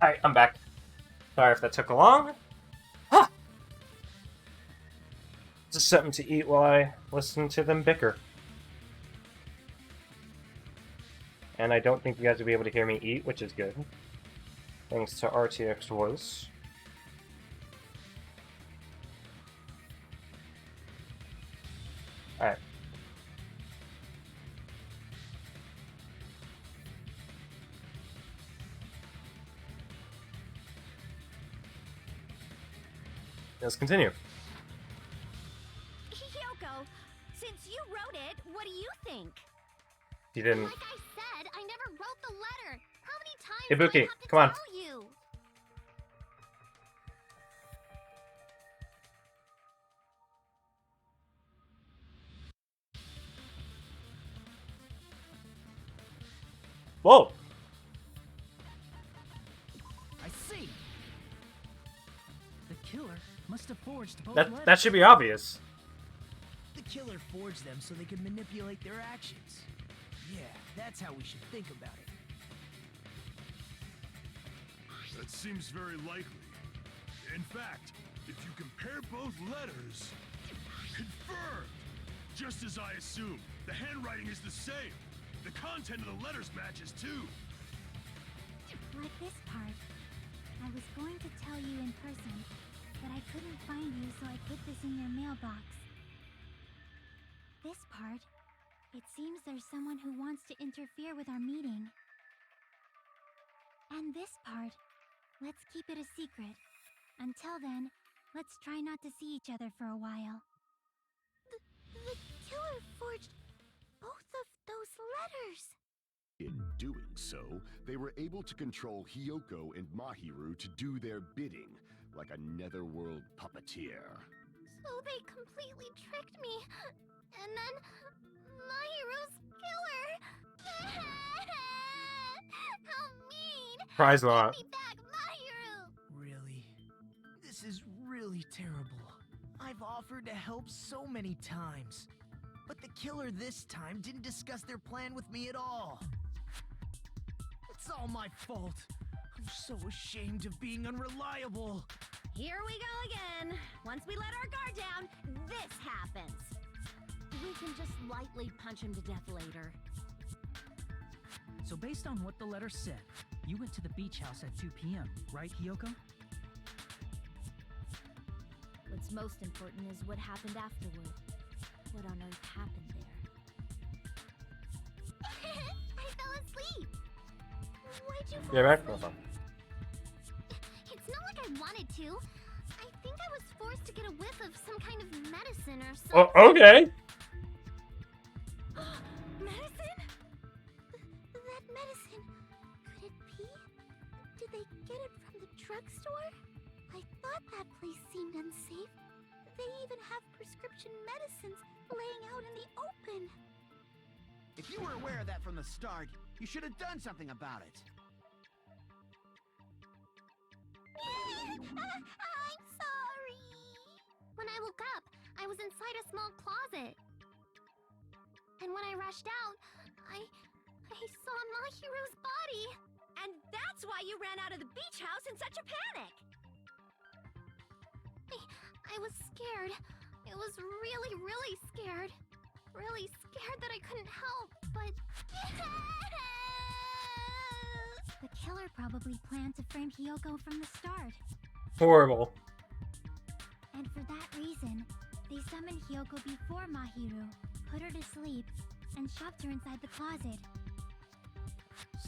Alright, I'm back. Sorry if that took long. Huh! Just something to eat while I listen to them bicker. And I don't think you guys will be able to hear me eat, which is good. Thanks to RTX voice. Alright. Let's continue. Hiyoko, since you wrote it, what do you think? You didn't. Like I said, I never wrote the letter. How many times Hey, do I Buki, have to come on. tell you? Whoa! I see. The killer must have forged both That letters. should be obvious. The killer forged them so they could manipulate their actions. Yeah, that's how we should think about it. That seems very likely. In fact, if you compare both letters... Confirmed! Just as I assumed, the handwriting is the same. The content of the letters matches too. Like this part. I was going to tell you in person, but I couldn't find you, so I put this in your mailbox. This part. It seems there's someone who wants to interfere with our meeting. And this part. Let's keep it a secret. Until then, let's try not to see each other for a while. The killer forged both of those letters. In doing so, they were able to control Hiyoko and Mahiru to do their bidding, like a netherworld puppeteer. So they completely tricked me. And then Mahiru's killer. How mean! Prize lot. Give me back, Mahiru! Really? This is really terrible. I've offered to help so many times. But the killer this time didn't discuss their plan with me at all. It's all my fault. I'm so ashamed of being unreliable. Here we go again. Once we let our guard down, this happens. We can just lightly punch him to death later. So based on what the letter said, you went to the beach house at 2 p.m., right, Hiyoko? What's most important is what happened afterward. What on earth happened there? I fell asleep. Why'd you fall Yeah, right? asleep? No problem. It's not like I wanted to. I think I was forced to get a whiff of some kind of medicine or something. Oh, okay. Medicine? That medicine. Could it be? Did they get it from the drugstore? I thought that place seemed unsafe. They even have prescription medicines laying out in the open. If you were aware of that from the start, you should have done something about it. I'm sorry. When I woke up, I was inside a small closet. And when I rushed out, I saw Mahiru's body. And that's why you ran out of the beach house in such a panic. I was scared. I was really, really scared. Really scared that I couldn't help, but... The killer probably planned to frame Hiyoko from the start. Horrible. And for that reason, they summoned Hiyoko before Mahiru, put her to sleep, and shoved her inside the closet.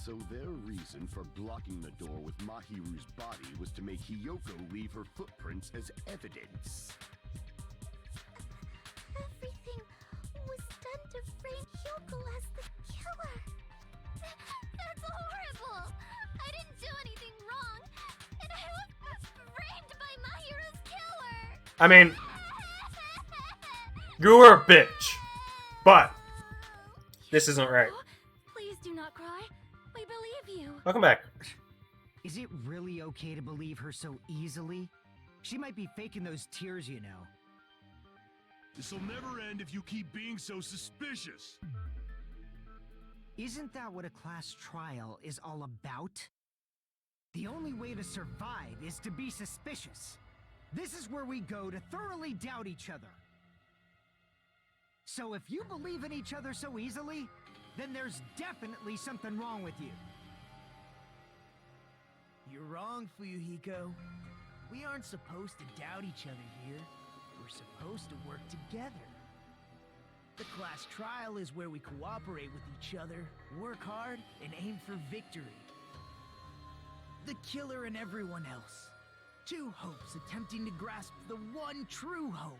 So their reason for blocking the door with Mahiru's body was to make Hiyoko leave her footprints as evidence. Everything was done to frame Hiyoko as the killer. That's horrible. I didn't do anything wrong. And I was framed by Mahiru's killer. I mean, you were a bitch, but this isn't right. Please do not cry. We believe you. Welcome back. Is it really okay to believe her so easily? She might be faking those tears, you know. This'll never end if you keep being so suspicious. Isn't that what a class trial is all about? The only way to survive is to be suspicious. This is where we go to thoroughly doubt each other. So if you believe in each other so easily, then there's definitely something wrong with you. You're wrong, Fuyuhiko. We aren't supposed to doubt each other here. We're supposed to work together. The class trial is where we cooperate with each other, work hard, and aim for victory. The killer and everyone else. Two hopes attempting to grasp the one true hope.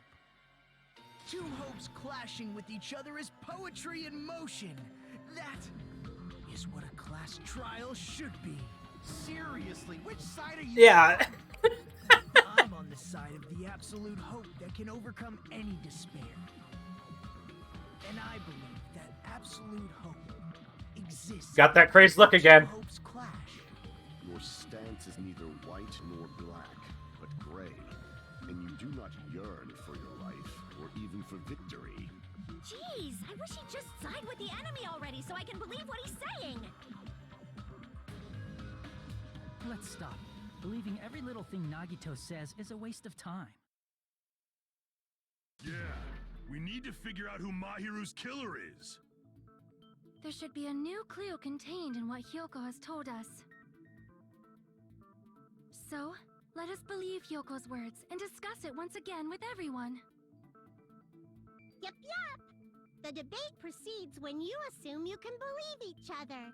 Two hopes clashing with each other is poetry in motion. That is what a class trial should be. Seriously, which side are you? Yeah. I'm on the side of the absolute hope that can overcome any despair. And I believe that absolute hope exists. Got that crazed look again. Hopes clash. Your stance is neither white nor black, but gray. And you do not yearn for your life, or even for victory. Jeez, I wish he'd just side with the enemy already so I can believe what he's saying. Let's stop. Believing every little thing Nagito says is a waste of time. Yeah, we need to figure out who Mahiru's killer is. There should be a new clue contained in what Hyoko has told us. So, let us believe Hyoko's words and discuss it once again with everyone. Yup, yup. The debate proceeds when you assume you can believe each other.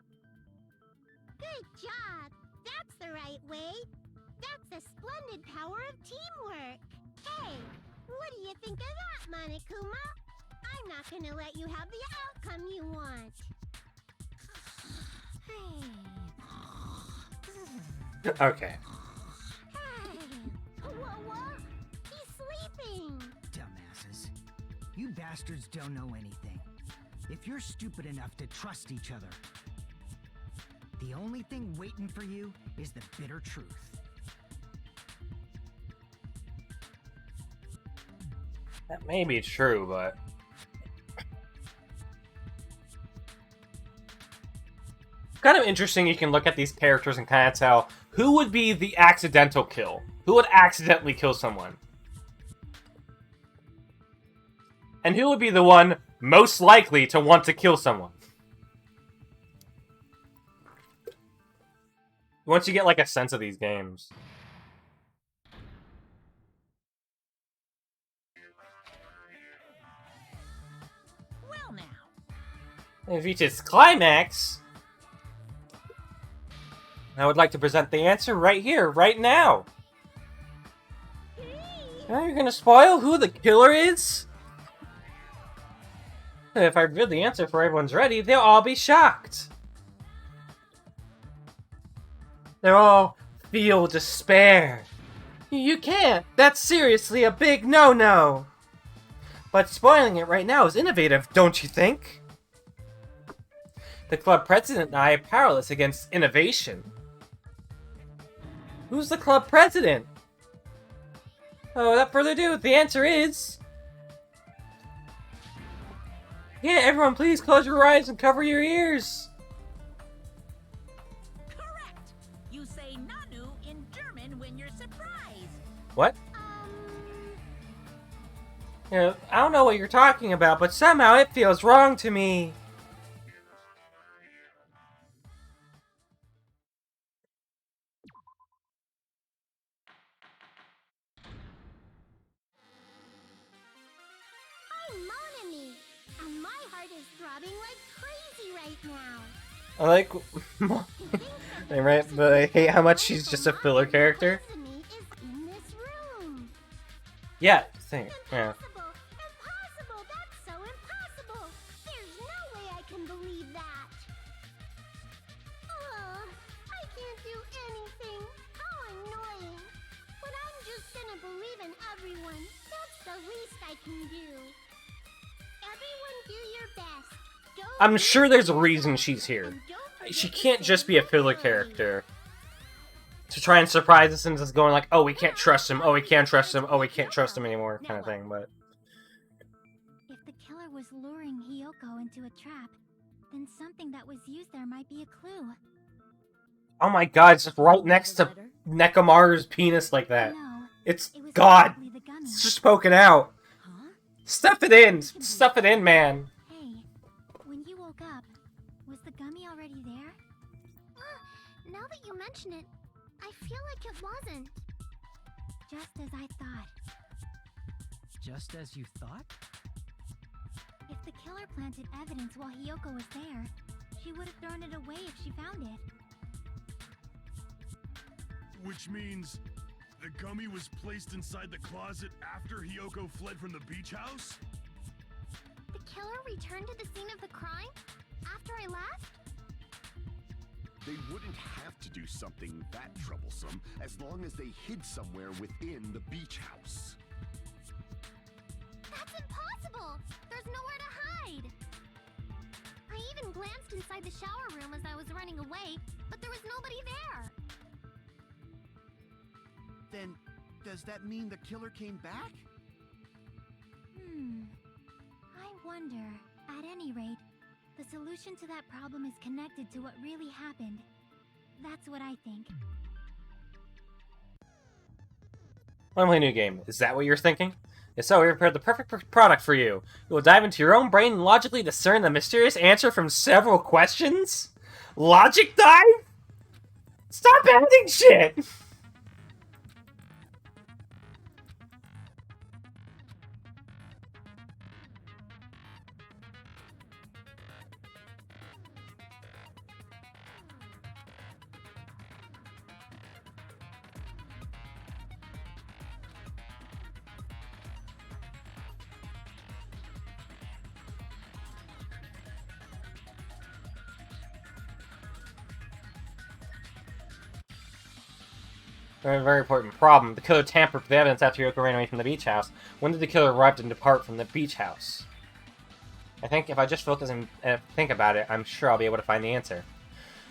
Good job. That's the right way. That's the splendid power of teamwork. Hey, what do you think of that, Monokuma? I'm not gonna let you have the outcome you want. Okay. Hey, what? He's sleeping. Dumbasses. You bastards don't know anything. If you're stupid enough to trust each other, the only thing waiting for you is the bitter truth. That may be true, but... kind of interesting, you can look at these characters and kind of tell who would be the accidental kill. Who would accidentally kill someone? And who would be the one most likely to want to kill someone? Once you get, like, a sense of these games. Well now. It reaches climax. I would like to present the answer right here, right now. Now you're gonna spoil who the killer is? If I reveal the answer before everyone's ready, they'll all be shocked. They'll all feel despair. You can't. That's seriously a big no-no. But spoiling it right now is innovative, don't you think? The club president and I are powerless against innovation. Who's the club president? Oh, without further ado, the answer is... yeah, everyone please close your eyes and cover your ears. Correct. You say Nanu in German when you're surprised. What? You know, I don't know what you're talking about, but somehow it feels wrong to me. I'm Monami, and my heart is throbbing like crazy right now. I like... right, but I hate how much she's just a filler character. Monami is in this room. Yeah, think, yeah. Impossible! That's so impossible! There's no way I can believe that! I can't do anything! How annoying! But I'm just gonna believe in everyone. That's the least I can do. Everyone do your best. Don't I'm sure there's a reason she's here. She can't just be a filler character. To try and surprise us and just going like, oh, we can't trust him, oh, we can't trust him, oh, we can't trust him anymore, kind of thing, but... If the killer was luring Hyoko into a trap, then something that was used there might be a clue. Oh my god, it's just right next to Nekomaru's penis like that. No, It's it was God. probably the gummy. It's just poking out. Huh? Stuff it in. Stuff it in, man. Hey, when you woke up, was the gummy already there? Now that you mention it, I feel like it wasn't. Just as I thought. Just as you thought? If the killer planted evidence while Hiyoko was there, she would have thrown it away if she found it. Which means the gummy was placed inside the closet after Hiyoko fled from the beach house? The killer returned to the scene of the crime? After I left? They wouldn't have to do something that troublesome as long as they hid somewhere within the beach house. That's impossible! There's nowhere to hide! I even glanced inside the shower room as I was running away, but there was nobody there! Then, does that mean the killer came back? I wonder. At any rate, the solution to that problem is connected to what really happened. That's what I think. Finally, new game. Is that what you're thinking? If so, we prepared the perfect product for you. You will dive into your own brain and logically discern the mysterious answer from several questions? Logic dive? Stop adding shit! A very important problem. The killer tampered with the evidence after Yoko ran away from the beach house. When did the killer arrive and depart from the beach house? I think if I just focus and think about it, I'm sure I'll be able to find the answer.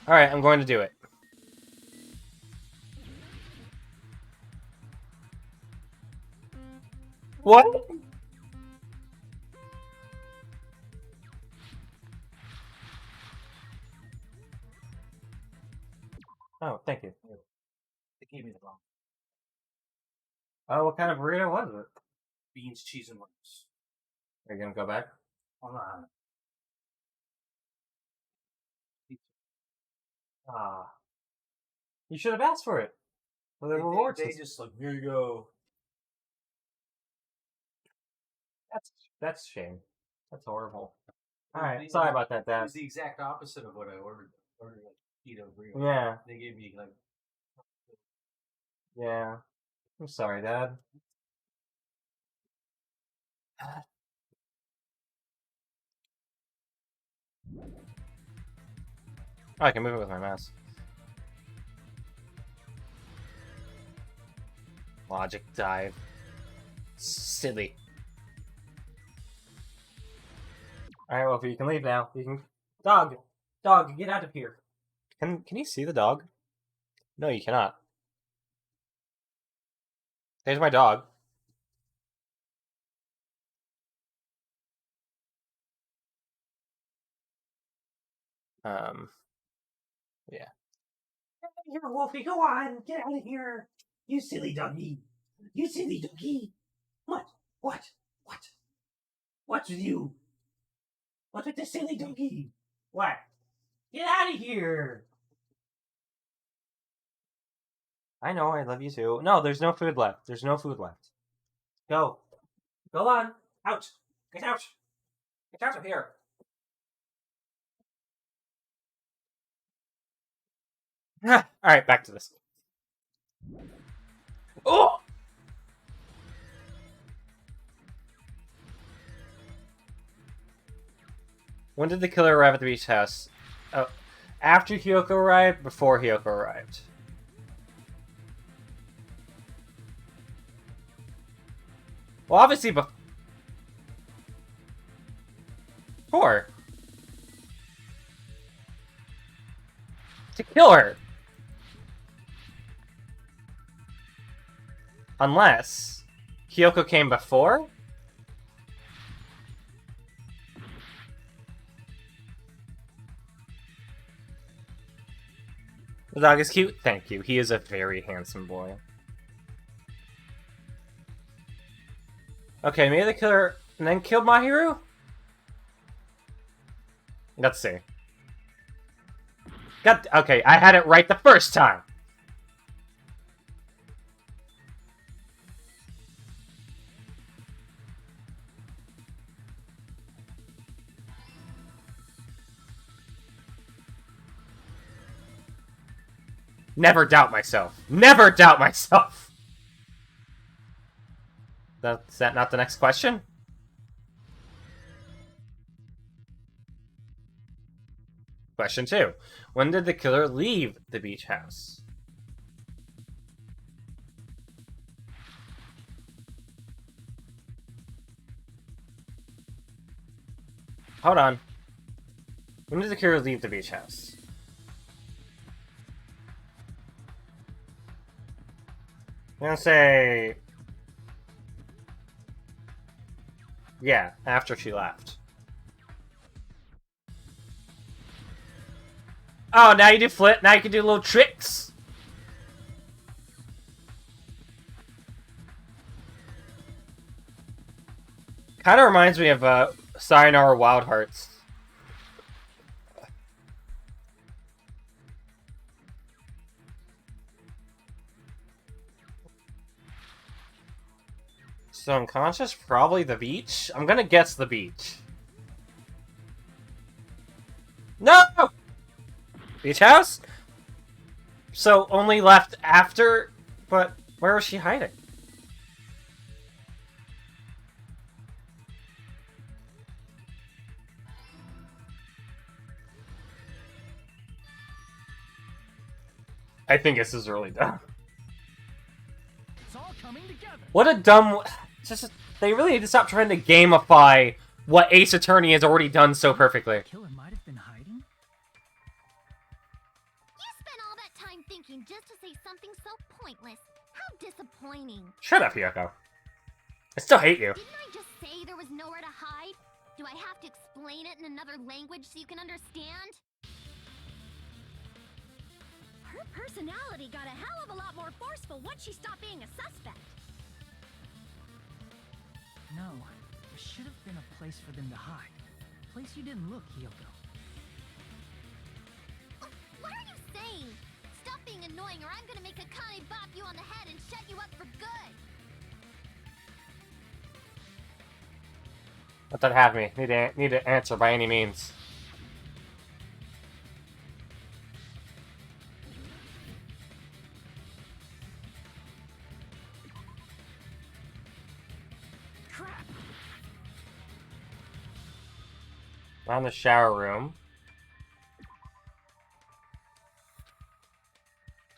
Alright, I'm going to do it. What? Oh, thank you. They gave me the wrong. Oh, what kind of burrito was it? Beans, cheese, and rice. Are you gonna go back? Hold on. Ah. You should have asked for it. For the reward They system. just like, here you go. That's a shame. That's horrible. Well, Alright, they- sorry about that, It Dad. was the exact opposite of what I ordered. Ordered like keto burrito. Yeah, They gave me like yeah. I'm sorry, Dad. Oh, I can move it with my mouse. Logic dive. Silly. Alright, well, you can leave now. You can... Dog! Dog, get out of here! Can you see the dog? No, you cannot. There's my dog. Yeah. Here, Wolfie, go on! Get out of here! You silly doggy! You silly doggy! What? What? What? What's with you? What's with the silly doggy? What? Get out of here! I know, I love you too. No, there's no food left. There's no food left. Go. Go on! Out! Get out! Get out of here! Alright, back to this. Oh! When did the killer arrive at the beach house? Oh, after Hiyoko arrived, before Hiyoko arrived. Well, obviously before. To kill her. Unless Hiyoko came before? The dog is cute? Thank you. He is a very handsome boy. Okay, maybe the killer and then killed Mahiru? Let's see. Okay, I had it right the first time. Never doubt myself. Never doubt myself. Is that not the next question? Question 2. When did the killer leave the beach house? Hold on. When did the killer leave the beach house? I'm gonna say... yeah, after she left. Oh, now you do flip. Now you can do little tricks. Kind of reminds me of Sayonara Wild Hearts. So unconscious? Probably the beach? I'm gonna guess the beach. No! Beach house? So only left after? But where was she hiding? I think this is really dumb. It's all coming together. What a dumb... Just, they really need to stop trying to gamify what Ace Attorney has already done so perfectly. The killer might have been hiding. You spent all that time thinking just to say something so pointless. How disappointing. Shut up, Yoko. I still hate you. Didn't I just say there was nowhere to hide? Do I have to explain it in another language so you can understand? Her personality got a hell of a lot more forceful once she stopped being a suspect. No, there should have been a place for them to hide. A place you didn't look, Hiyoko. What are you saying? Stop being annoying or I'm gonna make Akane bop you on the head and shut you up for good. Let that have me. Need to answer by any means. Crap! Around the shower room.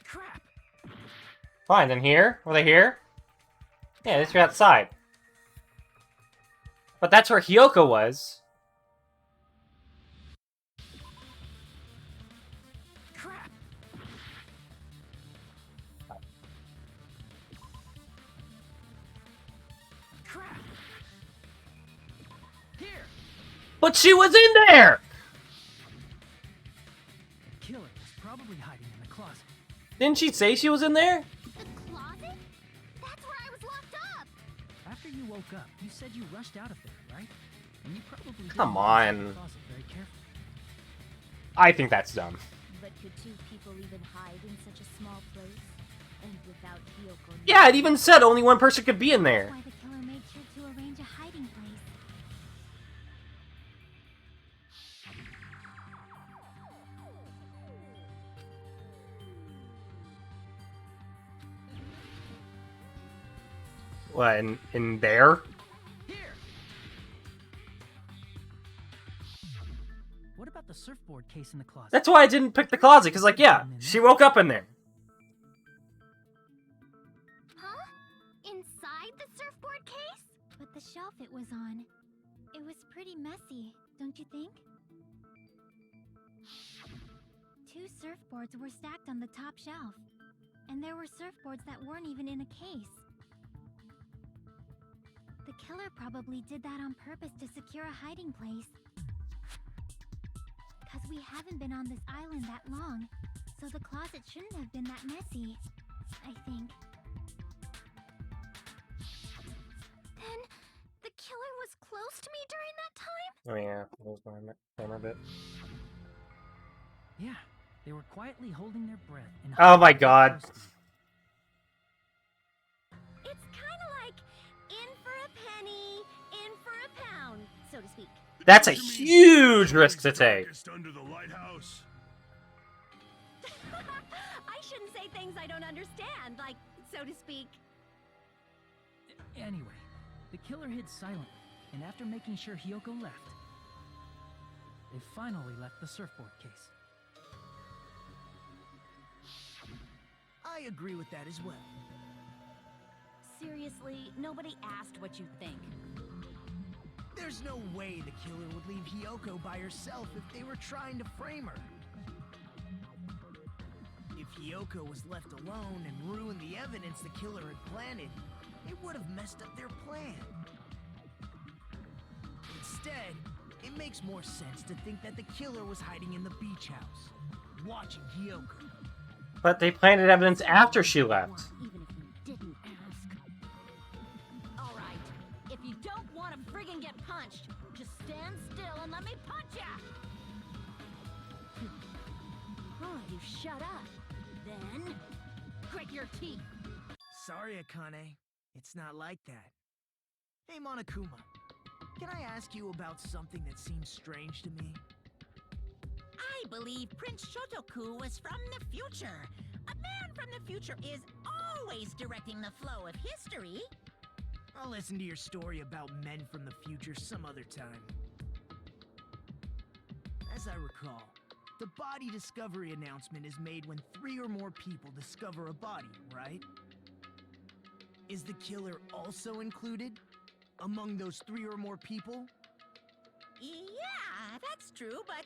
Crap! Fine, then here? Were they here? Yeah, this was outside. But that's where Hiyoko was. Crap! Crap! Here! But she was in there! The killer was probably hiding in the closet. Didn't she say she was in there? The closet? That's where I was locked up. After you woke up, you said you rushed out of there, right? And you probably didn't Come go inside on. the closet very carefully. I think that's dumb. But could two people even hide in such a small place? And without Hiyoko... Yeah, it even said only one person could be in there. Why the killer made sure to arrange a hiding place. What, in there? Here! What about the surfboard case in the closet? That's why I didn't pick the closet, because, like, yeah, she woke up in there. Huh? Inside the surfboard case? But the shelf it was on, it was pretty messy, don't you think? Two surfboards were stacked on the top shelf. And there were surfboards that weren't even in a case. The killer probably did that on purpose to secure a hiding place. Cause we haven't been on this island that long, So the closet shouldn't have been that messy, I think. Then, the killer was close to me during that time? Oh yeah, that was my camera bit. Yeah, they were quietly holding their breath and Oh my god. It's kind of like in for a penny, in for a pound, so to speak. That's a huge risk to take. Under the lighthouse. I shouldn't say things I don't understand, like, so to speak. Anyway, the killer hid silently, and after making sure Hiyoko left, they finally left the surfboard case. I agree with that as well. Seriously, nobody asked what you think. There's no way the killer would leave Hiyoko by herself if they were trying to frame her. If Hiyoko was left alone and ruined the evidence the killer had planted, it would have messed up their plan. Instead, it makes more sense to think that the killer was hiding in the beach house, watching Hiyoko. But they planted evidence after she left. Even if you didn't ask. All right, if you don't want to friggin' get punched, just stand still and let me punch ya! Oh, you shut up. Then, grit your teeth. Sorry, Akane. It's not like that. Hey, Monokuma. Can I ask you about something that seems strange to me? I believe Prince Shotoku was from the future. A man from the future is always directing the flow of history. I'll listen to your story about men from the future some other time. As I recall, the body discovery announcement is made when 3 or more people discover a body, right? Is the killer also included among those 3 or more people? Yeah, that's true, but,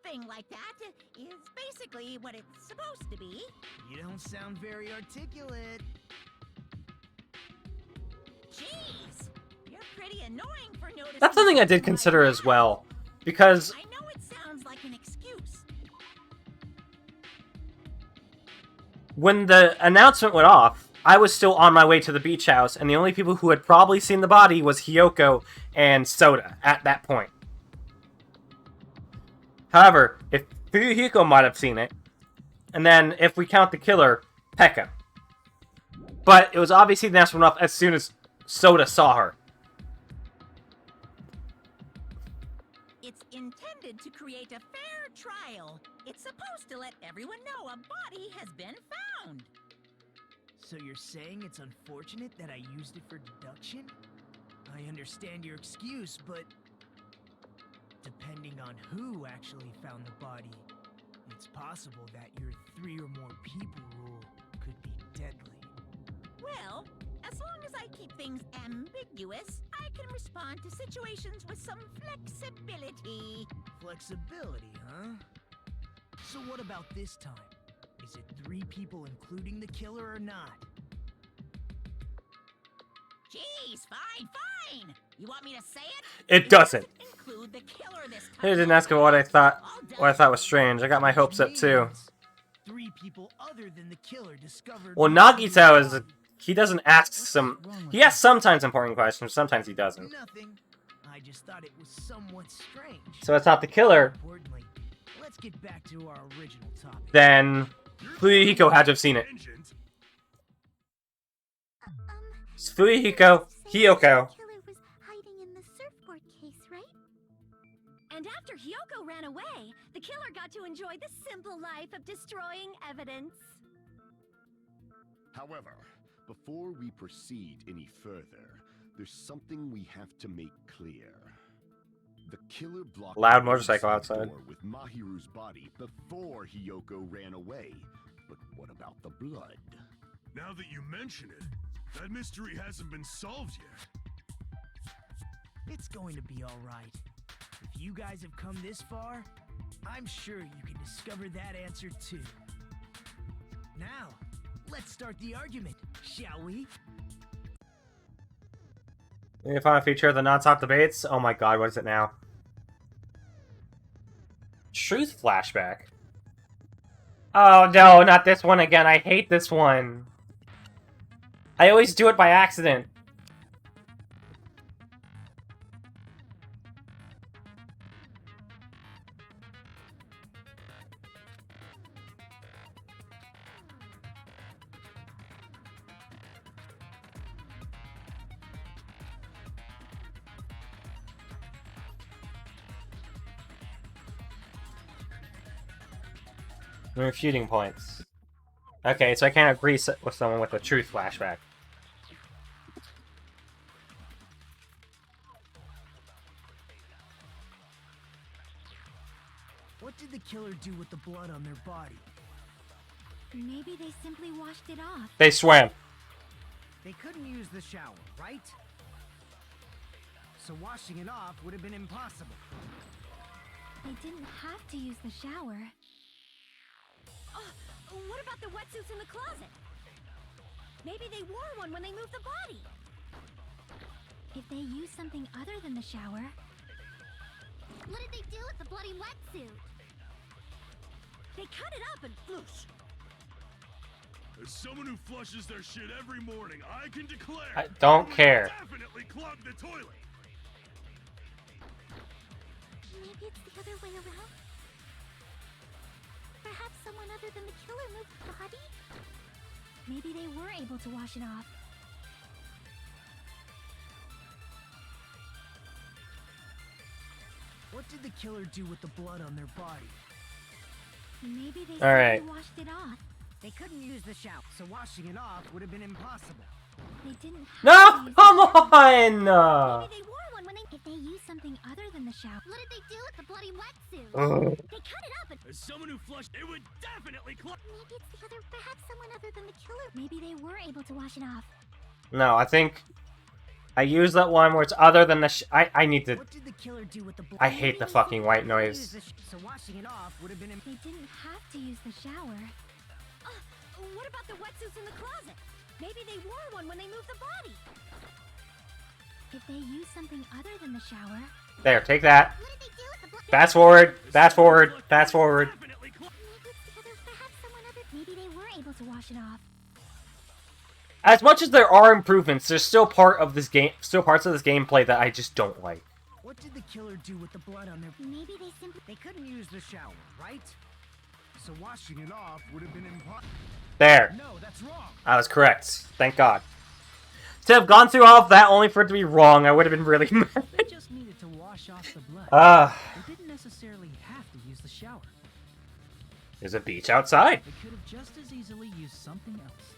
something like that is basically what it's supposed to be. You don't sound very articulate. Jeez, you're pretty annoying for noticing. That's something I did consider as well, because I know it sounds like an excuse. when the announcement went off, I was still on my way to the beach house, and the only people who had probably seen the body was Hiyoko and Soda at that point. However, if Fuyuhiko might have seen it, and then if we count the killer, Pekka. But it was obviously the announcement went off as soon as Soda saw her. It's intended to create a fair trial. It's supposed to let everyone know a body has been found. So you're saying it's unfortunate that I used it for deduction? I understand your excuse, but depending on who actually found the body, it's possible that your 3 or more people rule could be deadly. Well, as long as I keep things ambiguous, I can respond to situations with some flexibility. Flexibility, huh? So what about this time? Is it 3 people including the killer or not? Jeez, fine. You want me to say it? It doesn't. Include the killer this time. I didn't ask him what I thought was strange. I got my hopes up too. 3 people other than the killer discovered. Well, Nagito is he doesn't ask some. He asks sometimes important questions, sometimes he doesn't. Nothing. I just thought it was somewhat strange. So it's not the killer. Importantly, let's get back to our original topic. Then Fuyuhiko had to have seen it. Fuyuhiko, Hiyoko. The killer was hiding in the surfboard case, right? And after Hiyoko ran away, the killer got to enjoy the simple life of destroying evidence. However, before we proceed any further, there's something we have to make clear. The killer blocked Loud the motorcycle inside outside. door with Mahiru's body before Hiyoko ran away. But what about the blood? Now that you mention it, that mystery hasn't been solved yet. It's going to be all right. If you guys have come this far, I'm sure you can discover that answer too. Now, let's start the argument, shall we? Any final feature of the non-stop debates? Oh my god, what is it now? Truth flashback. Oh no, not this one again. I hate this one. I always do it by accident. Refuting points. Okay, so I can't agree with someone with a truth flashback. What did the killer do with the blood on their body? Maybe they simply washed it off. They swam. They couldn't use the shower, right? So washing it off would have been impossible. They didn't have to use the shower. Oh, what about the wetsuits in the closet? Maybe they wore one when they moved the body. If they used something other than the shower... What did they do with the bloody wetsuit? They cut it up and floosh. As someone who flushes their shit every morning, I can declare I don't care. Definitely clogged the toilet. Maybe it's the other way around? Perhaps someone other than the killer moved the body? Maybe they were able to wash it off. What did the killer do with the blood on their body? Maybe they All right. simply washed it off. They couldn't use the shower, so washing it off would have been impossible. They didn't have No, to use come the shower. on! Maybe they wore one when they... If they used something other than the shower... What did they do with the bloody wetsuit? They cut it up and... As someone who flushed, it would definitely clog. Maybe it's the other... Perhaps someone other than the killer. Maybe they were able to wash it off. No, I think I use that one where it's other than the I need to... What did the killer do with the blood? I hate the fucking white noise. So washing it off would have been They didn't have to use the shower. What about the wetsuits in the closet? Maybe they wore one when they moved the body. If they used something other than the shower... There, take that. What did they do with the blood? Fast forward, fast forward, fast forward. Maybe it's the other... Perhaps someone other... Maybe they were able to wash it off. As much as there are improvements, there's still parts of this gameplay that I just don't like. What did the killer do with the blood on their... Maybe they simply... They couldn't use the shower, right? So washing it off would have been impossible. There. No, that's wrong. I was correct. Thank God. To have gone through all of that only for it to be wrong, I would have been really mad. They just needed to wash off the blood. They didn't necessarily have to use the shower. There's a beach outside. They could have just as easily used something else.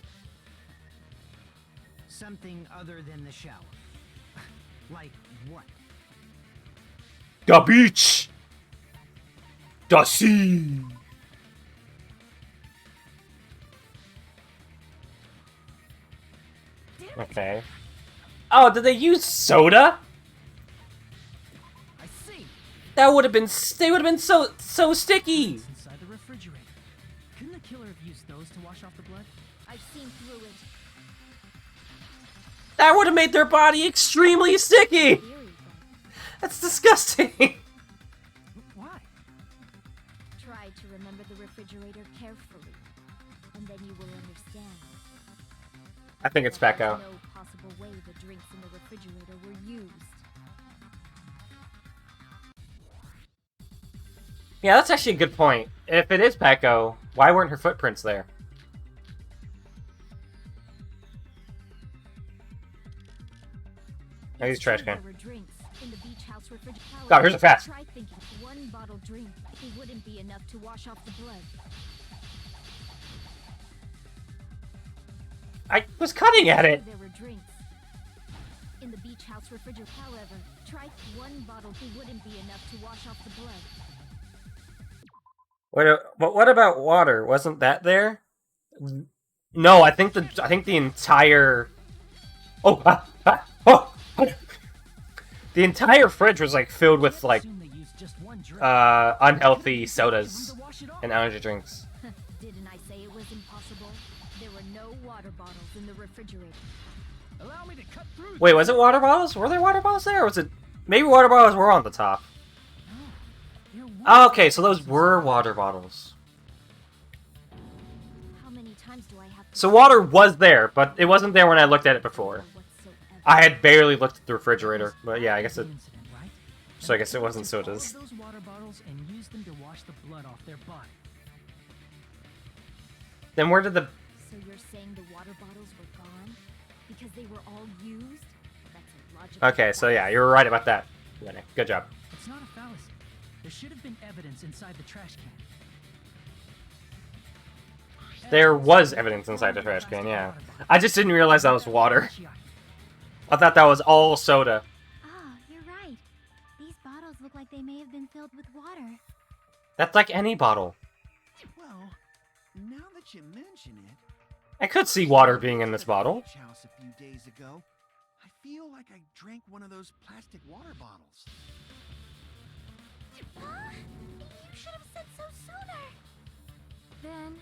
Something other than the shower. Like what? The beach. The sea. Okay. Oh, did they use soda? I see. That would have been. They would have been so sticky. It's inside the refrigerator. Couldn't the killer have used those to wash off the blood? I've seen through it. That would have made their body extremely sticky. That's disgusting. Why? Try to remember the refrigerator carefully, and then you will understand. I think it's that Pecco. there's no possible way the drinks in the refrigerator were used. Yeah, that's actually a good point. If it is Pecco, why weren't her footprints there? I use trash can. There were drinks in the beach house refrigerator. God, here's a fast. Try thinking one bottle drink. It wouldn't be enough to wash off the blood. I was cutting at it. There were drinks in the beach house refrigerator. However, try one bottle. It wouldn't be enough to wash off the blood. But what about water? Wasn't that there? No, I think the entire. Oh, the entire fridge was like filled with like unhealthy sodas and energy drinks. Didn't I say it was impossible? There were no water bottles in the refrigerator. Allow me to cut through. Wait, was it water bottles? Were there water bottles there, or was it maybe water bottles were on the top? Oh, okay, so those were water bottles. times do I have to So water was there, but it wasn't there when I looked at it before. I had barely looked at the refrigerator, but yeah, I guess it. Incident, right? So I guess it wasn't Took all sodas. of those water bottles and used them to wash the blood off their body. Then where did the? So you're saying the water bottles were gone because they were all used? That's illogical. Okay, so yeah, you were right about that. Good job. It's not a fallacy. There should have been evidence inside the trash can. There was evidence inside the trash can, yeah. I just didn't realize that was water. I thought that was all soda. Ah, you're right. These bottles look like they may have been filled with water. That's like any bottle. Well, now that you mention it, I could see water being in this bottle. beach house a few days ago, I feel like I drank one of those plastic water bottles. Ah, you should have said so sooner. Then,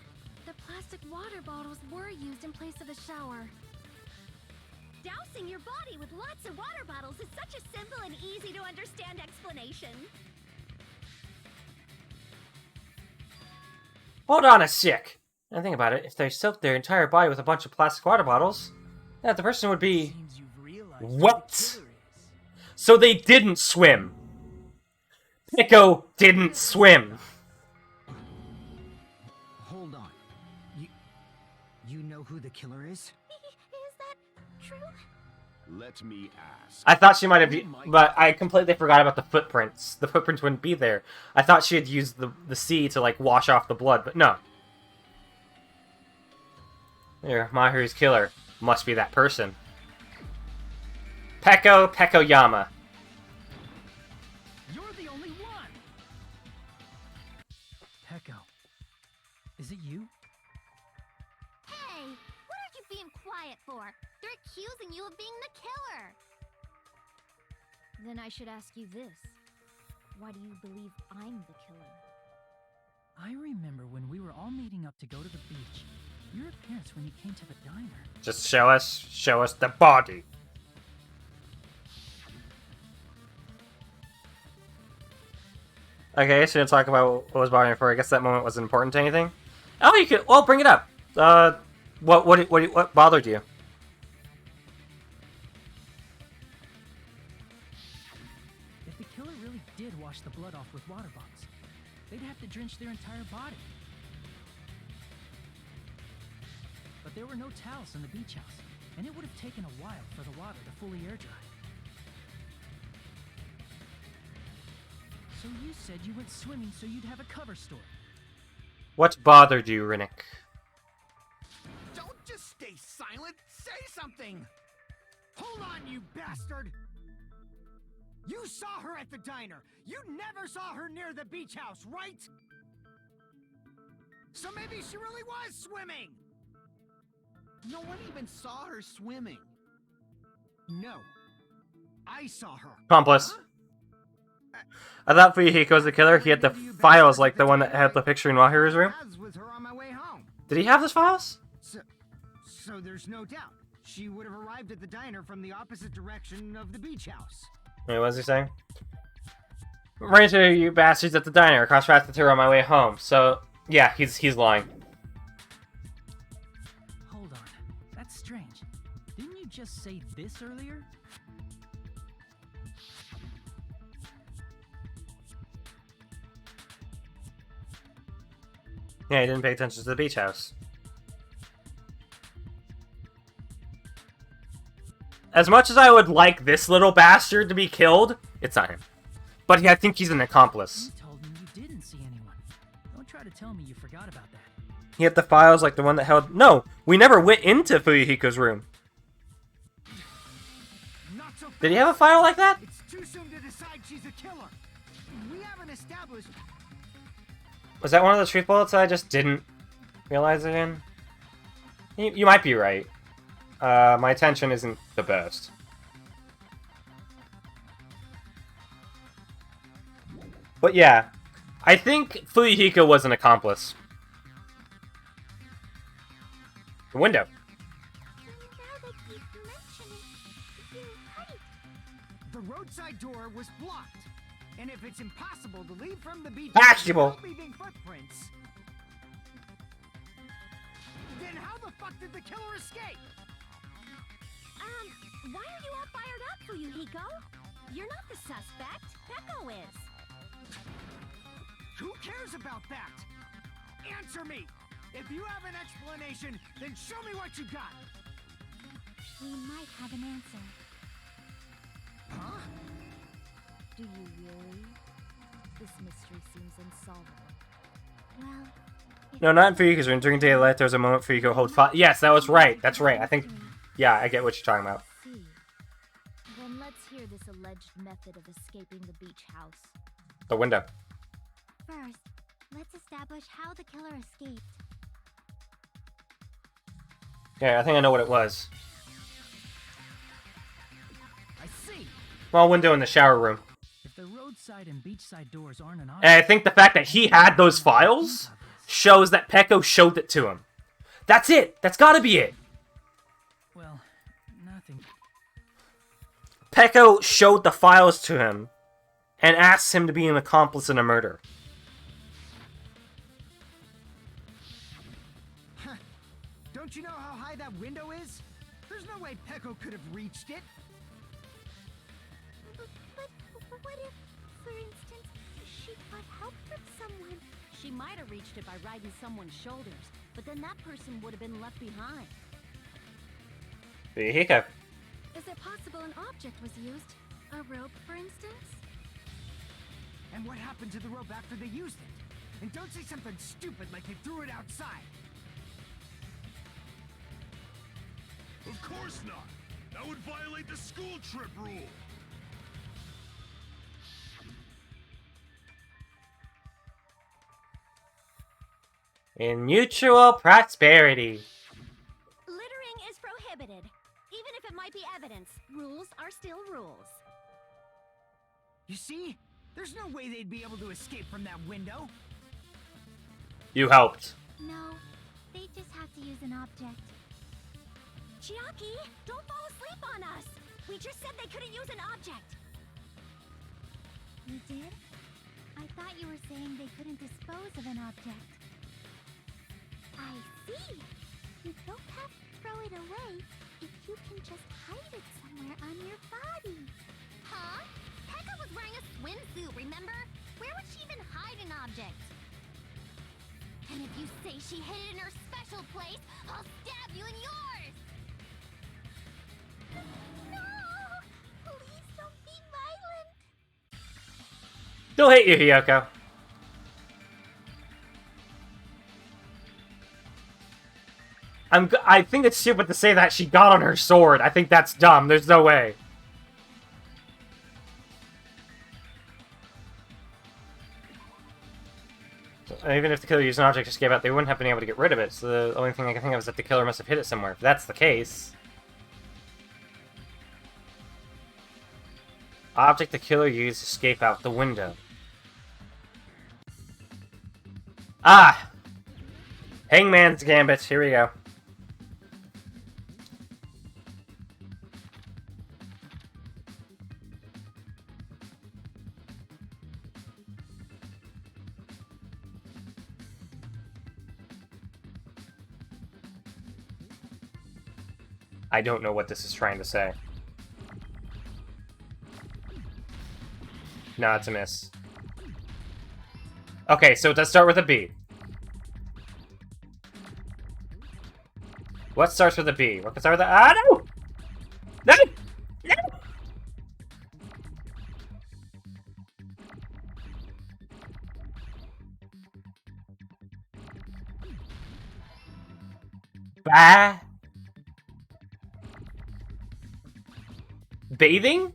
the plastic water bottles were used in place of a shower. Dousing your body with lots of water bottles is such a simple and easy to understand explanation. Hold on a sec. Now think about it. If they soaked their entire body with a bunch of plastic water bottles, yeah, the person would be... Seems you've realized What? the killer is. So they didn't swim. Pico didn't swim. Hold on. You know who the killer is? Is that true? Let me ask. I thought she might have, but I completely forgot about the footprints. The footprints wouldn't be there. I thought she had used the sea to, like, wash off the blood, but no. There, Mahiru's killer. Must be that person. Pekoyama. You're the only one! Peko. Is it you? Hey, what are you being quiet for? They're accusing you of being the killer. Then I should ask you this. Why do you believe I'm the killer? I remember when we were all meeting up to go to the beach. Your appearance when you came to the diner. Just show us the body. Okay, so you talk about what was bothering you for. I guess that moment wasn't important to anything. Oh, you could. Well, bring it up. What bothered you? If the killer really did wash the blood off with water bottles, they'd have to drench their entire body. But there were no towels in the beach house, and it would have taken a while for the water to fully air dry. So you said you went swimming so you'd have a cover story. What bothered you, Rinnick? Don't just stay silent. Say something. Hold on, you bastard. You saw her at the diner. You never saw her near the beach house, right? So maybe she really was swimming. No one even saw her swimming. No. I saw her. Accomplice. I thought Fuyuhiko was the killer. He had the files like the one that had the picture in Mahiru's room. I was with her on my way home. Did he have those files? So there's no doubt. She would have arrived at the diner from the opposite direction of the beach house. Wait, what was he saying? Ran into you bastards at the diner. Crossed paths with her on my way home. So, yeah, he's lying. Hold on. That's strange. Didn't you just say this earlier? Yeah, he didn't pay attention to the beach house. As much as I would like this little bastard to be killed, it's not him. But I think he's an accomplice. You told me you didn't see anyone. Don't try to tell me you forgot about that. He had the files like the one that held... No, we never went into Fuyuhiko's room. Not so Did he have a file like that? It's too soon to decide she's a killer. We haven't established. Was that one of those truth bullets I just didn't realize it in? You might be right. My attention isn't the best. But yeah, I think Fuyuhiko was an accomplice. The window. Now that you mention it, you're right. The roadside door was blocked. And if it's impossible to leave from the beach Possible. without leaving footprints, then how the fuck did the killer escape? Why are you all fired up, Fuyuhiko? You're not the suspect. Peko is. Who cares about that? Answer me! If you have an explanation, then show me what you got! We might have an answer. Huh? Do you really? This mystery seems unsolvable. Well... No, not for you, because during daylight, there was a moment for you to hold fire. Yes, that was right. That's right. I think... Yeah, I get what you're talking about. See. Then let's hear this alleged method of escaping the beach house. The window. First, let's establish how the killer escaped. Yeah, I think I know what it was. I see. Small window in the shower room. If the roadside and beachside doors aren't an option, And I think the fact that he had those files shows that Peko showed it to him. That's it! That's gotta be it! well, nothing. Peko showed the files to him and asked him to be an accomplice in a murder. Don't you know how high that window is? There's no way Peko could have reached it. But what if, for instance, she got help from someone? She might have reached it by riding someone's shoulders, but then that person would have been left behind. Hika. Is it possible an object was used? A rope, for instance? And what happened to the rope after they used it? And don't say something stupid like they threw it outside. Of course not! That would violate the school trip rule! In mutual prosperity. Littering is prohibited. Even if it might be evidence, rules are still rules. You see? There's no way they'd be able to escape from that window. You helped. No, they just have to use an object. Chiaki, don't fall asleep on us! We just said they couldn't use an object! You did? I thought you were saying they couldn't dispose of an object. I see! You don't have to throw it away if you can just hide it somewhere on your body. Huh? Pekka was wearing a swimsuit, remember? Where would she even hide an object? And if you say she hid it in her special place, I'll stab you in yours! No! Please don't be violent! Still hate you, Hiyoko. I think it's stupid to say that she got on her sword. I think that's dumb. There's no way. So, even if the killer used an object to escape out, they wouldn't have been able to get rid of it. So the only thing I can think of is that the killer must have hid it somewhere. If that's the case... Object the killer used to escape out the window. Ah! Hangman's Gambit. Here we go. I don't know what this is trying to say. No, it's a miss. Okay, so it does start with a B. What starts with a B? What can start with a... Ah, no! No! No! Bah! Bathing?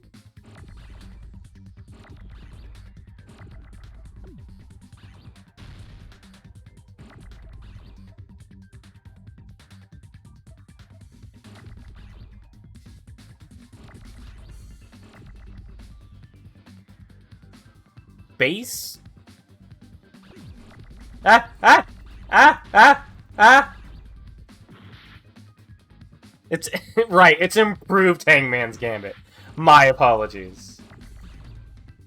Base? Ah! Ah! Ah! Ah! Ah! It's right, it's improved Hangman's Gambit. My apologies.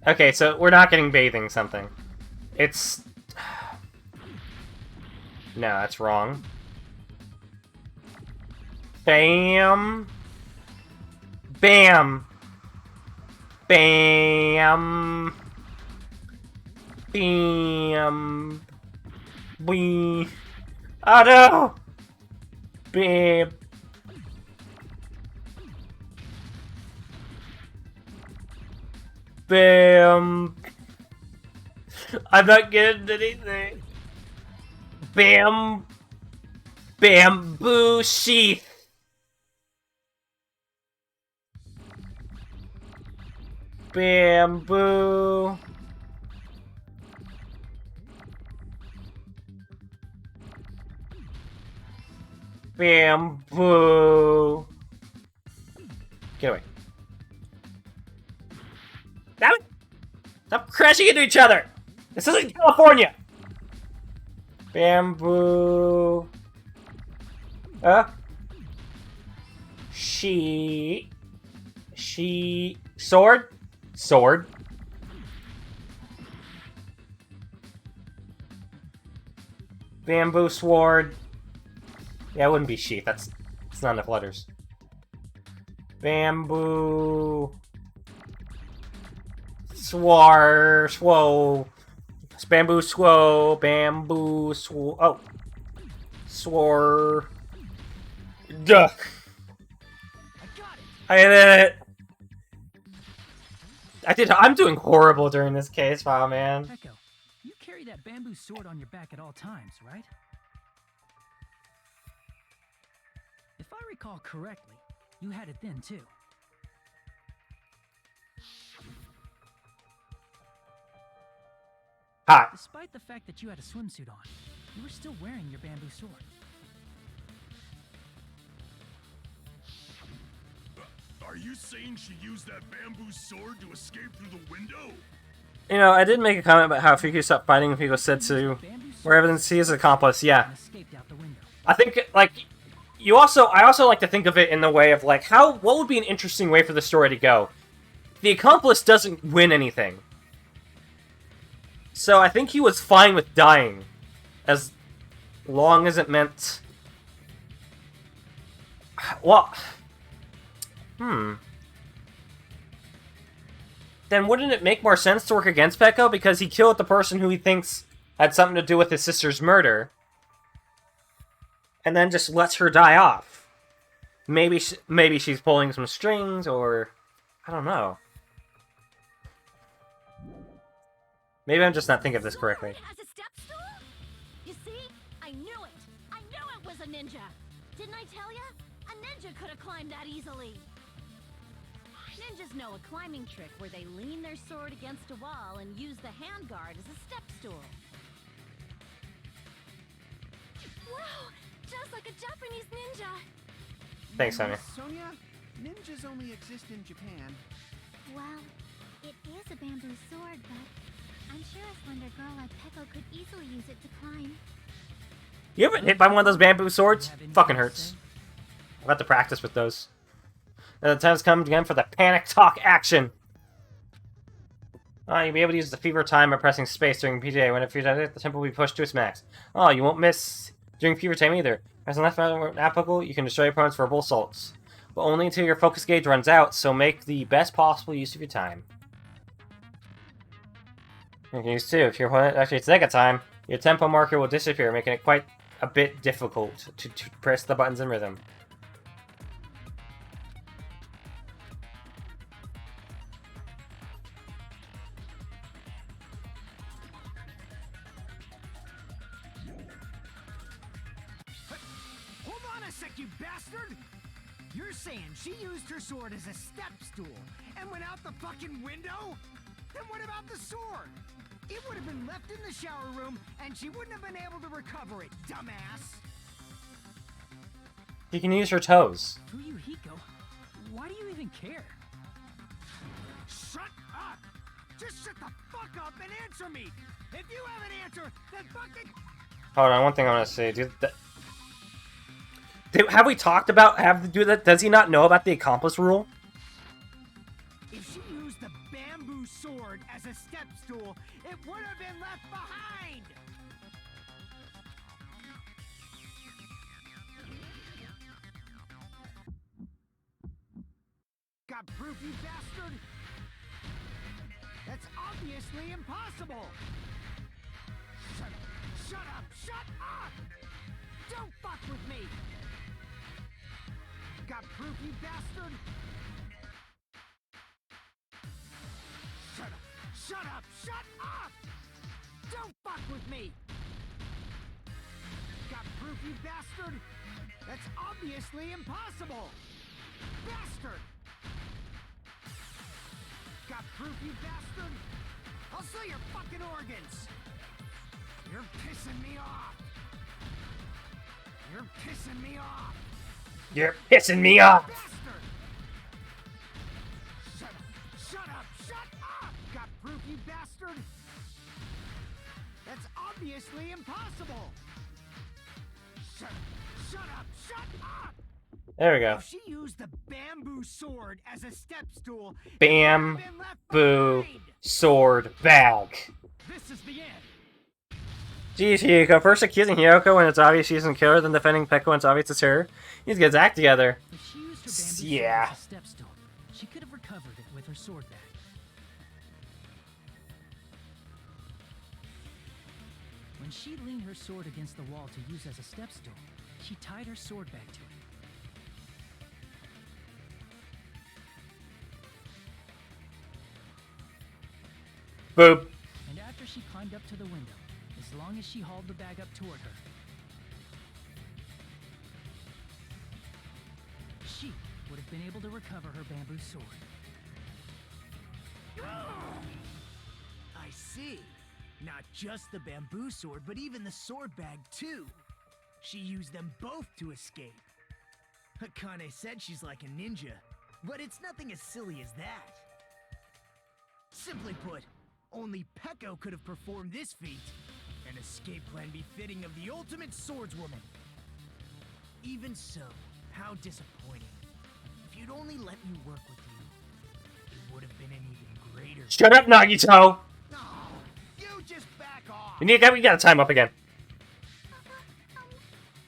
Okay, so we're not getting bathing something. It's... No, that's wrong. Bam. Bam. Bam. Bam. Wee. Oh no! Bam. Bam. I'm not getting anything. Bam. Bamboo sheath. Bamboo. Bamboo. Get away. Damn it! Stop crashing into each other! This isn't California! Bamboo. She. Sword? Sword. Bamboo sword. Yeah, it wouldn't be sheath. That's not enough letters. Bamboo. Swow. Bamboo swow. Bamboo swow. Oh. Swor. Duh. I did it. I'm doing horrible during this case file, man. Peko, you carry that bamboo sword on your back at all times, right? If I recall correctly, you had it then too. Hi. Despite the fact that you had a swimsuit on, you were still wearing your bamboo sword. Are you saying she used that bamboo sword to escape through the window? You know, I did make a comment about how if Fuku stopped fighting Fuku Setsu, where evidence he is an accomplice, yeah. I think, like, I also like to think of it in the way of, like, what would be an interesting way for the story to go? The accomplice doesn't win anything. So I think he was fine with dying, as long as it meant... Well... Then wouldn't it make more sense to work against Peko because he killed the person who he thinks had something to do with his sister's murder, and then just lets her die off? Maybe she's pulling some strings, or I don't know. Maybe I'm just not thinking of this correctly. As a step stool? You see? I knew it. I knew it was a ninja. Didn't I tell ya? A ninja could have climbed that easily. Ninjas know a climbing trick where they lean their sword against a wall and use the handguard as a step stool. Wow! Just like a Japanese ninja! Thanks, Sonia. Sonia, ninjas only exist in Japan. Well, it is a bamboo sword, but I'm sure a slender girl like Peko could easily use it to climb. You ever been hit by one of those bamboo swords? Fucking hurts. I've got to practice with those. And the time's come again for the panic talk action. You'll be able to use the fever time by pressing space during PJ. When it feels the tempo will be pushed to its max. Oh, you won't miss during fever time either. As an left applicable, you can destroy your opponent's verbal assaults. But only until your focus gauge runs out, so make the best possible use of your time. You can use too. If your opponent actually hits Nega time, your tempo marker will disappear, making it quite a bit difficult to press the buttons in rhythm. Hold on a sec, you bastard! You're saying she used her sword as a step stool and went out the fucking window? Then what about the sword? It would have been left in the shower room and she wouldn't have been able to recover it, dumbass! You can use her toes. Fuyuhiko, why do you even care? Shut up! Just shut the fuck up and answer me! If you have an answer, then fucking... Hold on, one thing I want to say. Have we talked about does he not know about the accomplice rule? If she used the bamboo sword as a step stool, it would have been left behind! Got proof, you bastard? That's obviously impossible! Shut up! Shut up! Shut up! Don't fuck with me! Got proof, you bastard? Shut up! Shut up! Shut up! Don't fuck with me! Got proof, you bastard? That's obviously impossible! Bastard! Got proof, you bastard? I'll sell your fucking organs! You're pissing me off! You're pissing me off! You're pissing me off! Bastard! Shut up! Shut up! Shut up! Got proof, you bastard? That's obviously impossible! Shut up! Shut up! Shut up! There we go. If she used the bamboo sword as a step stool, Bamboo sword bag. this is the end. Geez, Hiyoko. First accusing Hiyoko when it's obvious she isn't the killer, then defending Peko when it's obvious it's her. You need to get his act together. If she used her bamboo Yeah. sword as a stepstone, she could have recovered it with her sword bag. When she leaned her sword against the wall to use as a stepstone, she tied her sword bag to it. Boop. And after she climbed up to the window, as long as she hauled the bag up toward her, she would have been able to recover her bamboo sword. I see. Not just the bamboo sword, but even the sword bag too. She used them both to escape. Akane said she's like a ninja, but it's nothing as silly as that. Simply put, only Peko could have performed this feat. An escape plan befitting of the ultimate swordswoman. Even so, how disappointing. If you'd only let me work with you, it would have been an even greater... Shut up, Nagito! No, you just back off! We gotta time up again.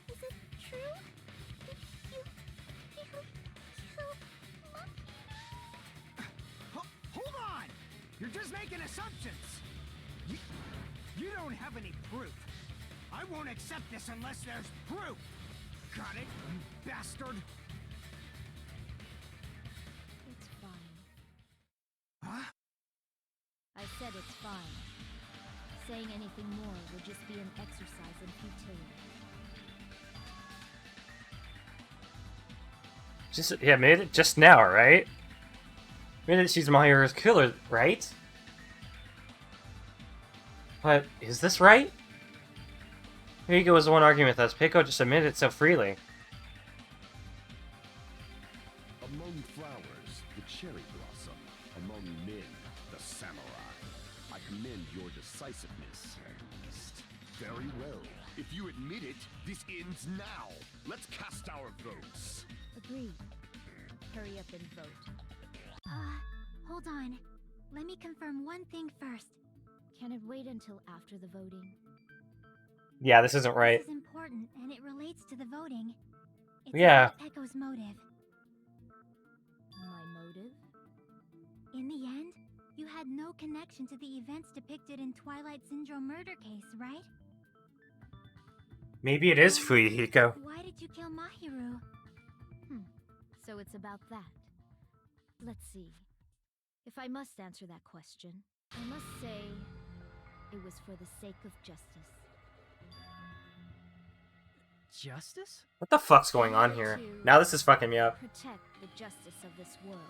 Is it true? Did you kill Hold on! You're just making assumptions! You don't have any proof. I won't accept this unless there's proof! Got it, you bastard? It's fine. Huh? I said it's fine. Saying anything more would just be an exercise in futility. Yeah, made it just now, right? Made it she's Mahiru's killer, right? But is this right? Hiyoko was the one arguing with us. Peko just admitted it so freely. Among flowers, the cherry blossom. Among men, the samurai. I commend your decisiveness, at least. Very well. If you admit it, this ends now. Let's cast our votes. Agreed. Hurry up and vote. Hold on. Let me confirm one thing first. Can it wait until after the voting? Yeah, this isn't right. This is important, and it relates to the voting. It's Yeah. about Peko's motive. My motive? In the end, you had no connection to the events depicted in Twilight Syndrome murder case, right? Maybe it is Fuyuhiko. Why did you kill Mahiru? So it's about that. Let's see. If I must answer that question, I must say it was for the sake of justice. Justice? What the fuck's going on here? Now this is fucking me up. Protect the justice of this world.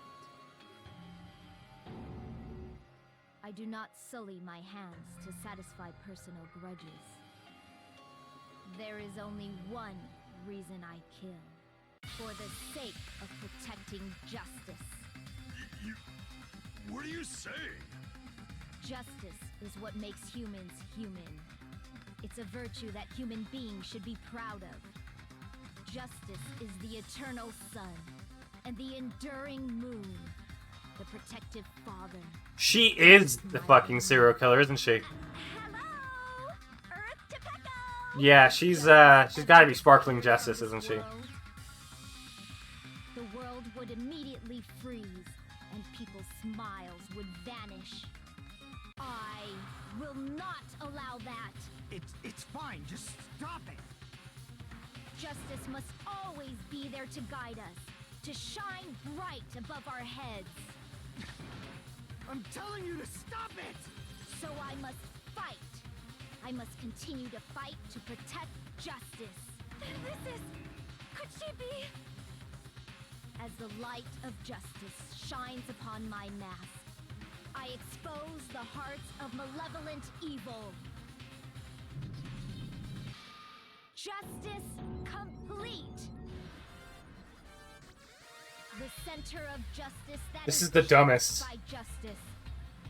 I do not sully my hands to satisfy personal grudges. There is only one reason I kill. For the sake of protecting justice. What are you saying? Justice is what makes humans human. It's a virtue that human beings should be proud of. Justice is the eternal sun and the enduring moon, the protective father. She is the fucking serial killer, isn't she? Hello, Earth to Peko! Yeah, she's gotta be sparkling justice, isn't she? The world would immediately freeze, and people's smiles would vanish. I will not allow that. It's fine. Just stop it. Justice must always be there to guide us, to shine bright above our heads. I'm telling you to stop it! So I must fight. I must continue to fight to protect justice. This is... could she be? As the light of justice shines upon my mask, I expose the hearts of malevolent evil. Justice complete. The center of justice that This is the dumbest. By justice.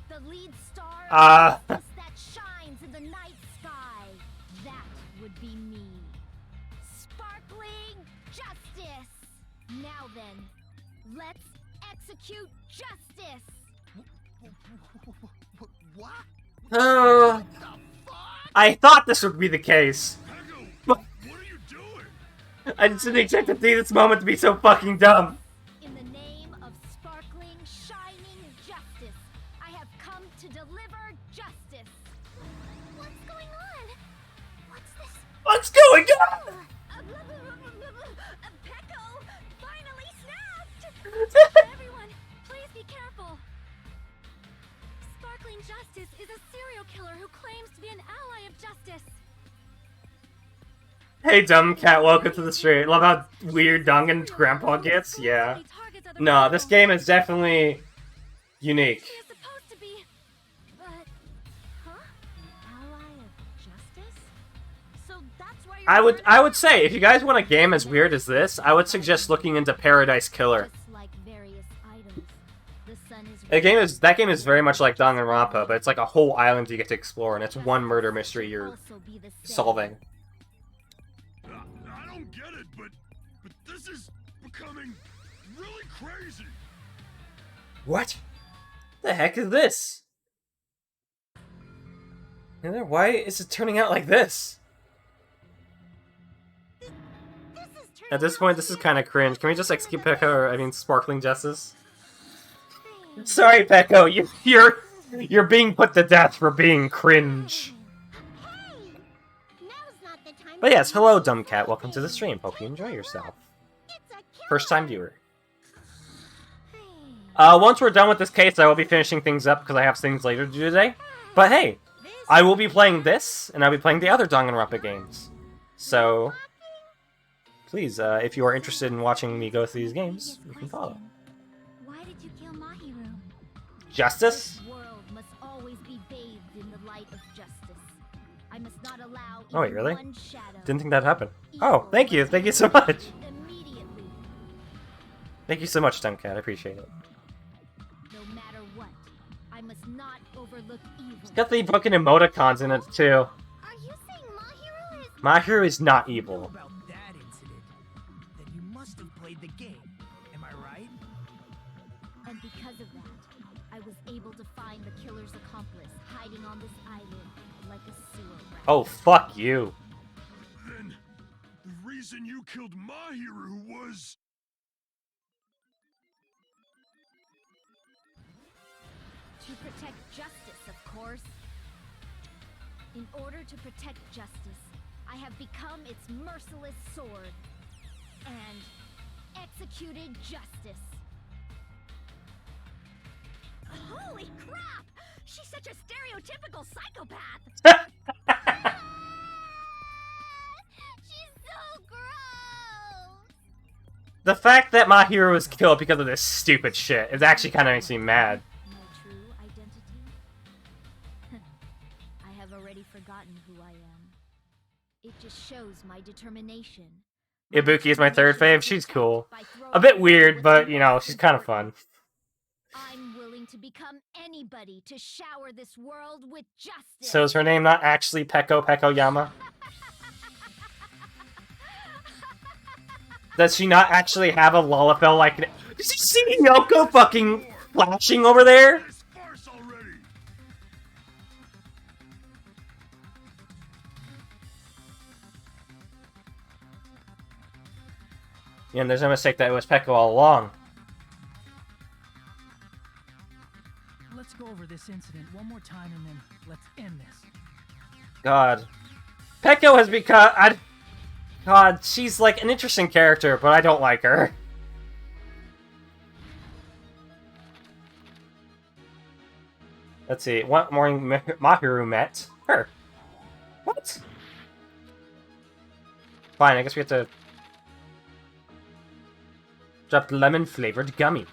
The lead star Ah. of justice that shines in the night sky. That would be me. Sparkling justice. Now then, let's execute justice. What? I thought this would be the case. Peko, what are you doing? I just didn't expect to see this moment to be so fucking dumb. In the name of sparkling, shining justice, I have come to deliver justice. What's going on? What's this? What's going on? Peko finally snapped! Everyone, please be careful. Sparkling Justice is a serial killer who claims to be an ally of justice. Hey, dumb cat, welcome to the stream. Love how weird Dangan's grandpa gets? Yeah. No, this game is definitely unique. She is supposed to be, but Ally of justice? So that's why I would say, if you guys want a game as weird as this, I would suggest looking into Paradise Killer. Just like various items, the sun is That game is very much like Danganronpa, but it's like a whole island you get to explore, and it's one murder mystery you're also be the same. solving. I don't get it, but this is becoming really crazy. What? The heck is this? Why is it turning out like this? At this point, this is kind of cringe. Can we just execute Peko, or I mean, Sparkling Justice? Sorry, Peko, you're being put to death for being cringe. But yes, hello, dumb cat. Welcome to the stream. Hope you enjoy yourself. First time viewer. Once we're done with this case, I will be finishing things up because I have things later to do today. But hey, I will be playing this, and I'll be playing the other Danganronpa games. So, please, if you are interested in watching me go through these games, you can follow. Why did you kill Mahiru? Justice? This world must always be bathed in the light of justice. I must not allow Oh, wait, even really? one shadow. Didn't think that happened. Oh, thank you. Thank you so much. Immediately, Thank you so much, dumb cat. I appreciate it. no matter what, I must not overlook evil. It's got the fucking emoticons in it, too. Are you saying Mahiru is... Mahiru is not Know evil. about that incident? Then you must have played the game. Am I right? And because of that, I was able to find the killer's accomplice hiding on this island like a sewer rat. Oh, fuck you. Then the reason you killed Mahiru was... To protect justice, of course. In order to protect justice, I have become its merciless sword and executed justice. holy crap! She's such a stereotypical psychopath. She's so gross! The fact that Mahiru was killed because of this stupid shit is actually kind of makes me mad. My true identity? I have already forgotten who I am. It just shows my determination. Ibuki is my third fave. She's cool. A bit weird, but, you know, she's kind of fun. I'm willing to become anybody to shower this world with justice. So is her name not actually Peko Yama? Does she not actually have a Lalafell like... Did you see Yoko fucking flashing over there? This farce already. Yeah, and there's no mistake that it was Peko all along. incident one more time and then let's end this. God. Peko has become... God, she's like an interesting character, but I don't like her. Let's see. One morning, Mahiru met her. What? Fine, I guess we have to... drop lemon-flavored gummy.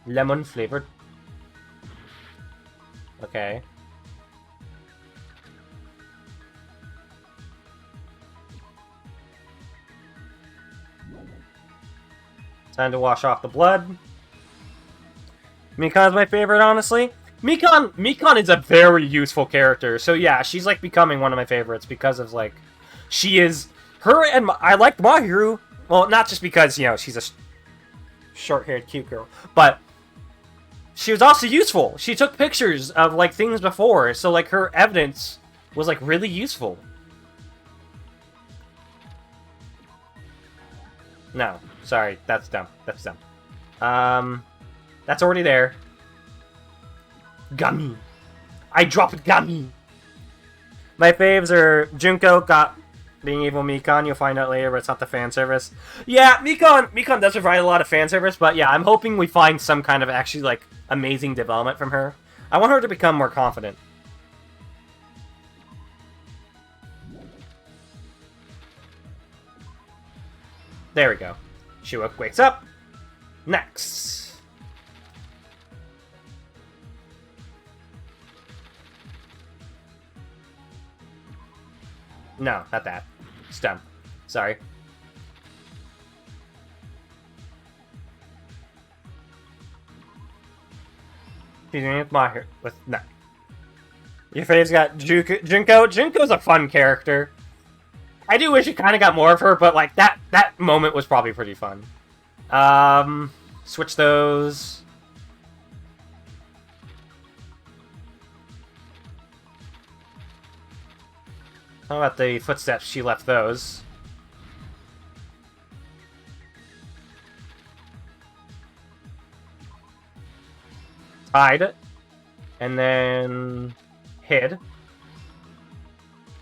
Lemon-flavored... Okay. Time to wash off the blood. Mikan's my favorite, honestly. Mikan is a very useful character. So yeah, she's like becoming one of my favorites because of like... She is... Her and... I liked Mahiru. Well, not just because, you know, she's a short-haired cute girl. But... She was also useful. She took pictures of, like, things before. So, like, her evidence was, like, really useful. No. Sorry. That's dumb. That's dumb. That's already there. Gummy. I dropped gummy. My faves are Junko, got being evil Mikan. You'll find out later, but it's not the fan service. Yeah, Mikan does provide a lot of fan service, but yeah, I'm hoping we find some kind of actually, like, amazing development from her. I want her to become more confident. There we go. Shuok wakes up. Next. No, not that. It's dumb. Sorry. With no. Your fave's got Junko. Junko's a fun character. I do wish you kind of got more of her, but like that moment was probably pretty fun. Switch those. How about the footsteps? She left those. Hide. And then... hid.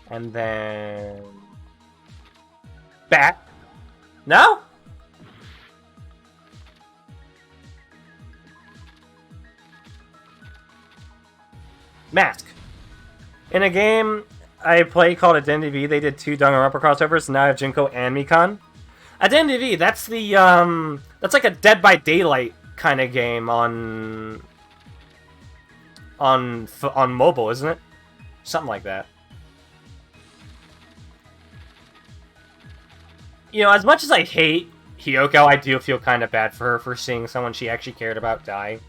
And then... back. No? Mask. In a game I play called Identity V, they did 2 Danganronpa crossovers, and now I have Junko and Mikan. Identity V, that's the, that's like a Dead by Daylight kind of game on mobile, isn't it? Something like that. You know, as much as I hate Hiyoko, I do feel kind of bad for her for seeing someone she actually cared about die.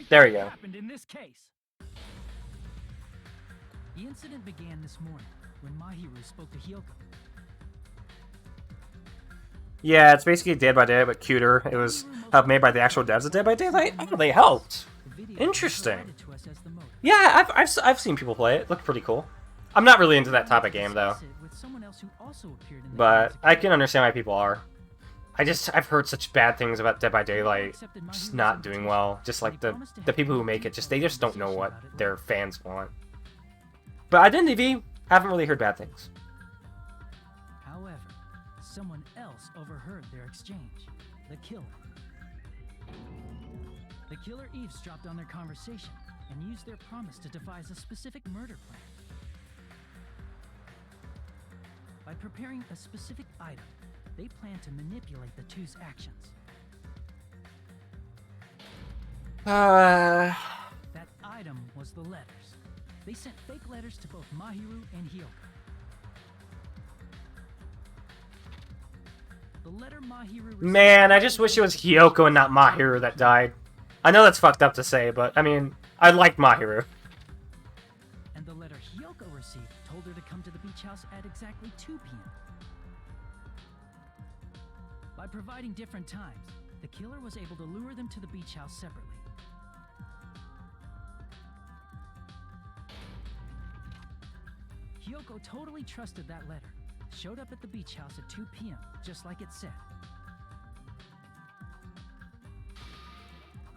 There we go. Happened in this case. The incident began this morning when Mahiru spoke to Hiyoko. Yeah, it's basically Dead by Daylight, but cuter. It was made by the actual devs of Dead by Daylight. Oh, they helped. Interesting. Yeah, I've seen people play it. It looked pretty cool. I'm not really into that type of game though, but I can understand why people are. I've heard such bad things about Dead by Daylight just not doing well. Just like the people who make it, they just don't know what their fans want. But Identity V, haven't really heard bad things. However, someone else overheard their exchange. The killer. The killer eavesdropped on their conversation and used their promise to devise a specific murder plan. By preparing a specific item, they plan to manipulate the two's actions. That item was the letters. They sent fake letters to both Mahiru and Hiyoko. The letter Mahiru... Man, I just wish it was Hiyoko and not Mahiru that died. I know that's fucked up to say, but, I mean, I liked Mahiru. And the letter Hiyoko received told her to come to the beach house at exactly 2 p.m. By providing different times, the killer was able to lure them to the beach house separately. Hiyoko Hiyoko totally trusted that letter. Showed up at the beach house at 2 p.m., just like it said.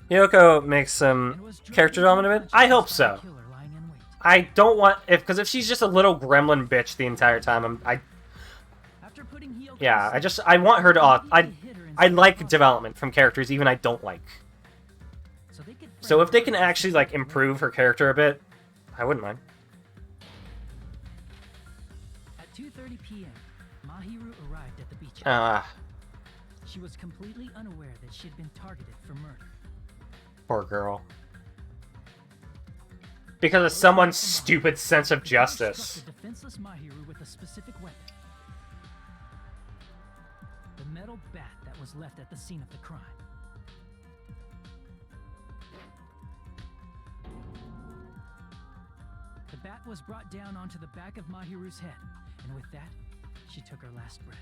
Hiyoko makes some character development. I hope so. I don't want because if she's just a little gremlin bitch the entire time, I want her to. I like development from characters even I don't like. So if they can actually like improve her character a bit, I wouldn't mind. At 2:30 p.m., Mahiru arrived at the beach house. She was completely unaware that she'd been targeted for murder. Poor girl. Because of someone's stupid sense of justice. Struck the defenseless Mahiru with a specific weapon. The metal bat that was left at the scene of the crime. The bat was brought down onto the back of Mahiru's head, and with that, she took her last breath.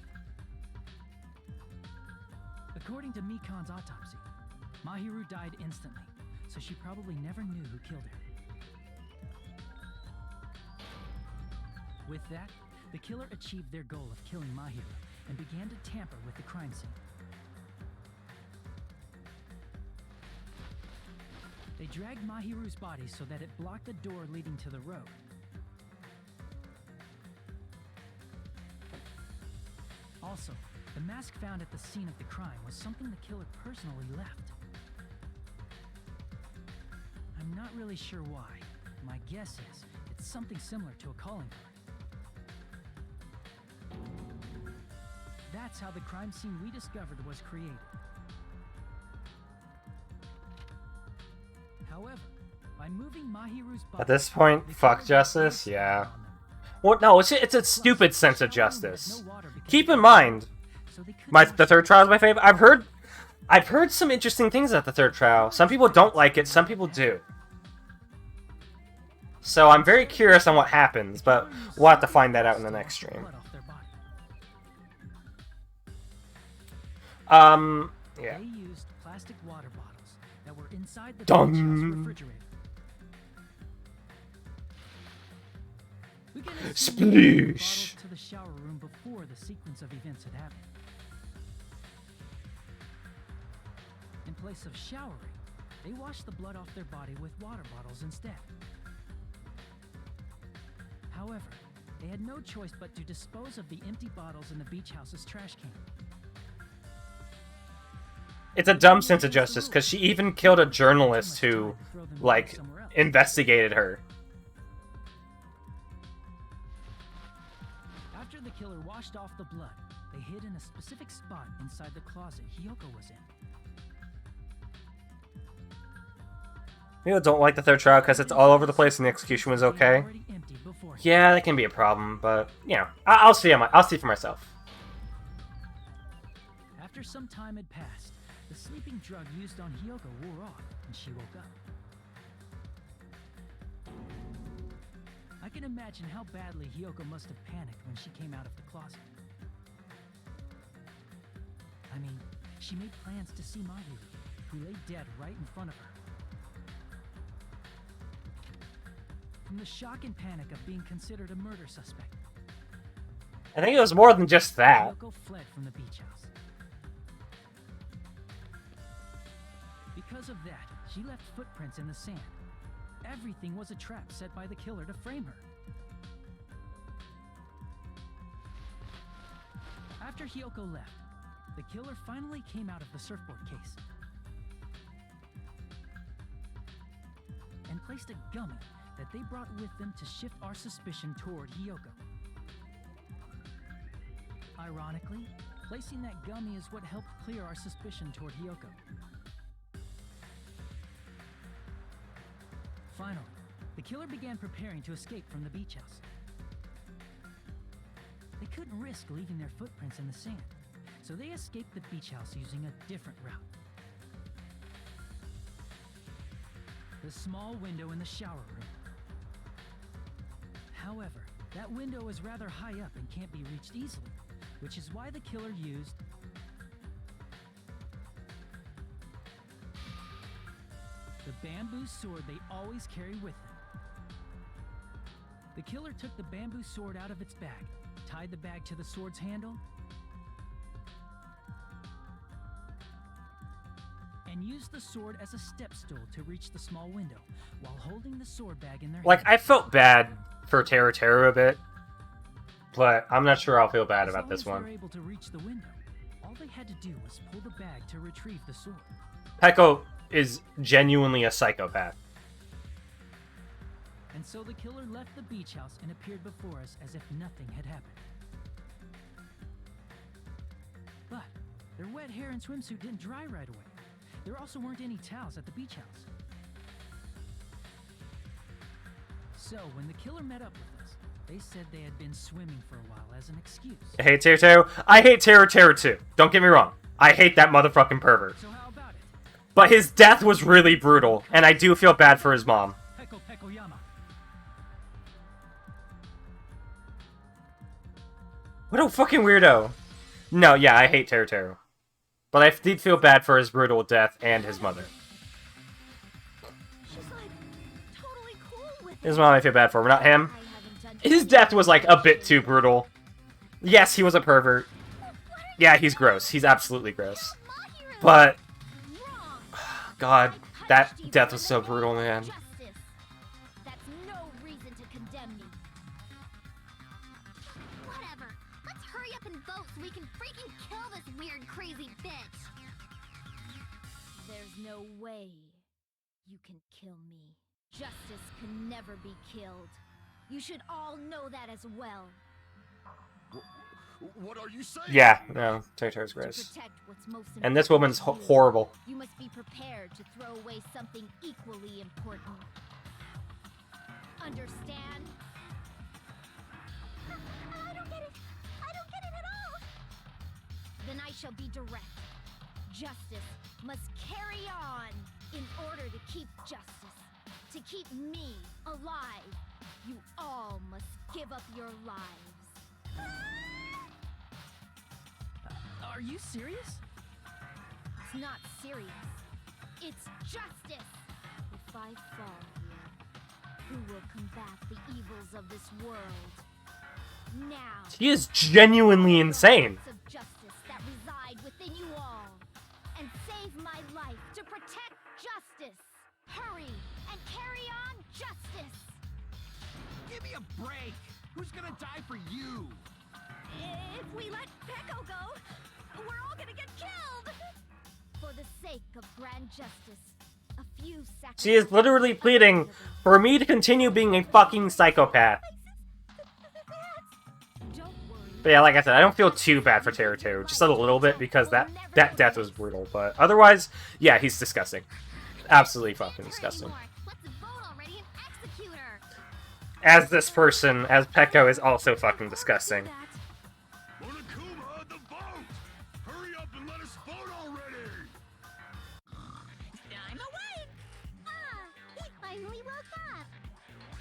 According to Mikan's autopsy, Mahiru died instantly, so she probably never knew who killed her. With that, the killer achieved their goal of killing Mahiru and began to tamper with the crime scene. They dragged Mahiru's body so that it blocked the door leading to the road. Also, the mask found at the scene of the crime was something the killer personally left. I'm not really sure why. My guess is it's something similar to a calling card. That's how the crime scene we discovered was created. However, by moving Mahiru's body... At this point, fuck justice? Yeah. Well, no, it's a stupid sense of justice. Keep in mind, the third trial is my favorite. I've heard some interesting things at the third trial. Some people don't like it, some people do. So I'm very curious on what happens, but we'll have to find that out in the next stream. Yeah. They used plastic water bottles that were inside the refrigerator. We can Sploosh! to the shower room before the sequence of events had happened. In place of showering, they washed the blood off their body with water bottles instead. However, they had no choice but to dispose of the empty bottles in the beach house's trash can. It's a dumb sense of justice, because she even killed a journalist who, like, investigated her. After the killer washed off the blood, they hid in a specific spot inside the closet Hiyoko was in. People don't like the third trial because it's all over the place and the execution was okay. Yeah, that can be a problem, but, you know, I'll see for myself. After some time had passed, the sleeping drug used on Hiyoko wore off, and she woke up. I can imagine how badly Hiyoko must have panicked when she came out of the closet. I mean, she made plans to see Mahiru, who lay dead right in front of her. From the shock and panic of being considered a murder suspect, I think it was more than just that. Hiyoko fled from the beach house. Because of that, she left footprints in the sand. Everything was a trap set by the killer to frame her. After Hiyoko left, the killer finally came out of the surfboard case and placed a gummy that they brought with them to shift our suspicion toward Hiyoko. Ironically, placing that gummy is what helped clear our suspicion toward Hiyoko. Finally, the killer began preparing to escape from the beach house. They couldn't risk leaving their footprints in the sand, so they escaped the beach house using a different route. The small window in the shower room. However, that window is rather high up and can't be reached easily, which is why the killer used the bamboo sword they always carry with them. The killer took the bamboo sword out of its bag, tied the bag to the sword's handle, and used the sword as a step stool to reach the small window, while holding the sword bag in their Like, hand. I felt bad for Teru a bit, but I'm not sure I'll feel bad about this As long as one. they were able to reach the window, all they had to do was pull the bag to retrieve the sword. Peko is genuinely a psychopath. And so the killer left the beach house and appeared before us as if nothing had happened. But their wet hair and swimsuit didn't dry right away. There also weren't any towels at the beach house. So when the killer met up with us, they said they had been swimming for a while as an excuse. I hate Teru. I hate Teru too. Don't get me wrong. I hate that motherfucking pervert. So how about it? But his death was really brutal, and I do feel bad for his mom. Peko Yama. What a fucking weirdo. No, yeah, I hate Teru. But I did feel bad for his brutal death and his mother. She's like totally cool with His mom I feel bad for, but not him. His death was like a bit too brutal. Yes, he was a pervert. Yeah, he's gross. He's absolutely gross. But God, that death was so brutal, man. That's no reason to condemn me. Whatever. Let's hurry up and vote so we can freaking kill this weird, crazy bitch. There's no way you can kill me. Justice can never be killed. You should all know that as well. What are you saying? Yeah, no, Teru's To gross. protect what's most And this important woman's to you, horrible. You must be prepared to throw away something equally important. Understand? I don't get it. I don't get it at all. Then I shall be direct. Justice must carry on. In order to keep justice, to keep me alive, you all must give up your lives. Are you serious? It's not serious. It's justice. If I fall here, who will combat the evils of this world? Now. He is genuinely insane. Of justice that reside within you all, and save my life to protect justice. Hurry and carry on justice. Give me a break! Who's gonna die for you? If we let Peko go, we're all gonna get killed! For the sake of grand justice, a few sacrifices. She is literally pleading for me to continue being a fucking psychopath. Don't worry. But yeah, like I said, I don't feel too bad for Teru, just a little bit, because that death was brutal. But otherwise, yeah, he's disgusting. Absolutely fucking disgusting. Let's vote already and execute her. As this person, as Peko, is also fucking disgusting. Monokuma, the vote! Hurry up and let us vote already! I'm awake! He finally woke up.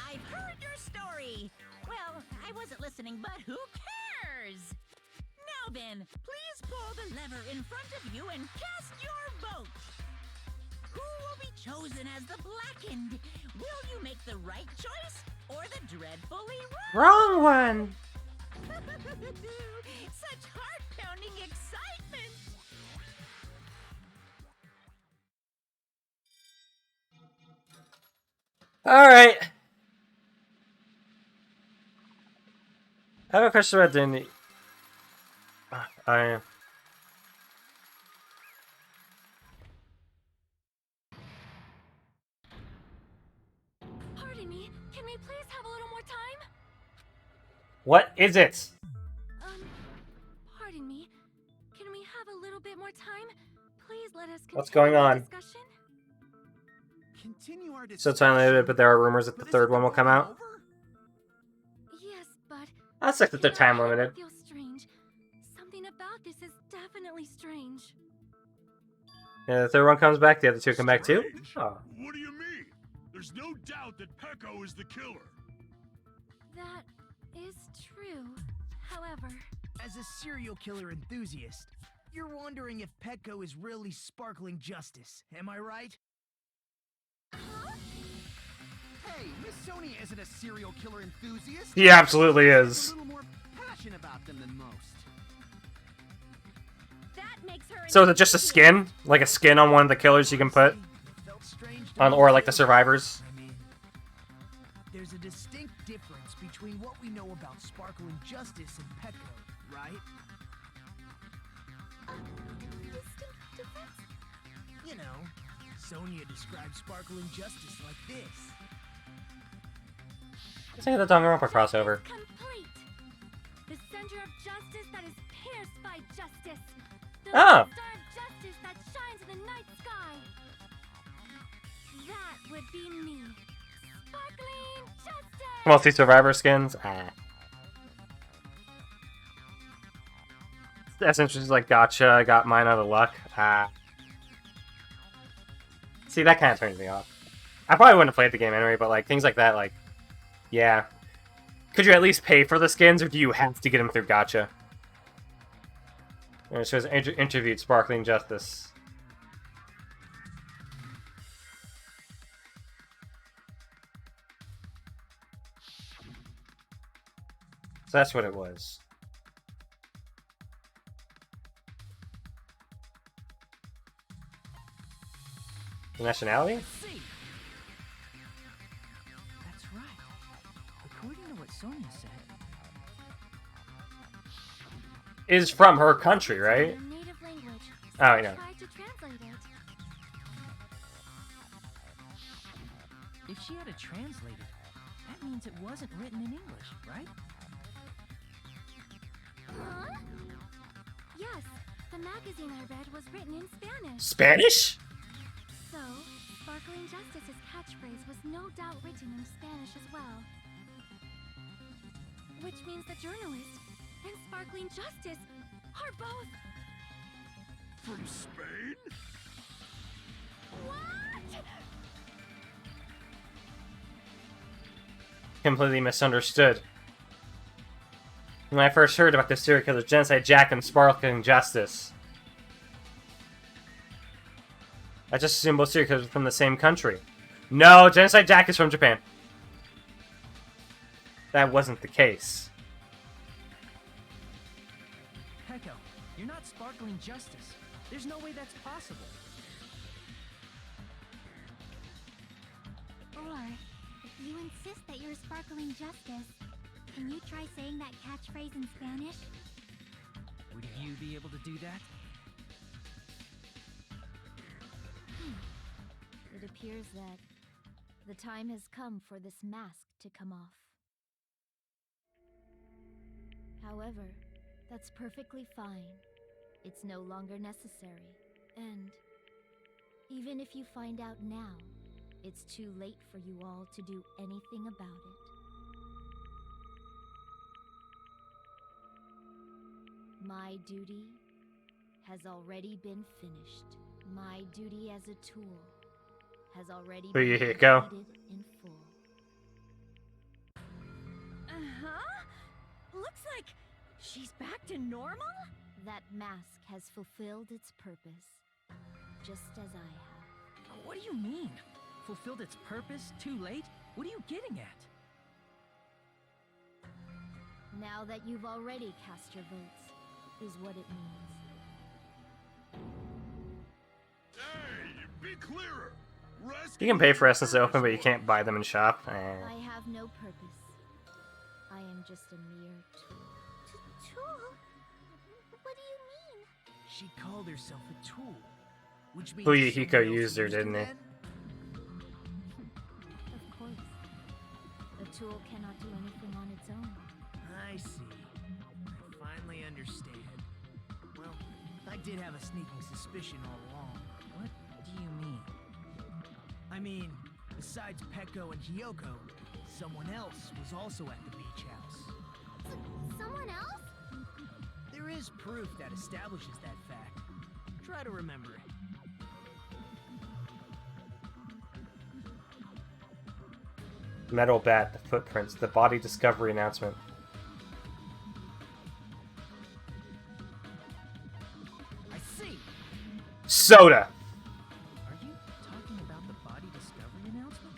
I've heard your story. Well, I wasn't listening, but who cares? Now then, please pull the lever in front of you and cast your vote. Who will be chosen as the blackened? Will you make the right choice or the dreadfully wrong? Wrong one! Such heart-pounding excitement! Alright. I have a question about Danny. Pardon me, can we please have a little more time? What is it? Pardon me. Can we have a little bit more time? Please let us continue What's going our on? discussion. Continue our So it's unlimited, but there are rumors that the third one will come out. Yes, but I'll stick with the time limited. it feels strange. Something about this is definitely strange. Yeah, the third one comes back, the other two come back too? Strange? Oh. What do you mean? There's no doubt that Peko is the killer. That is true. However, As a serial killer enthusiast, you're wondering if Peko is really sparkling justice, am I right? Huh? Hey, Hey, Miss Sonia isn't a serial killer enthusiast. He absolutely She's is. a little more passionate about them than most. That makes her So is it just a skin? Like a skin on one of the killers you can put? Felt strange to On, me or like the too. survivors? I mean, there's a distinct difference between what we know about Sparkle and Justice and Petco, right? Distinct difference? You know, Sonia describes Sparkle and Justice like this. Let's think of the Danganronpa crossover. Complete. The center of justice that is pierced by justice. The Ah. star of justice that shines in the night sky. That would be me. Sparkling justice. Mostly survivor skins. Ah. That's interesting. Like, gotcha. I got mine out of luck. Ah. See, that kind of turns me off. I probably wouldn't have played the game anyway, but like things like that, like, yeah. Could you at least pay for the skins, or do you have to get them through gotcha? And it shows interviewed Sparkling Justice. So that's what it was. The nationality? Let's see. That's right. According to what Sonia said, Is from her country, right? Your native language. Oh, I know. Try to translate it. if she had it translated, that means it wasn't written in English, right? Huh? Yes, the magazine I read was written in Spanish. Spanish? So, Sparkling Justice's catchphrase was no doubt written in Spanish as well. Which means the journalist and Sparkling Justice are both... From Spain? What? Completely misunderstood. When I first heard about the serial killer Genocide Jack and Sparkling Justice, I just assumed both serial killers were from the same country. No, Genocide Jack is from Japan. That wasn't the case. Peko, you're not Sparkling Justice. There's no way that's possible. Or, if you insist that you're Sparkling Justice, can you try saying that catchphrase in Spanish? Would you be able to do that? It appears that the time has come for this mask to come off. However, that's perfectly fine. It's no longer necessary. And even if you find out now, it's too late for you all to do anything about it. My duty has already been finished. My duty as a tool has already There been you go. completed in full. Uh-huh. Looks like she's back to normal? That mask has fulfilled its purpose, just as I have. What do you mean? Fulfilled its purpose? Too late? What are you getting at? Now that you've already cast your votes, is what it means. Hey, be clearer. You can pay for Essence to open, but you can't buy them in shop. Eh. I have no purpose. I am just a mere tool. Tool? What do you mean? She called herself a tool, which means Fuyuhiko someone else used her, used didn't he? then? Of course. A tool cannot do anything on its own. I see. I finally understand. Well, I did have a sneaking suspicion all along. What do you mean? I mean, besides Peko and Hiyoko, someone else was also at the beach house. Someone else? There is proof that establishes that fact. Try to remember it. Metal bat, the footprints, the body discovery announcement. I see. Soda! Are you talking about the body discovery announcement?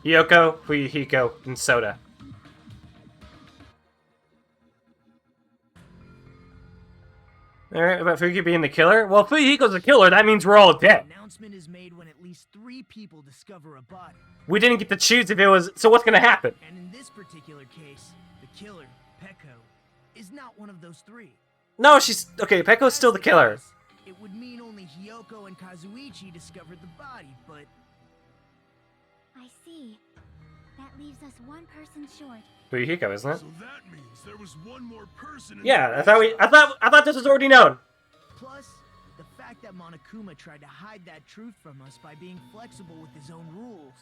Hiyoko, Fuyuhiko, and Soda. Alright, about Fuyuhiko being the killer? Well, if Fuyuhiko's the killer, that means we're all dead. The announcement is made when at least 3 people discover a body. We didn't get to choose if it was... So what's gonna happen? And in this particular case, the killer, Peko, is not one of those 3. No, she's... Okay, Pekko's still the killer. It would mean only Hiyoko and Kazuichi discovered the body, but... I see. That leaves us one person short. Fuyuhiko, isn't it? So that means there was one more person in Yeah, the I thought this was already known. Plus, the fact that Monokuma tried to hide that truth from us by being flexible with his own rules.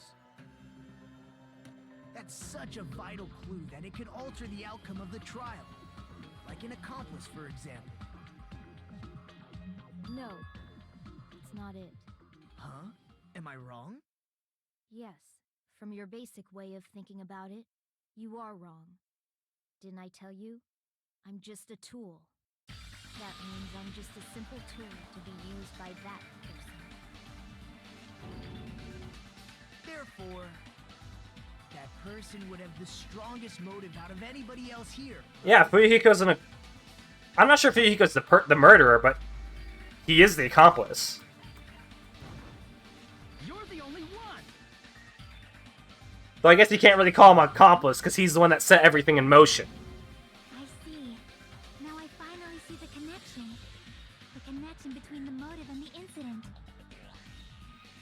That's such a vital clue that it could alter the outcome of the trial. Like an accomplice, for example. No, it's not it. Huh? Am I wrong? Yes, from your basic way of thinking about it, you are wrong. Didn't I tell you? I'm just a tool. That means I'm just a simple tool to be used by that person. Therefore, that person would have the strongest motive out of anybody else here. Yeah, Fuyuhiko's an... I'm not sure Fuyuhiko's the murderer, but he is the accomplice. You're the only one. Though I guess you can't really call him an accomplice, because he's the one that set everything in motion. I see. Now I finally see the connection. The connection between the motive and the incident.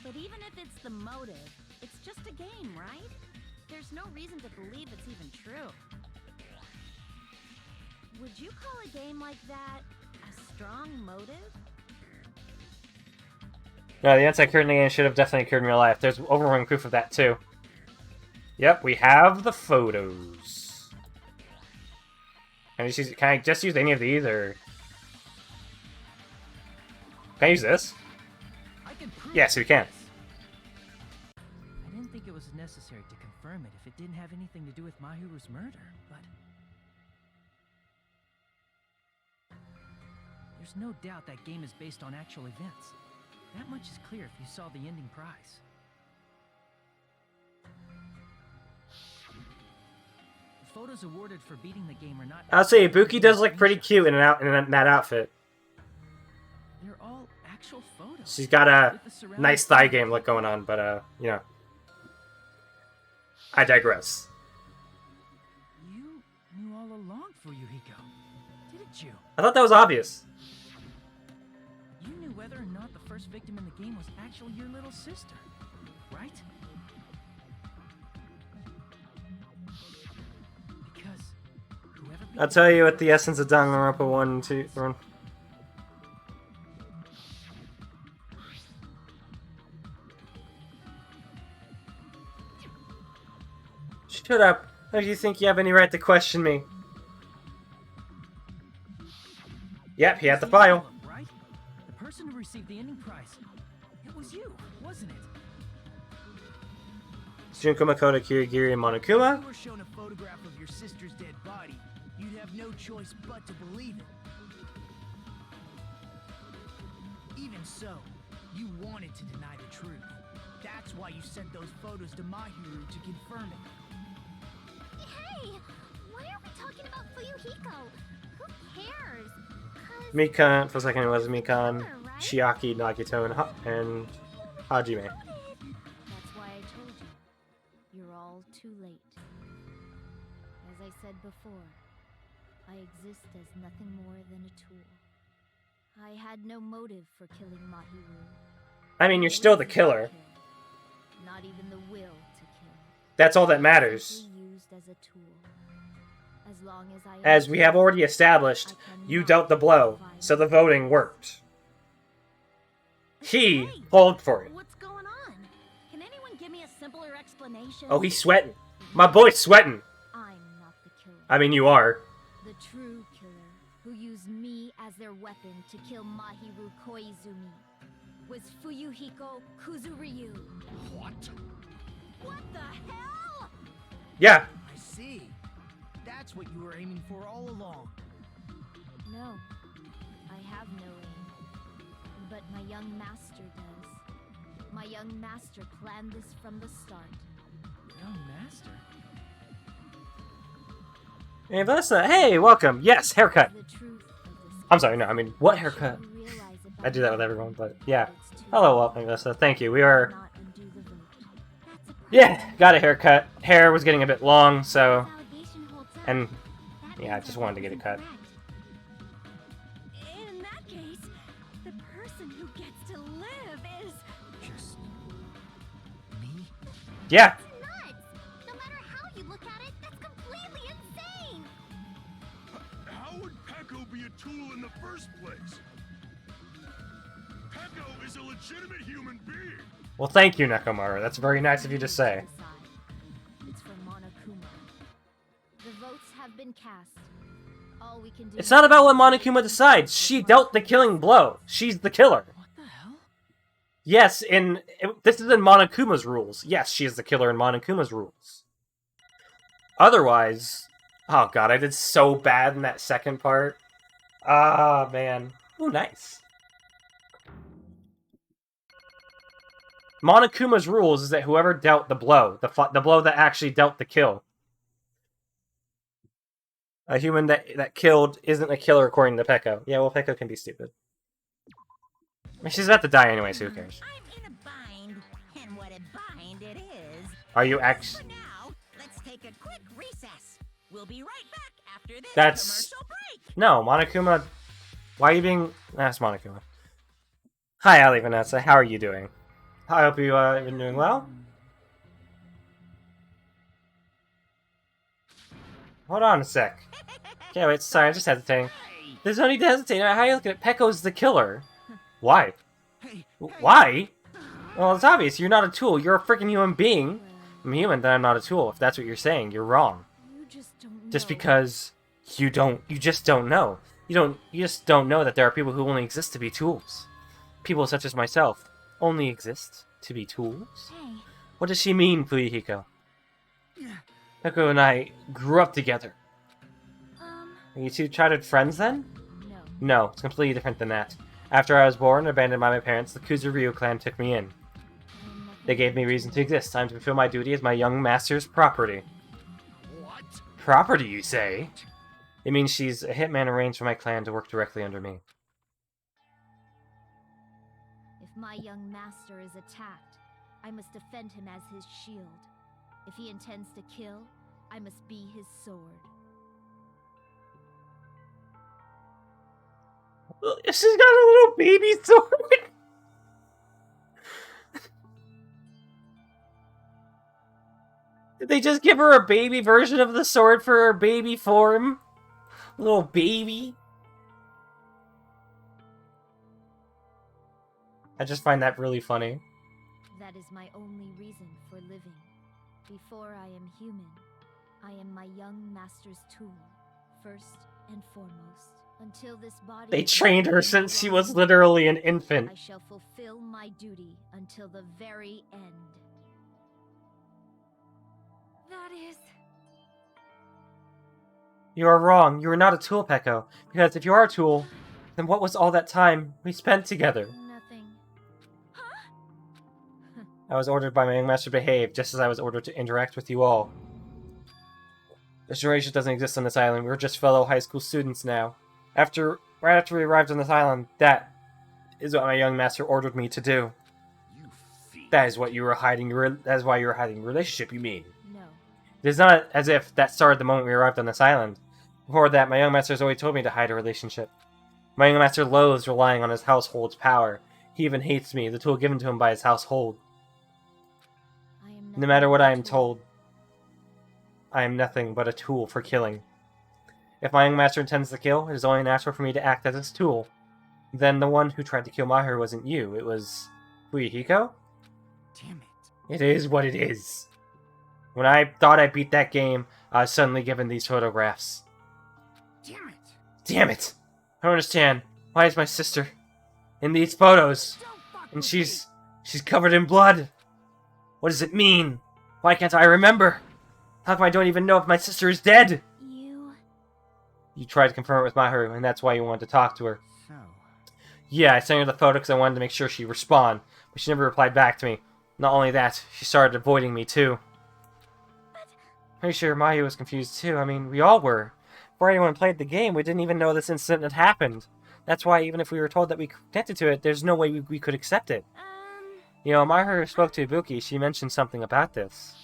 But even if it's the motive, it's just a game, right? There's no reason to believe it's even true. Would you call a game like that a strong motive? No, the events that occurred in the game should have definitely occurred in real life. There's overwhelming proof of that, too. Yep, we have the photos. Can I just use any of these, or... Can I use this? Yes, we can. I didn't think it was necessary to confirm it if it didn't have anything to do with Mahiru's murder, but... There's no doubt that game is based on actual events. That much is clear if you saw the ending prize. The photos awarded for beating the game are not... I'll say, Ibuki does look pretty cute in that outfit. They're all actual photos. She's got a nice thigh game look going on, but, you know. I digress. You knew all along, Fuyuhiko, didn't you? I thought that was obvious. You knew whether or not the first victim in the game was actually your little sister, right? Because whoever... I'll tell you what the essence of Danganronpa 1 and 2... Shut up. How do you think you have any right to question me? Yep, he had the file. Right? The person who received the ending prize. It was you, wasn't it? Junko Makoto, Kirigiri, and Monokuma. If you were shown a photograph of your sister's dead body, you'd have no choice but to believe it. Even so, you wanted to deny the truth. That's why you sent those photos to Mahiru to confirm it. Hey! Why are we talking about Fuyuhiko? Who cares? Mikan, for a second it was Mikan, Chiaki, Nagito, and Hajime. That's why I told you. You're all too late. As I said before, I exist as nothing more than a tool. I had no motive for killing Mahiru. I mean, you're still the killer. Not even the will to kill. That's all that matters. Used as a tool. As long as I As we have already established, you dealt the blow, so the voting worked. He pulled for it. What's going on? Can anyone give me a simpler explanation? Oh, he's sweating. My boy's sweating. I'm not the killer. I mean, you are. The true killer, who used me as their weapon to kill Mahiru Koizumi, was Fuyuhiko Kuzuryu. What? What the hell? Yeah. I see. That's what you were aiming for all along. No, I have no aim. But my young master does. My young master planned this from the start. Young master. Hey, Vanessa, hey, welcome. Yes, haircut. The truth of this I'm sorry, no, I mean, what haircut? you realize about I do that with me everyone, but yeah. it's too Hello, welcome, Vanessa. Thank you. We are... not undo the vote. That's a Yeah, got a haircut. Hair was getting a bit long, so... allegation holds up. And, That yeah, I means just our wanted to vote get it isn't cut. correct. In that case, the person who gets to live is... Just me? Yeah, It's nuts! No matter how you look at it, that's completely insane! How would Pecco be a tool in the first place? Pecco is a legitimate human being. well, thank you, Nekomaru. That's very nice of you to say. It's for Monokuma. The votes have been cast. All we can do It's not about what Monokuma decides. She dealt the killing blow. She's the killer. What the hell? Yes, this is in Monokuma's rules. Yes, she is the killer in Monokuma's rules. Otherwise... Oh god, I did so bad in that second part. Ah, man. Ooh, nice. Monokuma's rules is that whoever dealt the blow, the blow that actually dealt the kill, a human that killed isn't a killer according to Pecco. Yeah, well, Pecco can be stupid. I mean, she's about to die anyway, so who cares? I'm in a bind, and what a bind it is. Are you actually... For now, let's take a quick recess. We'll be right back after this That's... commercial break. No, Monokuma... Why are you being... That's Monokuma. Hi, Ali Vanessa. How are you doing? I hope you've been doing well. Hold on a sec. Okay, wait, sorry, I'm just hesitating. There's no need to hesitate. How are you looking at Pecco's the killer? Why? Why? Well, it's obvious. You're not a tool. You're a freaking human being. I'm human, then I'm not a tool. If that's what you're saying, you're wrong. You just don't know. Just because you just don't know. You just don't know that there are people who only exist to be tools. People such as myself only exist to be tools. Hey, What does she mean, Fuyuhiko? Pecco and I grew up together. Are you two childhood friends then? no. No, it's completely different than that. After I was born and abandoned by my parents, the Kuzuryu clan took me in. I am nothing They gave me reason to exist, time to fulfill my duty as my young master's property. What? Property, you say? It means she's a hitman arranged for my clan to work directly under me. If my young master is attacked, I must defend him as his shield. If he intends to kill, I must be his sword. She's got a little baby sword! Did they just give her a baby version of the sword for her baby form? Little baby? I just find that really funny. That is my only reason for living. Before I am human, I am my young master's tool, first and foremost. Until this body... They trained her since she was literally an infant. I shall fulfill my duty until the very end. That is... You are wrong. You are not a tool, Pecco. Because if you are a tool, then what was all that time we spent together? Nothing. I was ordered by my young master to behave, just as I was ordered to interact with you all. This relationship doesn't exist on this island. We're just fellow high school students now. Right after we arrived on this island, that is what my young master ordered me to do. You fiend. That is what you were hiding. That is why you were hiding your relationship, you mean? No. It is not as if that started the moment we arrived on this island. Before that, my young master has always told me to hide a relationship. My young master loathes relying on his household's power. He even hates me, the tool given to him by his household. I am No matter what I am tool. told, I am nothing but a tool for killing. If my young master intends to kill, it is only natural for me to act as his tool. Then the one who tried to kill Mahiru wasn't you, it was Fuyuhiko? Damn it. It is what it is. When I thought I beat that game, I was suddenly given these photographs. Damn it. Damn it! I don't understand. Why is my sister in these photos? Don't fuck And with she's covered in blood. What does it mean? Why can't I remember? How come I don't even know if my sister is dead? You tried to confirm it with Mahiru, and that's why you wanted to talk to her. me. So, Yeah, I sent her the photo because I wanted to make sure she'd respond, but she never replied back to me. Not only that, she started avoiding me too. Pretty sure Mayu was confused too. I mean, we all were. Before anyone played the game, we didn't even know this incident had happened. That's why even if we were told that we connected to it, there's no way we could accept it. You know, Mahiru spoke to Ibuki. She mentioned something about this.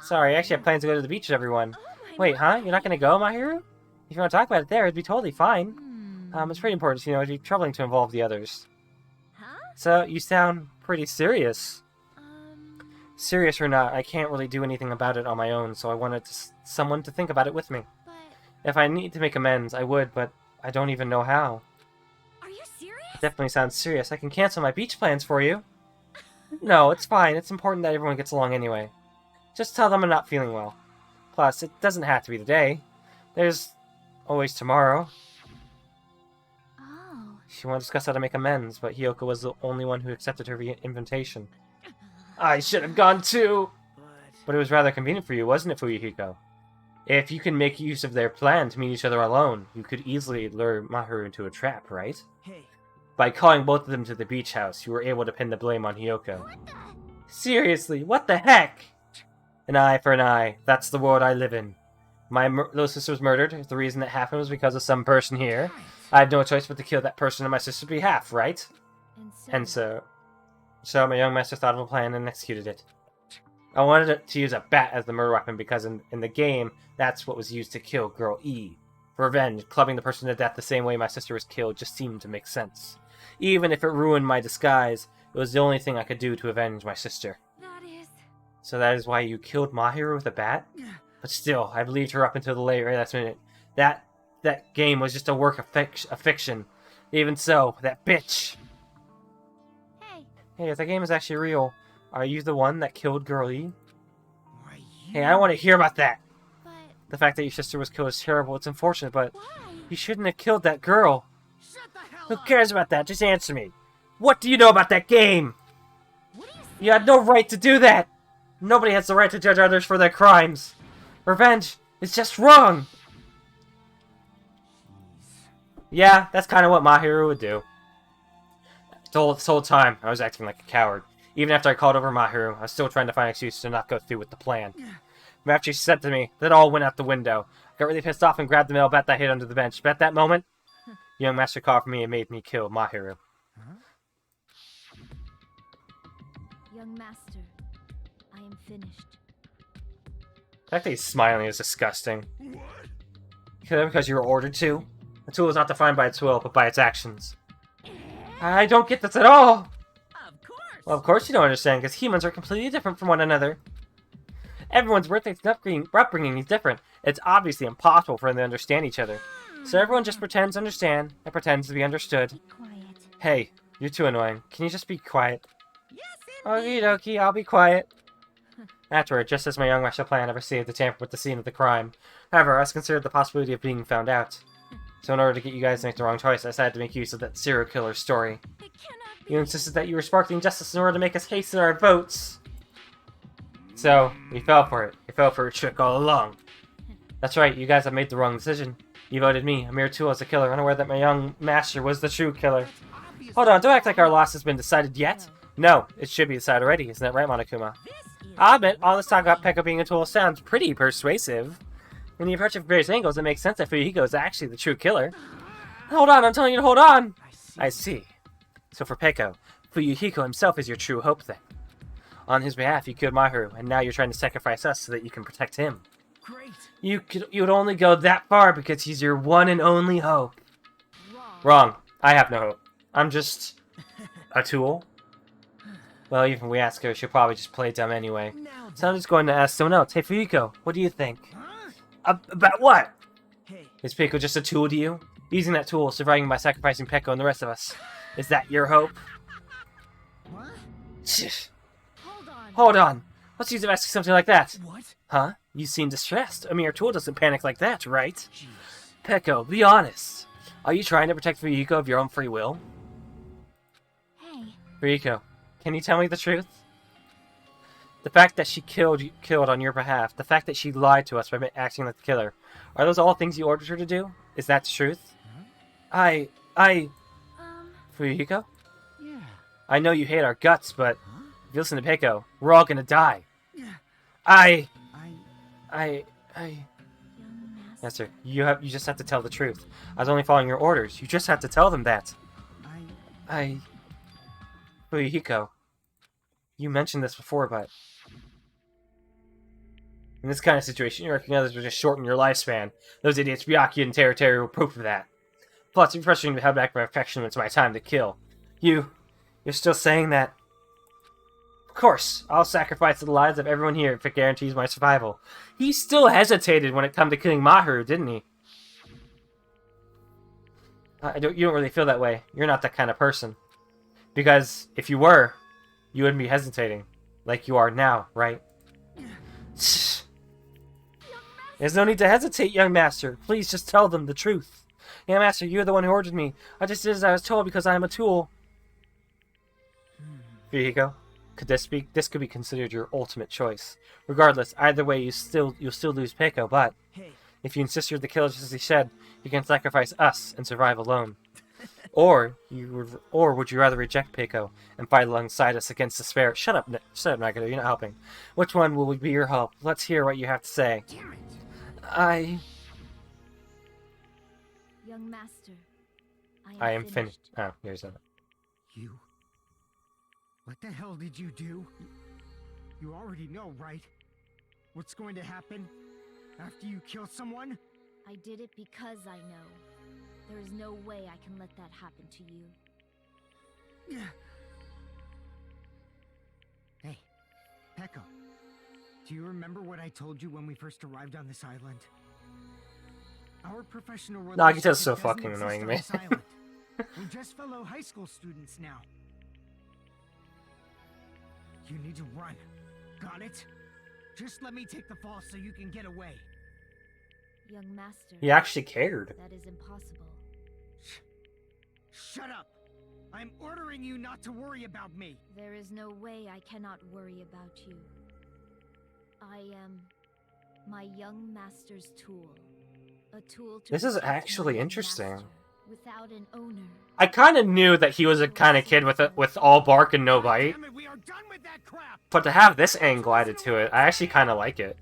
Sorry, I actually have plans to go to the beach with everyone. Wait, huh? You're not going to go, Mahiru? If you want to talk about it there, it'd be totally fine. It's pretty important, you know, it'd be troubling to involve the others. So, you sound pretty serious. Serious or not, I can't really do anything about it on my own, so I wanted someone to think about it with me. If I need to make amends, I would, but I don't even know how. Are you serious? Definitely sounds serious. I can cancel my beach plans for you. No, it's fine. It's important that everyone gets along anyway. Just tell them I'm not feeling well. Plus, it doesn't have to be today. There's always tomorrow. Oh. She wanted to discuss how to make amends, but Hiyoko was the only one who accepted her invitation. I should have gone too! But it was rather convenient for you, wasn't it, Fuyuhiko? If you can make use of their plan to meet each other alone, you could easily lure Mahiru into a trap, right? Hey. By calling both of them to the beach house, you were able to pin the blame on Hiyoko. Seriously, what the heck? An eye for an eye. That's the world I live in. My little sister was murdered. The reason it happened was because of some person here. I had no choice but to kill that person on my sister's behalf, right? And so my young master thought of a plan and executed it. I wanted to use a bat as the murder weapon because in the game, that's what was used to kill Girl E. For revenge, clubbing the person to death the same way my sister was killed just seemed to make sense. Even if it ruined my disguise, it was the only thing I could do to avenge my sister. So that is why you killed Mahiru with a bat? But still, I believed her up until the very last minute. That game was just a work of fiction. Even so, that bitch! Hey, if that game is actually real, are you the one that killed Girl E? Hey, I don't want to hear about that! But The fact that your sister was killed is terrible. It's unfortunate, but you shouldn't have killed that girl. Who cares about that? Just answer me. What do you know about that game? You had no right to do that! Nobody has the right to judge others for their crimes. Revenge is just wrong! Yeah, that's kind of what Mahiru would do. This whole time, I was acting like a coward. Even after I called over Mahiru, I was still trying to find an excuse to not go through with the plan. But after she said to me, that all went out the window. I got really pissed off and grabbed the mail bat that I hid under the bench. But at that moment, young master called for me and made me kill Mahiru. young master, I am finished. The fact that he's smiling is disgusting. Because you were ordered to? A tool is not defined by its will, but by its actions. I don't get this at all! Of course! Well, of course you don't understand, because humans are completely different from one another. Everyone's birthday and upbringing is different. It's obviously impossible for them to understand each other. So everyone just pretends to understand, and pretends to be understood. Be quiet. Hey, you're too annoying. Can you just be quiet? Yes, Okie dokie, I'll be quiet. Afterward, just as my young master plan ever saved to tamper with the scene of the crime. However, I was considered the possibility of being found out. So in order to get you guys to make the wrong choice, I decided to make use of that serial killer story. It cannot be. You insisted that you were sparkling justice in order to make us hasten our votes. So, we fell for it. We fell for a trick all along. That's right, you guys have made the wrong decision. You voted me, a mere tool, as a killer, unaware that my young master was the true killer. Hold on, don't act like our loss has been decided yet. No, it should be decided already, isn't that right, Monokuma? I'll admit, all this talk about Pekka being a tool sounds pretty persuasive. When you approach it from various angles, it makes sense that Fuyuhiko is actually the true killer. Hold on, I'm telling you to hold on! I see. So for Pekka, Fuyuhiko himself is your true hope then. On his behalf, you killed Mahiru, and now you're trying to sacrifice us so that you can protect him. Great. You'd only go that far because he's your one and only hope. Wrong. I have no hope. I'm just a tool. Well, even if we ask her, she'll probably just play dumb anyway. So I'm just going to ask someone else. Hey, Fuyuhiko, what do you think? About what? Hey. Is Pekka just a tool to you? Using that tool, surviving by sacrificing Pekka and the rest of us. Is that your hope? What? Hold on. What's the use of asking something like that? What? Huh? You seem distressed. A mere tool doesn't panic like that, right? Jeez. Pekka, be honest. Are you trying to protect Fuyuhiko of your own free will? Hey. Fuyuhiko, can you tell me the truth? The fact that she killed on your behalf, the fact that she lied to us by acting like the killer, are those all things you ordered her to do? Is that the truth? Fuyuhiko? Yeah. I know you hate our guts, but if you listen to Peko, we're all gonna die. I... Young Master, you just have to tell the truth. I was only following your orders. You just have to tell them that. Fuyuhiko, you mentioned this before, but in this kind of situation, you reckon others would just shorten your lifespan. Those idiots Byakuya and Teru were proof of that. Plus, it's frustrating to have back my affection when it's my time to kill. You're still saying that? Of course, I'll sacrifice the lives of everyone here if it guarantees my survival. He still hesitated when it came to killing Mahiru, didn't he? You don't really feel that way. You're not that kind of person. Because if you were, you wouldn't be hesitating. Like you are now, right? There's no need to hesitate, young master. Please just tell them the truth. Young master, you're the one who ordered me. I just did as I was told because I am a tool. Fuyuhiko, this could be considered your ultimate choice. Regardless, either way, you'll still lose Peiko, but if you insist you're the killer just as he said, you can sacrifice us and survive alone. Or would you rather reject Peiko and fight alongside us against despair? Shut up, Nagito, you're not helping. Which one will be your help? Let's hear what you have to say. Damn it. Young master, I am finished. Oh, here's that. You? What the hell did you do? You already know, right? What's going to happen after you kill someone? I did it because I know. There is no way I can let that happen to you. Hey, Peko. Do you remember what I told you when we first arrived on this island? Our professional relationship Nagito's so doesn't fucking exist annoying on me. this island. We're just fellow high school students now. You need to run. Got it? Just let me take the fall so you can get away. Young master. He actually cared. That is impossible. Shut up! I'm ordering you not to worry about me. There is no way I cannot worry about you. I am my young master's tool. A tool to This is protect my actually young interesting. master without an owner. I kind of knew that he was a kind of kid with all bark and no bite. Damn it, we are done with that crap! But to have this angle added to it, I actually kind of like it.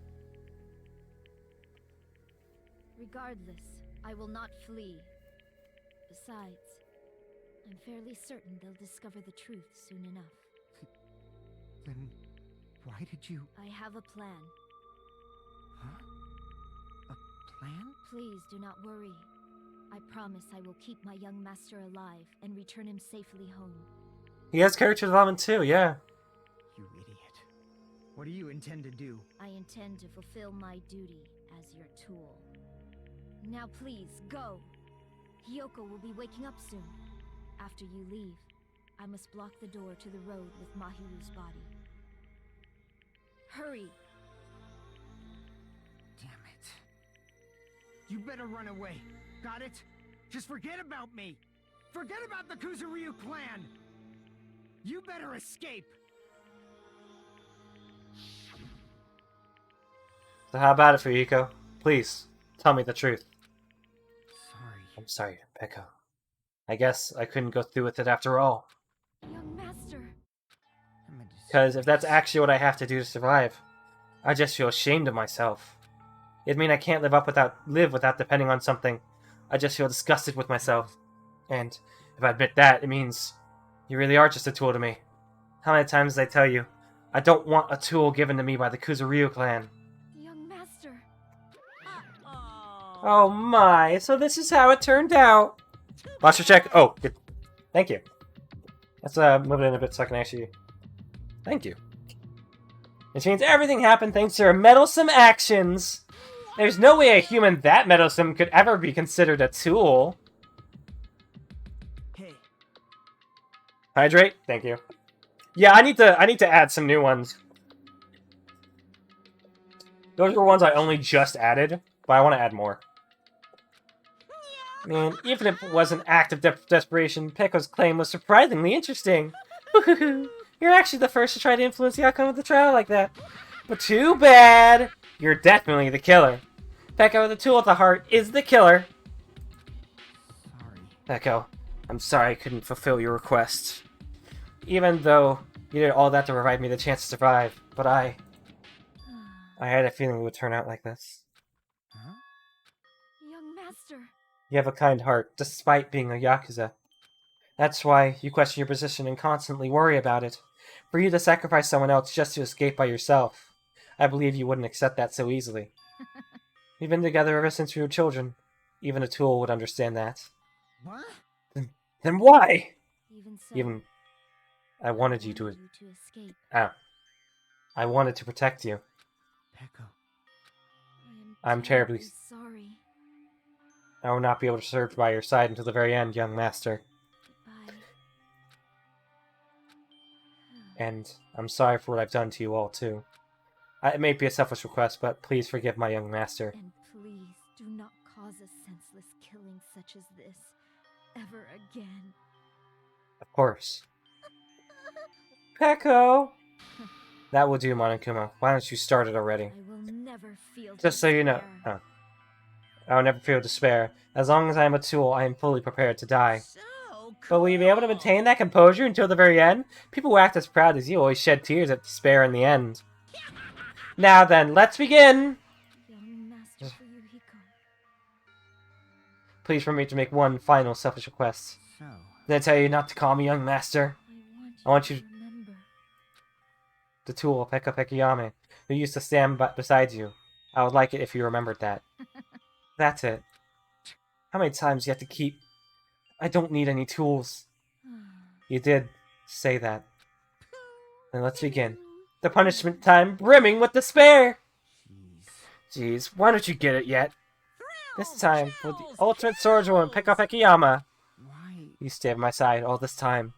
Regardless, I will not flee. Besides, I'm fairly certain they'll discover the truth soon enough. Then why did you... I have a plan. Huh? A plan? Please do not worry. I promise I will keep my young master alive and return him safely home. He has character development too, yeah. You idiot. What do you intend to do? I intend to fulfill my duty as your tool. Now please, go! Hiyoko will be waking up soon. After you leave, I must block the door to the road with Mahiru's body. Hurry! Damn it. You better run away. Got it? Just forget about me. Forget about the Kuzuryu clan. You better escape. So how about it, Fuyuhiko? Please, tell me the truth. Sorry. I'm sorry, Peiko. I guess I couldn't go through with it after all. Young master! Because if that's actually what I have to do to survive, I just feel ashamed of myself. It'd mean I can't live without depending on something. I just feel disgusted with myself. And if I admit that, it means you really are just a tool to me. How many times did I tell you, I don't want a tool given to me by the Kuzuryu clan. Young master! Oh my, so this is how it turned out. Posture check. Oh, good. Thank you. Let's move it in a bit so I can actually... Thank you. Which means everything happened thanks to her meddlesome actions. There's no way a human that meddlesome could ever be considered a tool. Hey. Hydrate? Thank you. Yeah, I need to add some new ones. Those were ones I only just added, but I want to add more. Man, even if it was an act of desperation, Peiko's claim was surprisingly interesting. You're actually the first to try to influence the outcome of the trial like that. But too bad! You're definitely the killer. Peiko, the tool at the heart, is the killer. Sorry. Peiko, I'm sorry I couldn't fulfill your request. Even though you did all that to provide me the chance to survive, but I I had a feeling it would turn out like this. Huh? Young master. You have a kind heart, despite being a Yakuza. That's why you question your position and constantly worry about it. For you to sacrifice someone else just to escape by yourself, I believe you wouldn't accept that so easily. We've been together ever since we were children. Even a tool would understand that. What? Then why? Even so, Even I wanted you to. escape. I wanted to protect you. Peko. I'm terribly sorry. I will not be able to serve by your side until the very end, young master. Goodbye. And I'm sorry for what I've done to you all, too. It may be a selfish request, but please forgive my young master. And please do not cause a senseless killing such as this ever again. Of course. Peko! That will do, Monokuma. Why don't you start it already? I will never feel Just so you know. despair. I will never feel despair. As long as I am a tool, I am fully prepared to die. So cool. But will you be able to maintain that composure until the very end? People who act as proud as you always shed tears at despair in the end. Now then, let's begin! Young Master Fuyuhiko. Please permit me to make one final selfish request. So, Did I tell you not to call me young master? I want you to remember. The tool, Pekka Pekiyame, who used to stand beside you. I would like it if you remembered that. That's it. How many times do you have to keep... I don't need any tools. You did say that. Then let's begin. The punishment time brimming with despair! Jeez, why don't you get it yet? This time, with the ultimate swordswoman, Pekka Pekiyama. why? You stayed by my side all this time.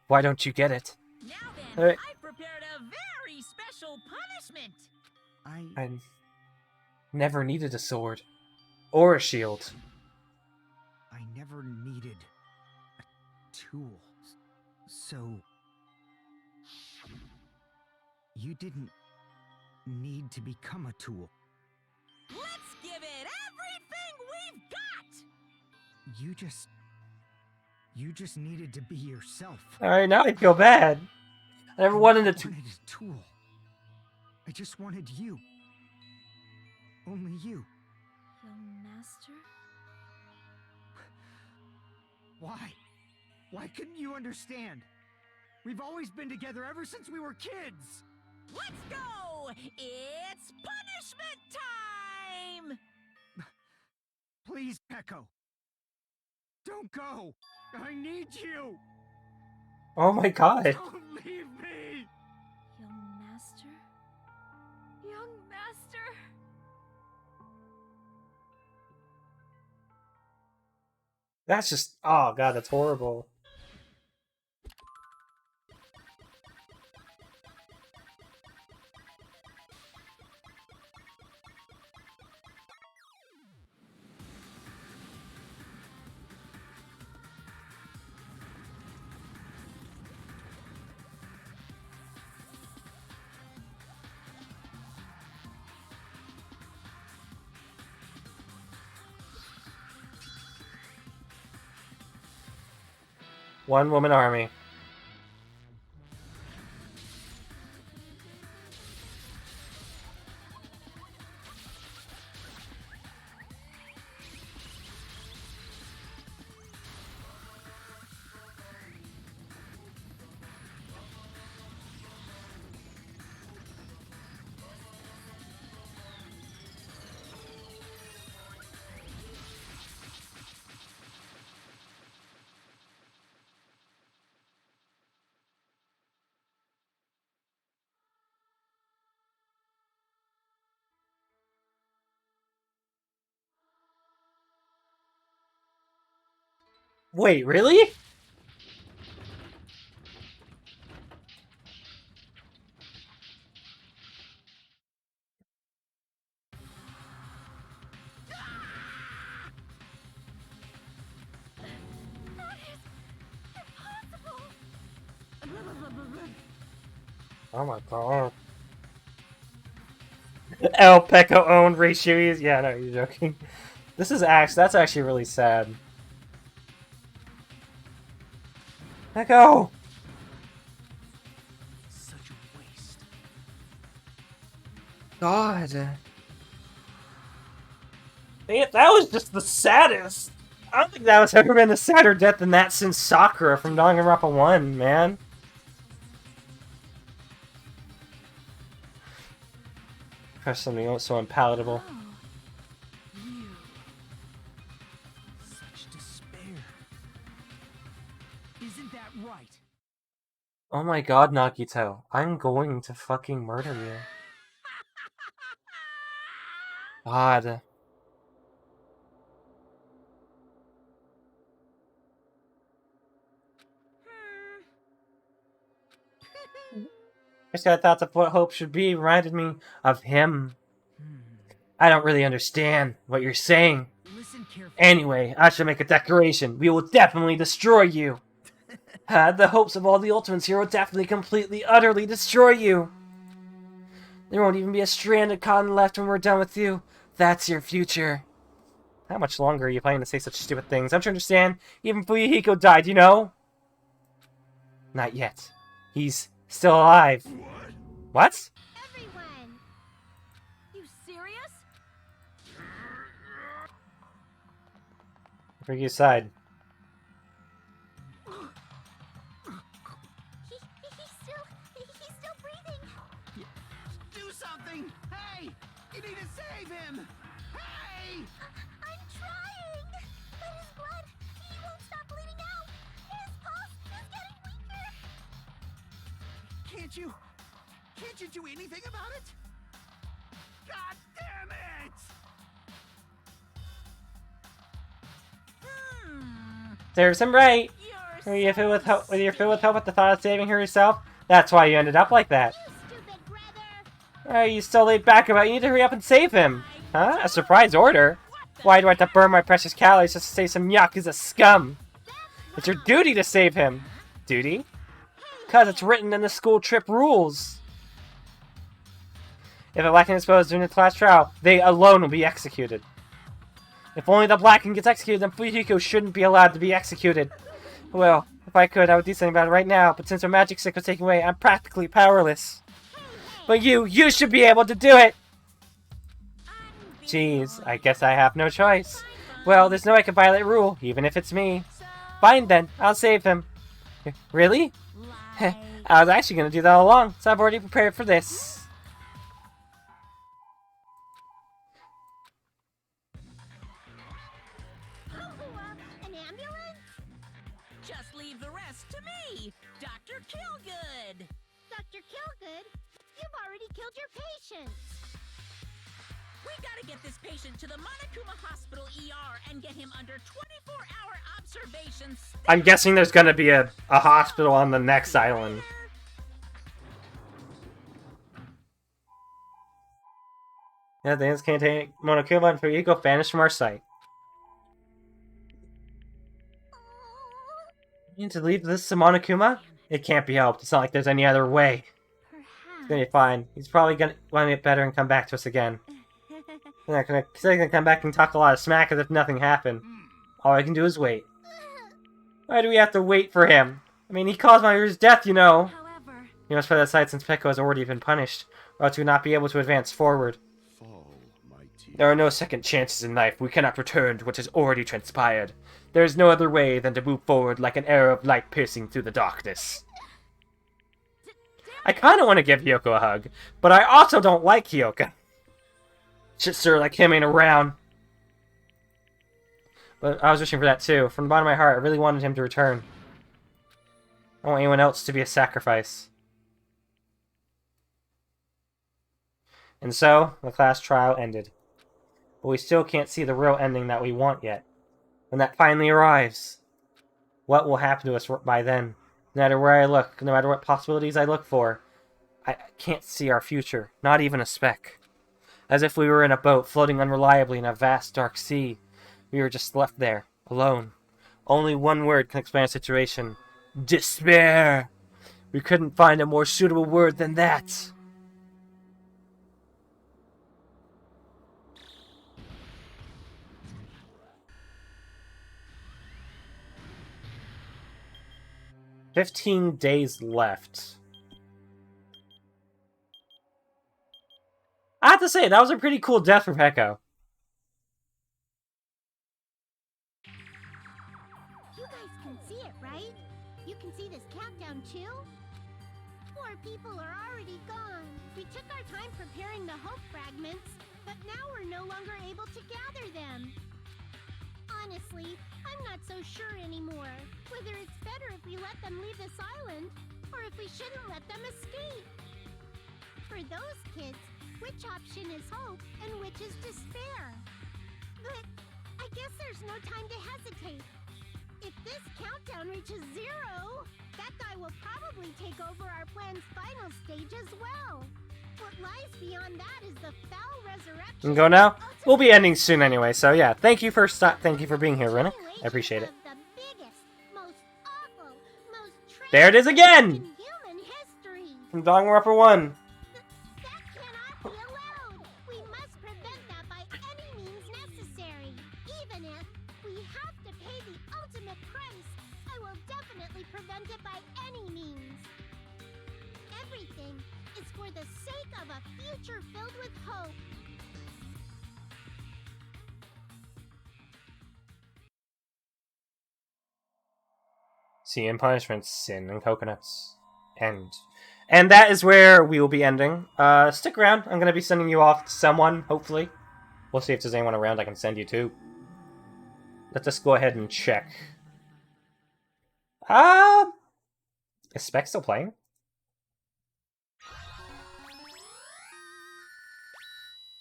Why don't you get it? Now then, Alright. I prepared a very special punishment. I never needed a sword. Or a shield. I never needed a tool. So... You didn't need to become a tool. Let's give it everything we've got. You just needed to be yourself. Alright, now I feel bad. I never wanted I to... wanted a tool. I just wanted you. Only you. Young Master? Why? Why couldn't you understand? We've always been together ever since we were kids! Let's go. It's punishment time. Please, Peko. Don't go! I need you! Oh my god. Don't leave me! Young Master? Young Master? That's just... Oh god, that's horrible. One woman army. Wait, really? Oh my god. El Pecco owned Reishui's. Yeah, no, you're joking. This is that's actually really sad. Pecco! Such a waste. God. That was just the saddest. I don't think that was ever been a sadder death than that since Sakura from Danganronpa 1, man. Or something so unpalatable. Such despair. Isn't that right? Oh my god, Nagito. I'm going to fucking murder you. God. First I thought of what hope should be reminded me of him. I don't really understand what you're saying. Listen carefully. Anyway, I should make a declaration. We will definitely destroy you. The hopes of all the Ultimates here will definitely, completely, utterly destroy you. There won't even be a strand of cotton left when we're done with you. That's your future. How much longer are you planning to say such stupid things? Don't you understand? Even Fuyuhiko died, you know? Not yet. He's still alive. What? Everyone! You serious? For you side. He's still breathing. Do something! Hey! You need to save him! Hey! I'm trying! But his blood, he won't stop bleeding out. His pulse is getting weaker. Can't you do anything about it? God damn it! Serves him right. Were you filled with hope? Were you filled with hope at the thought of saving her yourself? That's why you ended up like that. You stupid brother! Are you still laid back about it? You need to hurry up and save him. Huh? A surprise order? Why do I have to burn my precious calories just to say some Yakuza scum? It's your duty to save him. Duty? Because it's written in the school trip rules. If a Blacken is exposed during the class trial, they alone will be executed. If only the Blacken gets executed, then Fuyuhiko shouldn't be allowed to be executed. Well, if I could, I would do something about it right now, but since our magic stick was taken away, I'm practically powerless. But you should be able to do it! Jeez, I guess I have no choice. Well, there's no way I can violate rule, even if it's me. Fine then, I'll save him. Really? I was actually going to do that all along, so I've already prepared for this. An ambulance? Just leave the rest to me, Dr. Killgood. Dr. Killgood, you've already killed your patient. We gotta get this patient to the Monokuma Hospital ER and get him under 24-hour observation. I'm guessing there's going to be a hospital on the next island. Yeah, things can't take Monokuma and Fuyuhiko vanished from our sight. You need to leave this to Monokuma? It can't be helped. It's not like there's any other way. It's gonna be fine. He's probably gonna want to get better and come back to us again. He's gonna come back and talk a lot of smack as if nothing happened. All I can do is wait. Why do we have to wait for him? I mean, he caused my Ryu's death, you know. However, You must put that aside since Peko has already been punished, or else we will not be able to advance forward. There are no second chances in life. We cannot return to what has already transpired. There is no other way than to move forward like an arrow of light piercing through the darkness. I kind of want to give Hyoko a hug, but I also don't like Hyoko. Shit, sir, like him ain't around. But I was wishing for that too. From the bottom of my heart, I really wanted him to return. I don't want anyone else to be a sacrifice. And so, the class trial ended. But we still can't see the real ending that we want yet. When that finally arrives, what will happen to us by then? No matter where I look, no matter what possibilities I look for, I can't see our future, not even a speck. As if we were in a boat floating unreliably in a vast dark sea. We were just left there, alone. Only one word can explain our situation. Despair! We couldn't find a more suitable word than that. "15 days left." I have to say, that was a pretty cool death from Heko. You guys can see it, right? You can see this countdown too? 4 people are already gone. We took our time preparing the hope fragments, but now we're no longer able to gather them. Honestly, I'm not so sure anymore whether it's better if we let them leave this island, or if we shouldn't let them escape. For those kids, which option is hope and which is despair? But I guess there's no time to hesitate. If this countdown reaches 0, that guy will probably take over our plan's final stage as well. What lies beyond that is the foul resurrection. You can go now? We'll be ending soon anyway, so yeah. Thank you for being here, Renick. I appreciate it. The biggest, most awful, most There it is again! in human history. From Danganronpa 1. That cannot be allowed. We must prevent that by any means necessary. Even if we have to pay the ultimate price, I will definitely prevent it by any means. Everything is for the sake of a future filled with hope. See, in punishment, sin and coconuts. End. And that is where we will be ending. Stick around. I'm going to be sending you off to someone, hopefully. We'll see if there's anyone around I can send you to. Let's just go ahead and check. Is Spec still playing?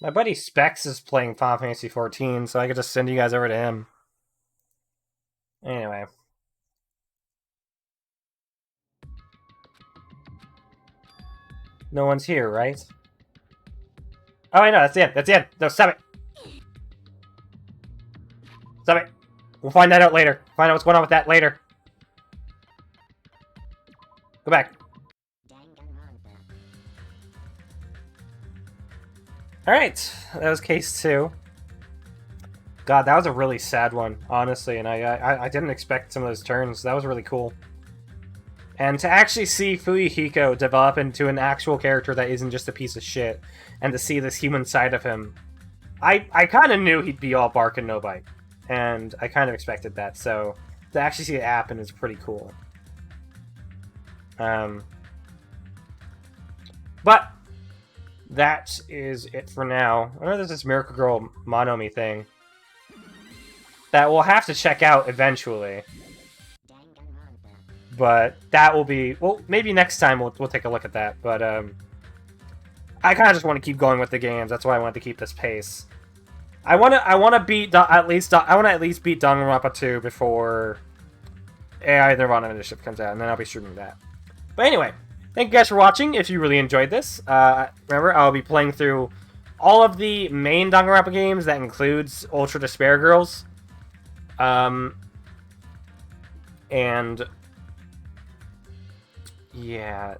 My buddy Specs is playing Final Fantasy XIV, so I could just send you guys over to him. Anyway. No one's here, right? Oh, I know, that's the end. That's the end. No, stop it. Stop it. We'll find that out later. Find out what's going on with that later. Go back. Alright, that was case 2. God, that was a really sad one, honestly, and I didn't expect some of those turns. That was really cool. And to actually see Fuyuhiko develop into an actual character that isn't just a piece of shit, and to see this human side of him, I kind of knew he'd be all bark and no bite. And I kind of expected that, so to actually see it happen is pretty cool. But that is it for now. I know there's this Miracle Girl Monomi thing that we'll have to check out eventually. But that will be... Well, maybe next time we'll take a look at that. But I kind of just want to keep going with the games. That's why I wanted to keep this pace. I want to beat at least beat Danganronpa 2 before AI Nirvana Initiative comes out, and then I'll be streaming that. But anyway, thank you guys for watching. If you really enjoyed this, remember I'll be playing through all of the main Danganronpa games. That includes Ultra Despair Girls, and yeah,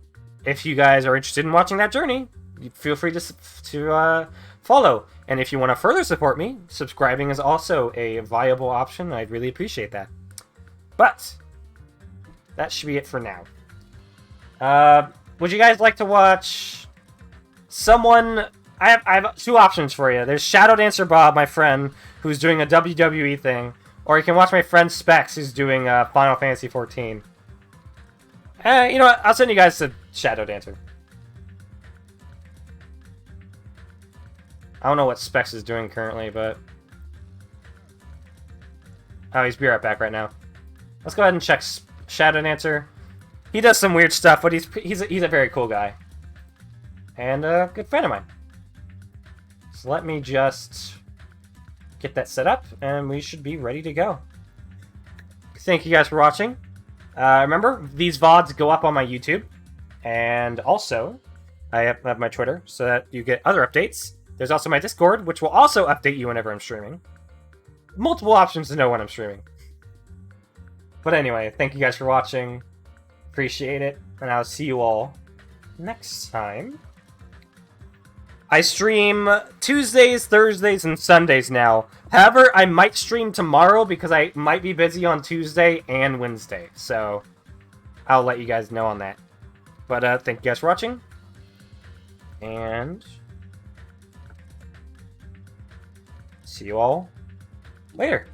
if you guys are interested in watching that journey, feel free to follow. And if you want to further support me, subscribing is also a viable option. I'd really appreciate that. But that should be it for now. Would you guys like to watch someone... I have 2 options for you. There's Shadow Dancer Bob, my friend, who's doing a WWE thing. Or you can watch my friend Specs, who's doing Final Fantasy XIV. You know what? I'll send you guys to Shadow Dancer. I don't know what Specs is doing currently, but... Oh, he's be right back right now. Let's go ahead and check Shadow Dancer. He does some weird stuff, but he's a very cool guy. And a good friend of mine. So let me just get that set up, and we should be ready to go. Thank you guys for watching. Remember, these VODs go up on my YouTube. And also, I have my Twitter, so that you get other updates. There's also my Discord, which will also update you whenever I'm streaming. Multiple options to know when I'm streaming. But anyway, thank you guys for watching. Appreciate it. And I'll see you all next time. I stream Tuesdays, Thursdays, and Sundays now. However, I might stream tomorrow because I might be busy on Tuesday and Wednesday. So, I'll let you guys know on that. But thank you guys for watching. And see you all later.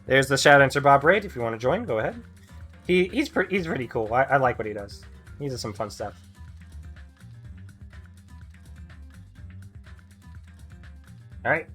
There's the Shadow Dancer Bob Raid. If you want to join, go ahead. He's pretty cool. I like what he does. He does some fun stuff. All right.